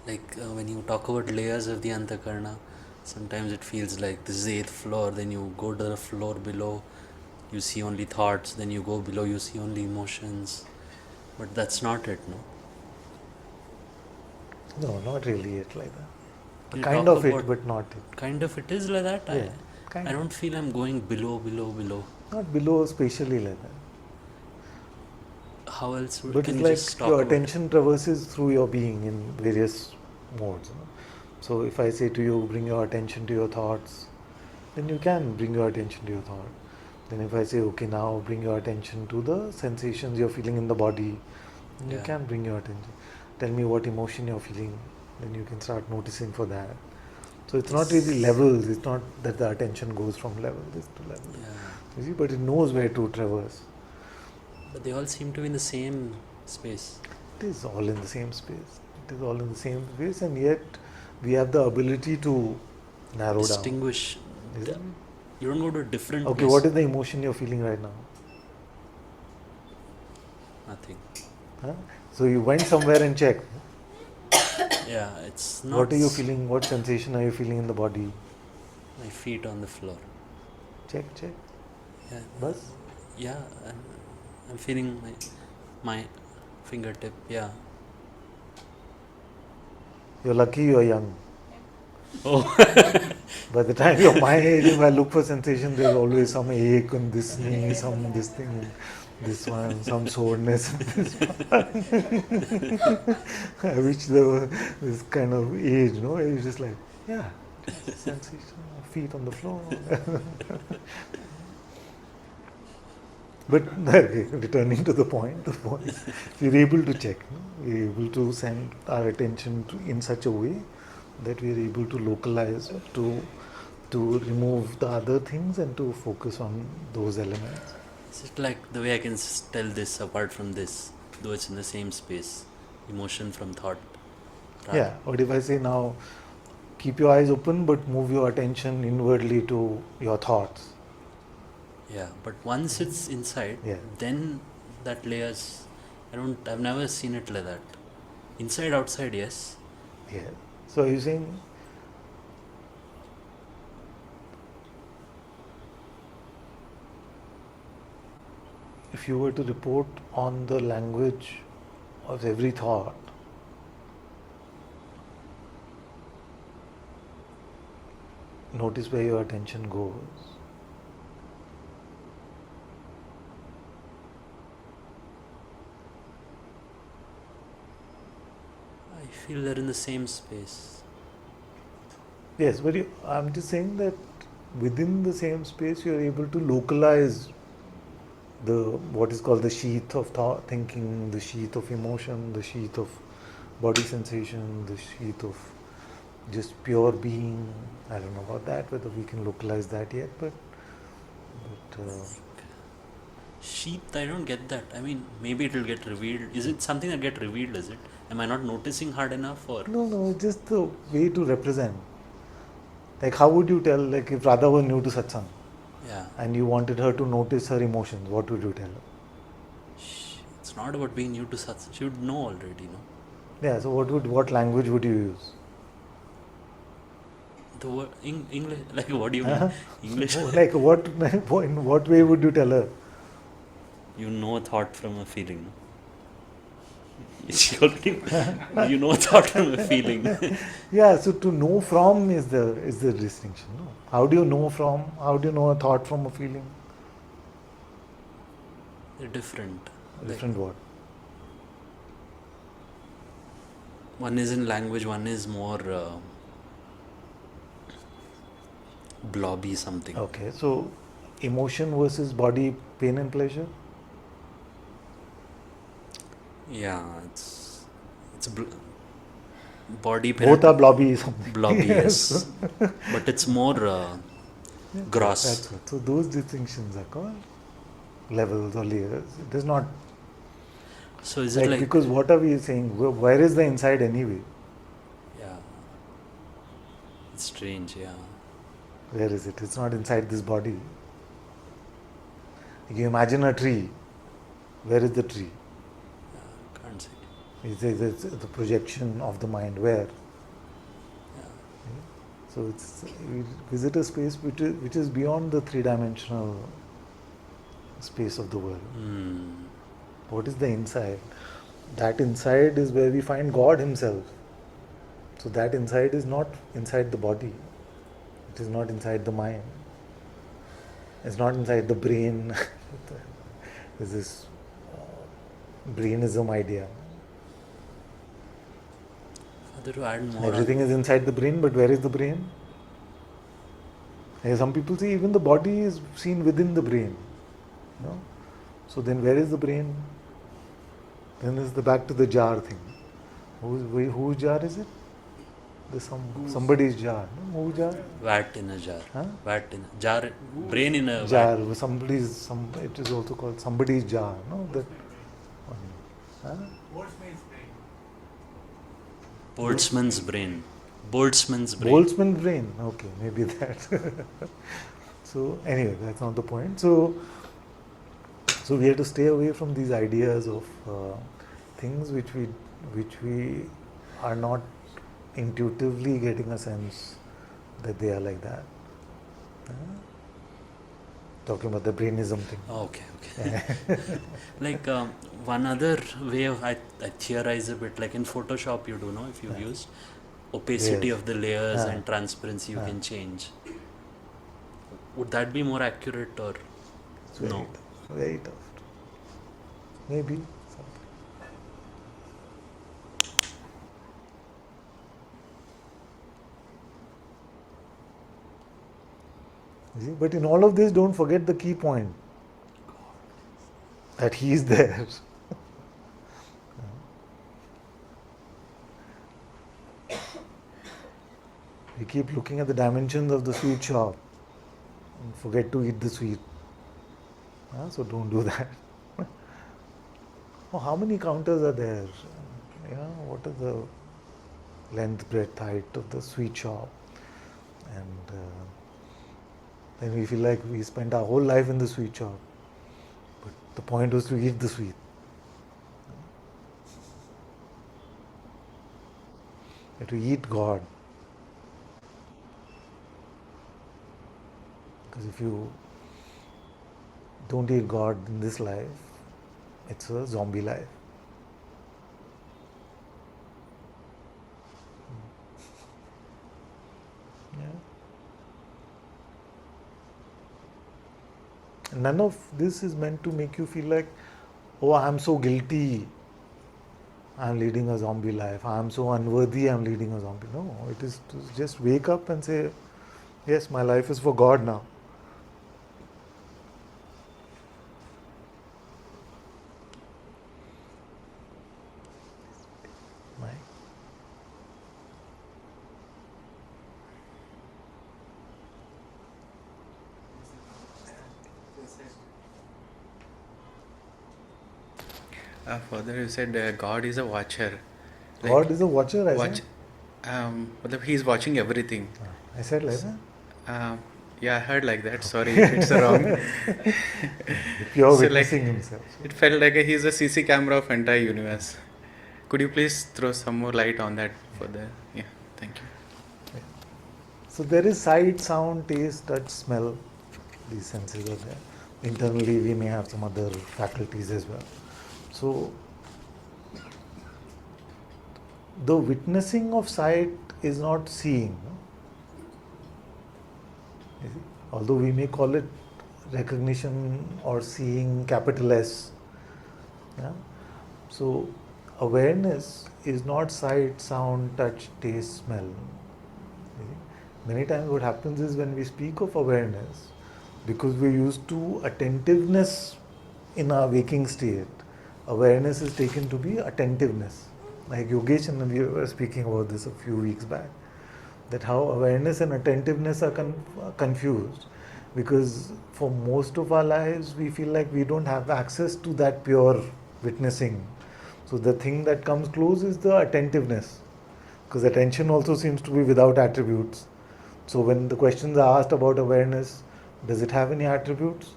Like when you talk about layers of the Antakarna, sometimes it feels like this is the 8th floor, then you go to the floor below, you see only thoughts, then you go below, you see only emotions. But that's not it, no? No, not really it like that. Can you Kind talk of it, about- but not it. Kind of it is like that. Yeah, kind I don't feel I'm going below. Not below spatially like that. How else would But can it's you like just talk your about attention traverses through your being in various modes. So if I say to you, bring your attention to your thoughts, then you can bring your attention to your thought. Then if I say, okay, now bring your attention to the sensations you're feeling in the body, then you Yeah. can bring your attention. Tell me what emotion you're feeling, then you can start noticing for that. So it's not really levels, it's not that the attention goes from level this to level. Yeah. You see, but it knows where to traverse. But they all seem to be in the same space. It is all in the same space. It is all in the same space, and yet we have the ability to narrow Distinguish. down. Isn't it? You don't go to a different Okay, place. what is the emotion you're feeling right now? Nothing. Huh? So you went somewhere and checked. Yeah, it's not. What are you feeling? What sensation are you feeling in the body? My feet on the floor. Check. Yeah. Bus? Yeah, I'm feeling my fingertip. Yeah. You're lucky you're young. Oh. By the time you're my age, if I look for sensation, there's always some ache on this knee, some this thing, this one, some soreness in this one. I wish there was this kind of age, no? It's just like, yeah, just sensation, feet on the floor. But okay, returning to the point is, we're able to check, no? We're able to send our attention in such a way that we are able to localize, to remove the other things and to focus on those elements. Is it like the way I can tell this apart from this, though it's in the same space? Emotion from thought. Yeah, what if I say now, keep your eyes open but move your attention inwardly to your thoughts? Yeah, but once it's inside, Yeah. then that layers, I've never seen it like that. Inside, outside, yes. Yeah. So you're saying, if you were to report on the language of every thought, notice where your attention goes. I feel they're in the same space. Yes, but I'm just saying that within the same space you are able to localize the what is called the sheath of thought, thinking, the sheath of emotion, the sheath of body sensation, the sheath of just pure being. I don't know about that, whether we can localize that yet, but Sheath, I don't get that. I mean, maybe it will get revealed. Is it something that get revealed, is it? Am I not noticing hard enough, or? no, it's just the way to represent. Like, how would you tell, like, if Radha was new to Satsang Yeah. and you wanted her to notice her emotions, what would you tell her? It's not about being new to Satsang. She would know already, no? Yeah, so what language would you use? The word English, like what do you mean? English? Like what? In what way would you tell her? You know a thought from a feeling. She already, you know a thought from a feeling. Yeah, so to know from is the distinction. No? How do you know from? How do you know a thought from a feeling? They're different. Different what? One is in language, one is more blobby something. Okay, so emotion versus body, pain and pleasure. Yeah, it's body pain. Both are blobby something. Blobby, yes. But it's more gross. That's what. So those distinctions are called levels or layers. It is not So is it like because what are we saying? Where is the inside anyway? Yeah. It's strange, yeah. Where is it? It's not inside this body. You imagine a tree. Where is the tree? Can't say. It's the projection of the mind. Where? Yeah. So we visit a space which is beyond the three-dimensional space of the world. What is the inside? That inside is where we find God Himself. So that inside is not inside the body. It is not inside the mind. It's not inside the brain. There's this brainism idea. Further to add more. Everything is inside the brain, but where is the brain? Some people say even the body is seen within the brain. No? So then where is the brain? Then is back to the jar thing. Whose jar is it? Somebody's jar. No? Whose jar? Vat in a jar. Huh? Vat in a jar. Brain in a jar. vat. It is also called somebody's jar. No? Huh? Boltzmann's brain. Boltzmann's brain. Boltzmann's brain. Okay, maybe that. So anyway, that's not the point. So So we have to stay away from these ideas of things which we are not intuitively getting a sense that they are like that. Talking about the brainism thing. Okay. Like one other way of I theorize a bit, like in Photoshop you do know, if you've used opacity Yes. of the layers Ah. and transparency you Ah. can change. Would that be more accurate or It's very no? tough. Very tough. Maybe. You see? But in all of this, don't forget the key point, that He is there. We keep looking at the dimensions of the sweet shop and forget to eat the sweet. So don't do that. Oh, how many counters are there? What is the length, breadth, height of the sweet shop? And then we feel like we spent our whole life in the sweet shop. But the point was to eat the sweet. To eat God. Because if you don't eat God in this life, it's a zombie life. None of this is meant to make you feel like, oh, I'm so guilty, I'm leading a zombie life. I'm so unworthy, I'm leading a zombie. No, it is to just wake up and say, yes, my life is for God now. Further, you said God is a watcher. God is a watcher, I said. He's watching everything. I said like that? Yeah, I heard like that. Sorry if it's wrong. Pure So witnessing himself. It felt like he's a CC camera of entire universe. Could you please throw some more light on that further? Yeah, thank you. So there is sight, sound, taste, touch, smell. These senses are there. Internally, we may have some other faculties as well. So the witnessing of sight is not seeing. Although we may call it recognition or seeing, capital S. So awareness is not sight, sound, touch, taste, smell. Many times what happens is when we speak of awareness, because we're used to attentiveness in our waking state, awareness is taken to be attentiveness. Like Yogesh and we were speaking about this a few weeks back, that how awareness and attentiveness are confused, because for most of our lives we feel like we don't have access to that pure witnessing. So the thing that comes close is the attentiveness, because attention also seems to be without attributes. So when the questions are asked about awareness, does it have any attributes?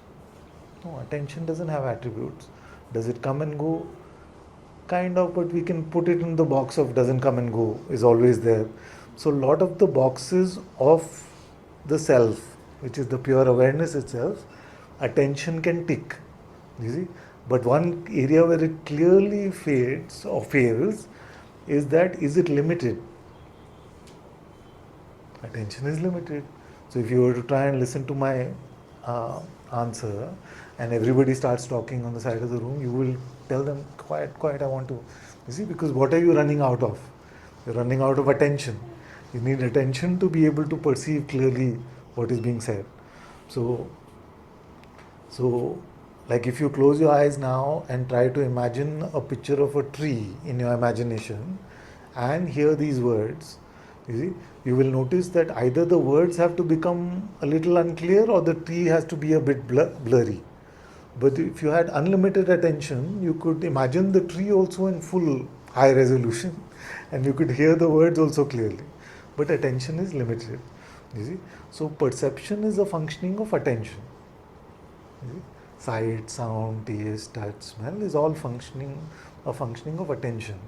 No, attention doesn't have attributes. Does it come and go? Kind of, but we can put it in the box of doesn't come and go, is always there. So a lot of the boxes of the self, which is the pure awareness itself, attention can tick. You see? But one area where it clearly fades or fails is that, is it limited? Attention is limited. So if you were to try and listen to my answer and everybody starts talking on the side of the room, you will tell them, quiet, quiet, I want to. You see, because what are you running out of? You're running out of attention. You need attention to be able to perceive clearly what is being said. So like if you close your eyes now and try to imagine a picture of a tree in your imagination and hear these words, you see, you will notice that either the words have to become a little unclear or the tree has to be a bit blurry. But if you had unlimited attention, you could imagine the tree also in full high resolution and you could hear the words also clearly. But attention is limited. You see? So perception is a functioning of attention. You see? sight, sound, taste, touch, smell is all a functioning of attention.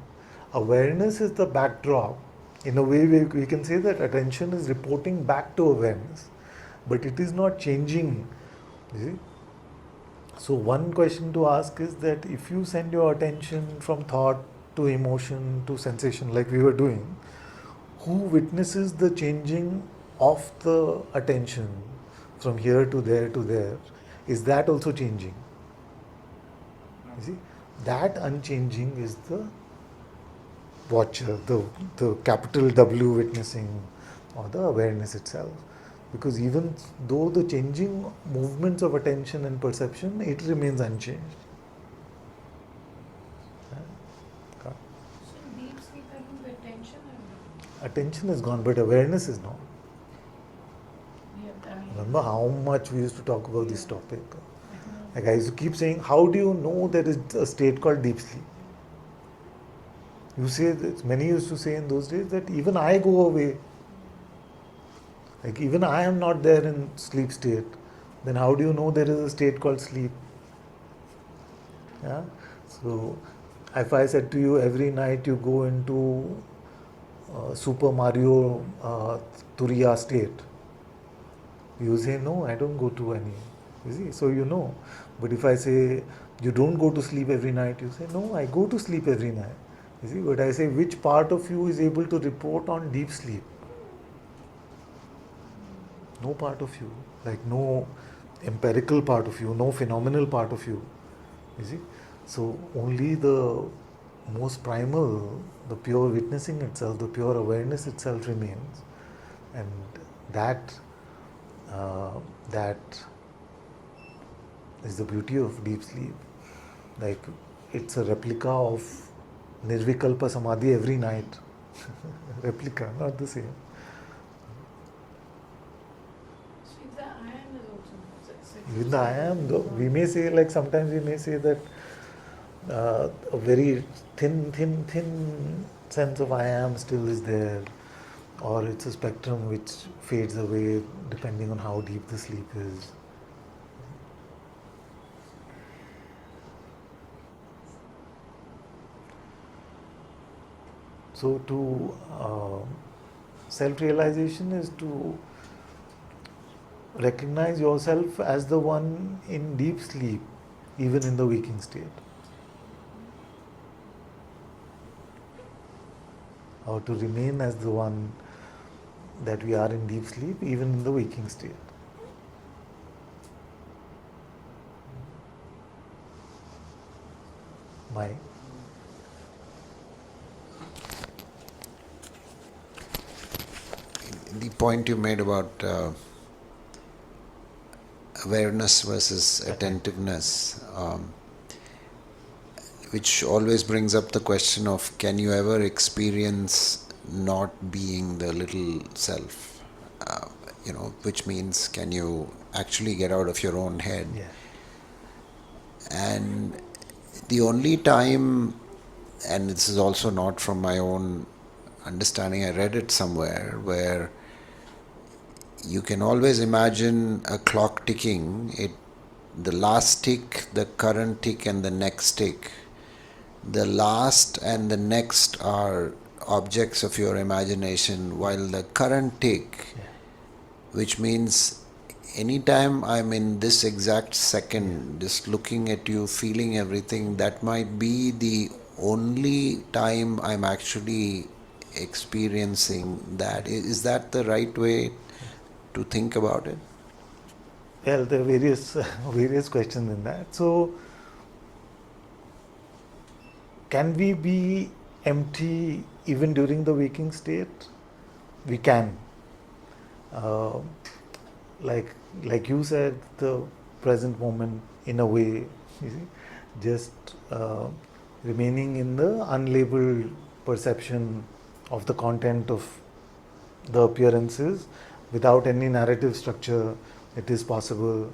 Awareness is the backdrop. In a way, we can say that attention is reporting back to awareness, but it is not changing. You see? So, one question to ask is that if you send your attention from thought to emotion to sensation, like we were doing, who witnesses the changing of the attention from here to there to there? Is that also changing? You see, that unchanging is the watcher, the capital W witnessing, or the awareness itself. Because even though the changing movements of attention and perception, it remains unchanged. So deep sleep, I think the attention and Attention is gone, but awareness is not. yeah, I mean, Remember how much we used to talk about this topic? Like I used to keep saying, how do you know there is a state called deep sleep? You say that many used to say in those days that even I go away. Like even I am not there in sleep state. Then how do you know there is a state called sleep? Yeah. So if I said to you every night you go into Super Mario Turiya state, you say no, I don't go to any. You see, so you know. But if I say you don't go to sleep every night, you say no, I go to sleep every night. You see, but I say which part of you is able to report on deep sleep? No part of you, like no empirical part of you, no phenomenal part of you. You see, so only the most primal, the pure witnessing itself, the pure awareness itself remains, and that that is the beauty of deep sleep. Like it's a replica of Nirvikalpa Samadhi every night. Replica, not the same. so the I am is also Even the I am, though, we may say, like sometimes we may say that a very thin sense of I am still is there, or it's a spectrum which fades away depending on how deep the sleep is. So to self-realization is to recognize yourself as the one in deep sleep, even in the waking state. Or to remain as the one that we are in deep sleep, even in the waking state. My the point you made about awareness versus attentiveness, which always brings up the question of can you ever experience not being the little self, which means can you actually get out of your own head? yeah. And the only time, and this is also not from my own understanding, I read it somewhere, where you can always imagine a clock ticking, the last tick, the current tick, and the next tick. The last and the next are objects of your imagination, while the current tick, which means anytime I'm in this exact second, just looking at you, feeling everything, that might be the only time I'm actually experiencing that. Is that the right way to think about it? Well, there are various questions in that. So, can we be empty even during the waking state? We can. Like you said, the present moment, in a way, you see, just remaining in the unlabeled perception of the content of the appearances without any narrative structure, it is possible.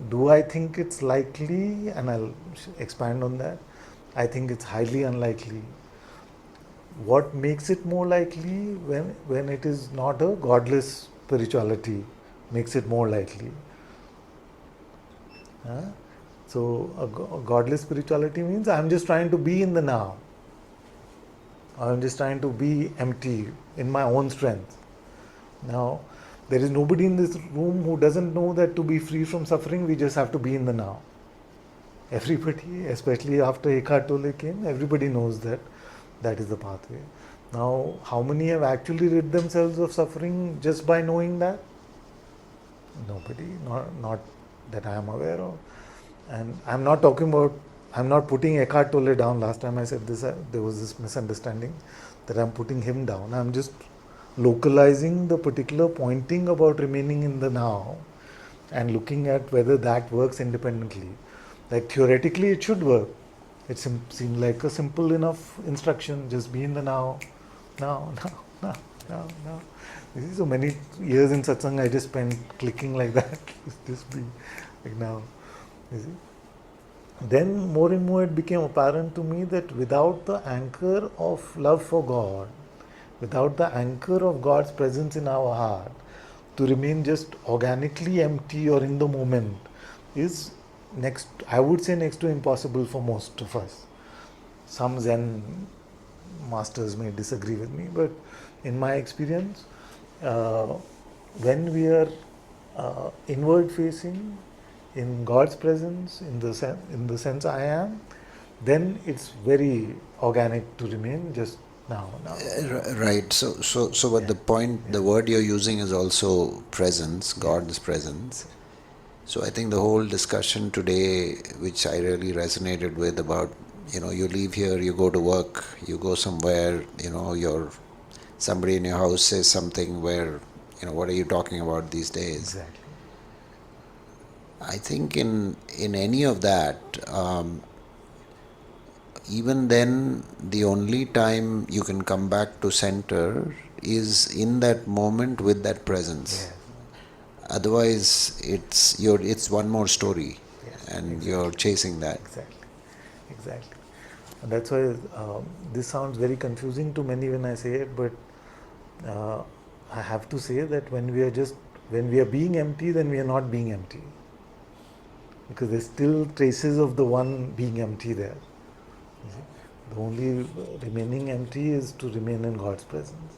Do I think it's likely? And I'll expand on that. I think it's highly unlikely. What makes it more likely? When it is not a godless spirituality, makes it more likely. So a godless spirituality means I'm just trying to be in the now. I'm just trying to be empty in my own strength. Now, there is nobody in this room who doesn't know that to be free from suffering, we just have to be in the now. Everybody, especially after Eckhart Tolle came, everybody knows that that is the pathway. Now, how many have actually rid themselves of suffering just by knowing that? Nobody, not that I am aware of. And I'm not talking about, I'm not putting Eckhart Tolle down. Last time I said this, there was this misunderstanding that I'm putting him down. I'm just localizing the particular pointing about remaining in the now and looking at whether that works independently. Like theoretically it should work. It seems like a simple enough instruction, just be in the now, now. You see, so many years in satsang I just spent clicking like that, just be like now. You see? Then more and more it became apparent to me that without the anchor of love for God, without the anchor of God's presence in our heart, to remain just organically empty or in the moment is I would say next to impossible for most of us. Some Zen masters may disagree with me, but in my experience, when we are inward facing, in God's presence, in the sense I am, then it's very organic to remain just now. Right. So but the point, the word you're using is also presence, God's presence. So I think the whole discussion today, which I really resonated with about, you leave here, you go to work, you go somewhere, somebody in your house says something where, what are you talking about these days? Exactly. I think in any of that, even then, the only time you can come back to center is in that moment with that presence. Yes. Otherwise, it's one more story, and exactly. You're chasing that. Exactly. And that's why this sounds very confusing to many when I say it, but I have to say that when we are being empty, then we are not being empty. Because there's still traces of the one being empty there. You see? The only remaining empty is to remain in God's presence.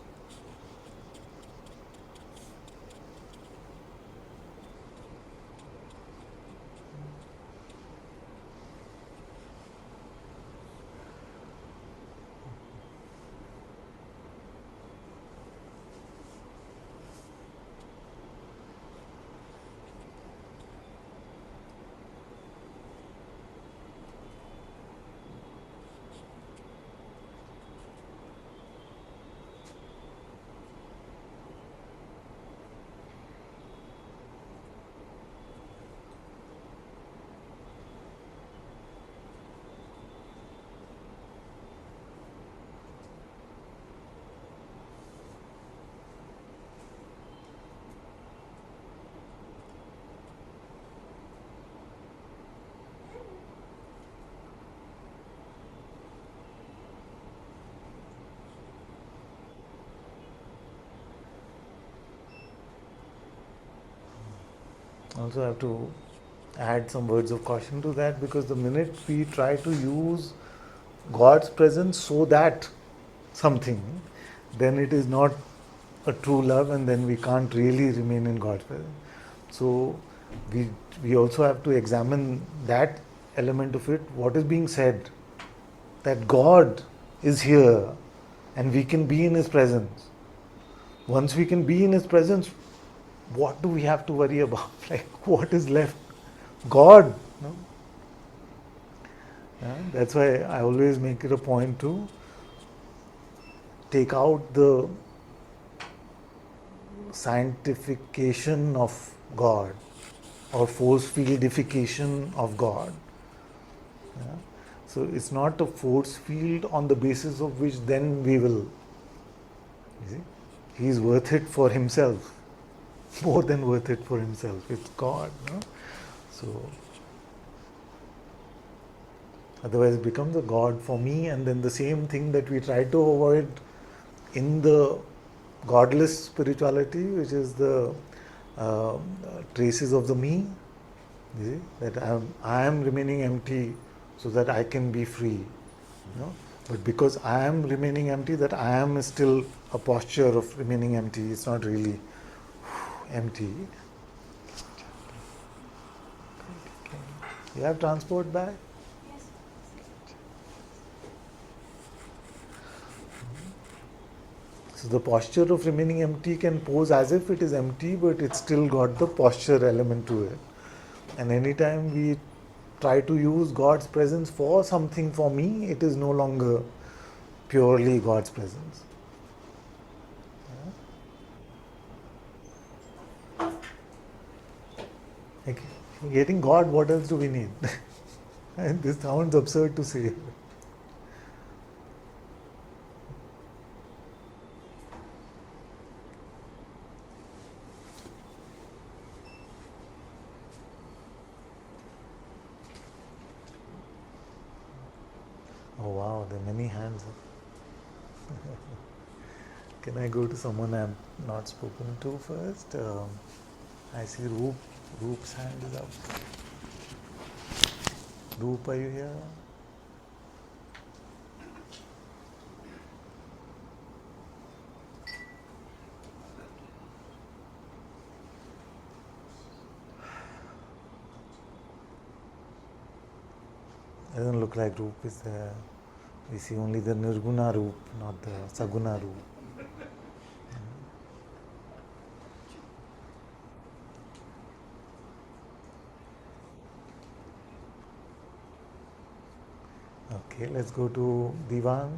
Also, I have to add some words of caution to that, because the minute we try to use God's presence so that something, then it is not a true love, and then we can't really remain in God's presence. So we also have to examine that element of it. What is being said? That God is here and we can be in His presence. Once we can be in His presence, what do we have to worry about? Like, what is left? God. No? That's why I always make it a point to take out the scientification of God or force fieldification of God. Yeah? So it's not a force field on the basis of which then we will. You see? He is worth it for Himself. More than worth it for Himself. It's God. No? So otherwise it becomes a God for me, and then the same thing that we try to avoid in the godless spirituality, which is the traces of the me, You see? That I am remaining empty so that I can be free. But because I am remaining empty, that I am still a posture of remaining empty. It's not really empty. You have transport bag? So the posture of remaining empty can pose as if it is empty, but it's still got the posture element to it. And anytime we try to use God's presence for something for me, it is no longer purely God's presence. Like, getting God, what else do we need? And this sounds absurd to say. Oh wow, there are many hands up. Can I go to someone I'm not spoken to first? I see Roop. Roop's hand is up. Roop, are you here? Doesn't look like Roop is there. We see only the Nirguna Roop, not the Saguna Roop. Okay, let's go to Divan.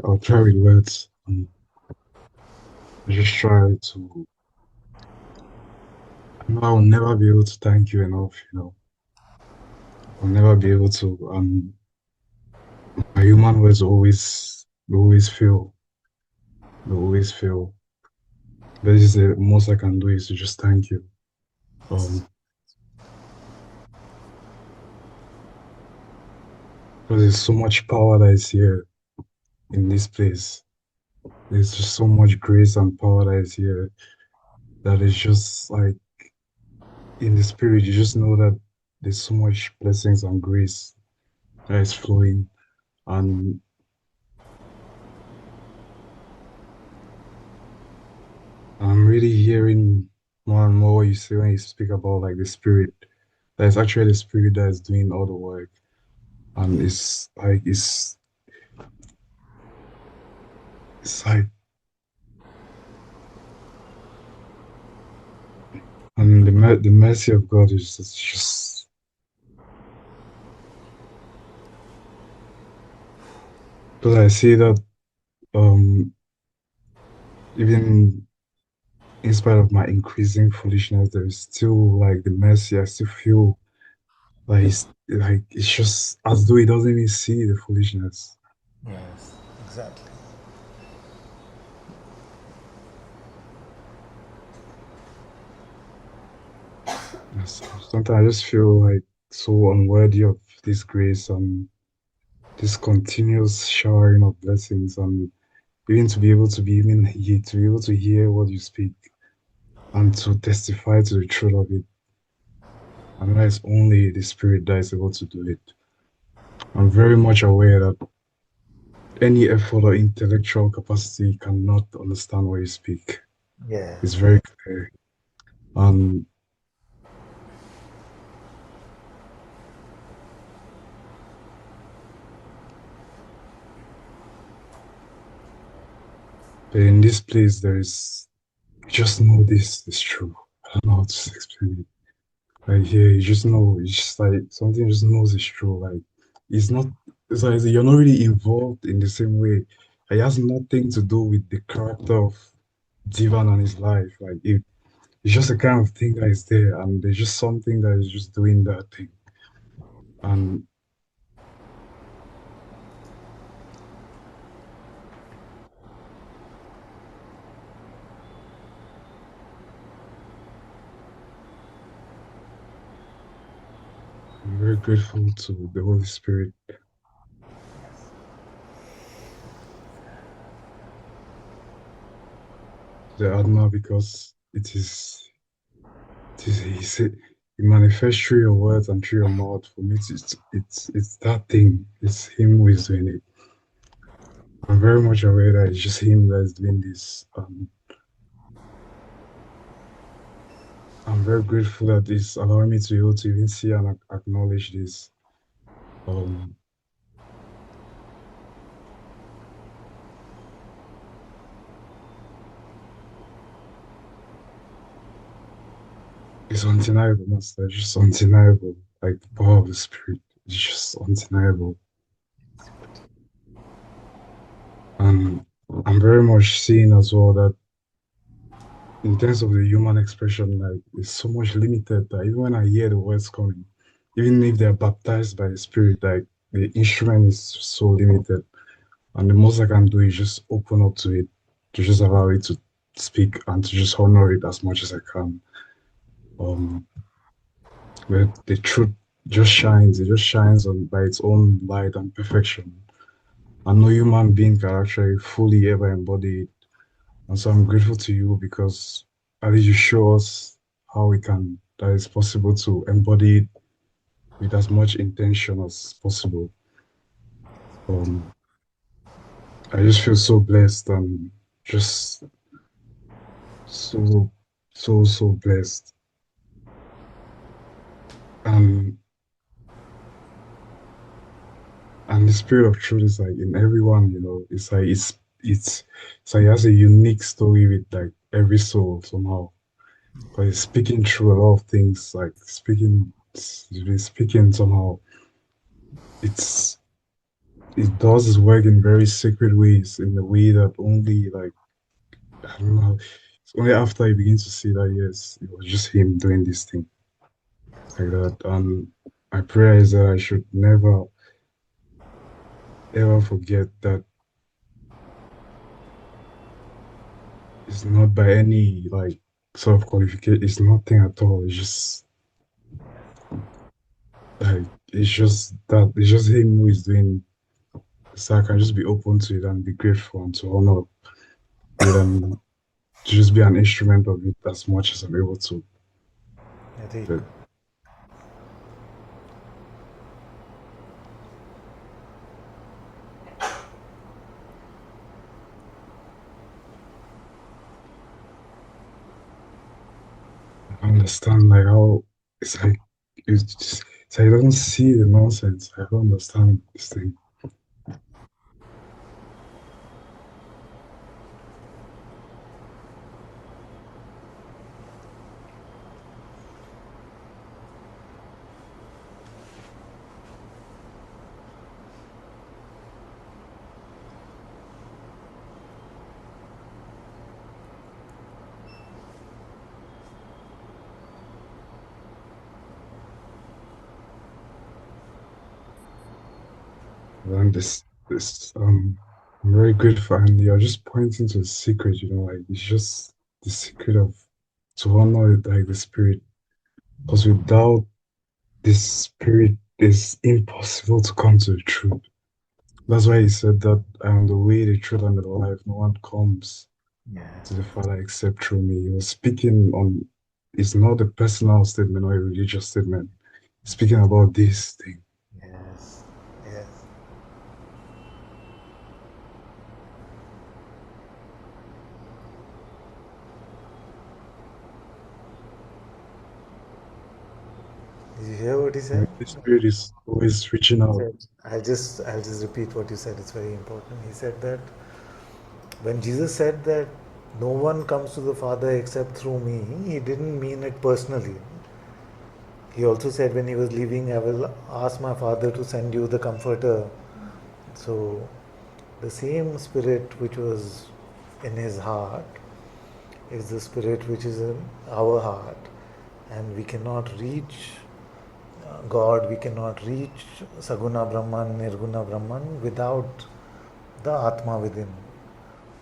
I'll try with words. I just try to. I know I'll never be able to thank you enough. I'll never be able to. My human words always fail. They always fail. But this is the most I can do is to just thank you. Because there's so much power that is here in this place. There's just so much grace and power that is here that is just like in the spirit. You just know that there's so much blessings and grace that is flowing. And I'm really hearing more and more what you say when you speak about like the spirit. That is actually the spirit that is doing all the work. And it's like and the mercy of God is just because I see that even in spite of my increasing foolishness, there is still like the mercy. I still feel like it's just as though he doesn't even see the foolishness. Yes, exactly. Sometimes I just feel like so unworthy of this grace and this continuous showering of blessings, and even to be able to be even here, to be able to hear what you speak and to testify to the truth of it. And that is only the spirit that is able to do it. I'm very much aware that any effort or intellectual capacity cannot understand what you speak. Yes. It's very clear. And But in this place, you just know this is true. I don't know how to explain it. Like here, you just know, it's just like something just knows it's true. Like it's not, it's like you're not really involved in the same way. It has nothing to do with the character of Divan and his life. Like it's just a kind of thing that is there, and there's just something that is just doing that thing. And I'm very grateful to the Holy Spirit, the Atma, because he said, it manifests through your words and through your mouth. For me, it's that thing. It's him who is doing it. I'm very much aware that it's just him that is doing this. I'm very grateful that it's allowing me to be able to even see and acknowledge this. Um, it's undeniable, Master. It's just undeniable. Like the power of the Spirit. It's just undeniable. And I'm very much seeing as well that in terms of the human expression, like it's so much limited that even when I hear the words coming, even if they're baptized by the Spirit, like the instrument is so limited. And the most I can do is just open up to it, to just allow it to speak and to just honor it as much as I can. Where the truth just shines, it just shines on by its own light and perfection. And no human being can actually fully ever embody it. And so I'm grateful to you because at least you show us how we can, that it's possible to embody it with as much intention as possible. I just feel so blessed and just so, so blessed. And and the spirit of truth is like in everyone, it's like it's like it has a unique story with like every soul somehow. But it's speaking through a lot of things, like speaking somehow. It's it does its work in very secret ways, in the way that only like I don't know. It's only after you begin to see that yes, it was just him doing this thing like that. And my prayer is that I should never ever forget that it's not by any like sort of qualification. It's nothing at all. It's just like it's just him who is doing. So I can just be open to it and be grateful and to honor it and to just be an instrument of it as much as I'm able to. I think. But I understand like how it's like I don't see the nonsense. I don't understand this thing. And I'm very grateful, and you're just pointing to a secret, like it's just the secret of to honor it, like the spirit, because without this spirit, it's impossible to come to the truth. That's why he said that I am the way, the truth, and the life. No one comes Yeah. to the Father except through me. He was speaking on. It's not a personal statement or a religious statement. Speaking about this thing. Yes. Yes. Did you hear what he said? The spirit is always reaching He out. said, I'll just repeat what you said. It's very important. He said that When Jesus said that no one comes to the Father except through me, he didn't mean it personally. He also said when he was leaving, I will ask my Father to send you the Comforter. So the same Spirit which was in his heart is the Spirit which is in our heart. And we cannot reach God, we cannot reach Saguna Brahman, Nirguna Brahman without the Atma within.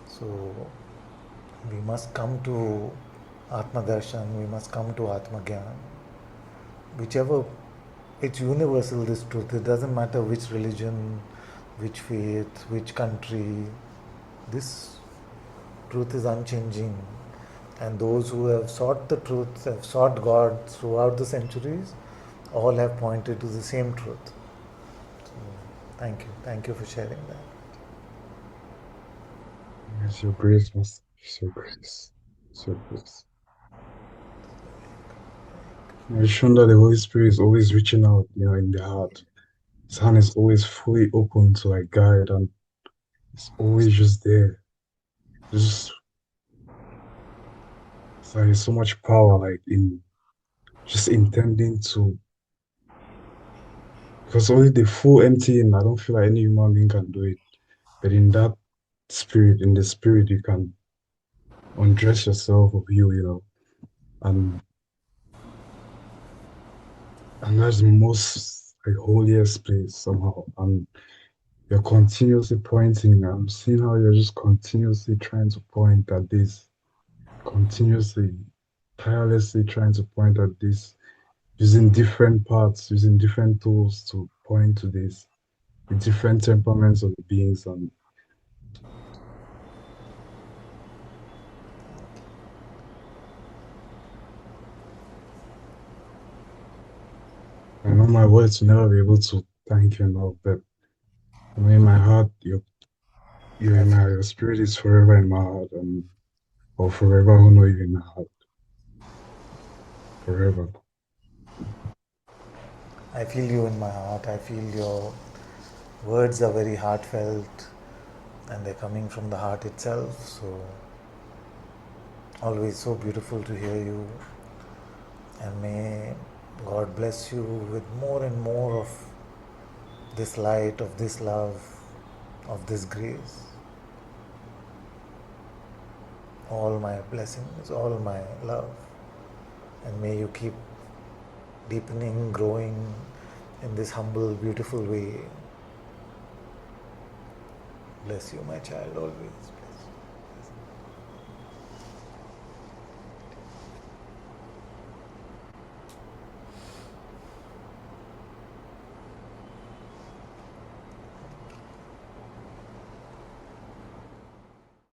So we must come to Atma Darshan, we must come to Atma Gyan. Whichever, it's universal, this truth. It doesn't matter which religion, which faith, which country. This truth is unchanging. And those who have sought the truth, have sought God throughout the centuries, all have pointed to the same truth. So, thank you. Thank you for sharing that. It's your grace, Master. It's your grace. It's your grace. I've shown that the Holy Spirit is always reaching out, in the heart. His hand is always fully open to like guide, and it's always just there. Just it's like so much power, like in just intending to. Because only the full emptying, I don't feel like any human being can do it. But in that spirit, in the spirit, you can undress yourself of you, and that's the most like holiest place somehow. And you're continuously pointing. I'm seeing how you're just continuously trying to point at this, continuously, tirelessly trying to point at this, using different parts, using different tools to point to this, the different temperaments of the beings. And I know my words will never be able to thank you enough, but in my heart, your spirit is forever in my heart, and I'll forever honor you in my heart, forever. I feel you in my heart. I feel your words are very heartfelt and they're coming from the heart itself. So, always so beautiful to hear you. And may God bless you with more and more of this light, of this love, of this grace. All my blessings, all my love. And may you keep deepening, growing in this humble, beautiful way. Bless you, my child, always.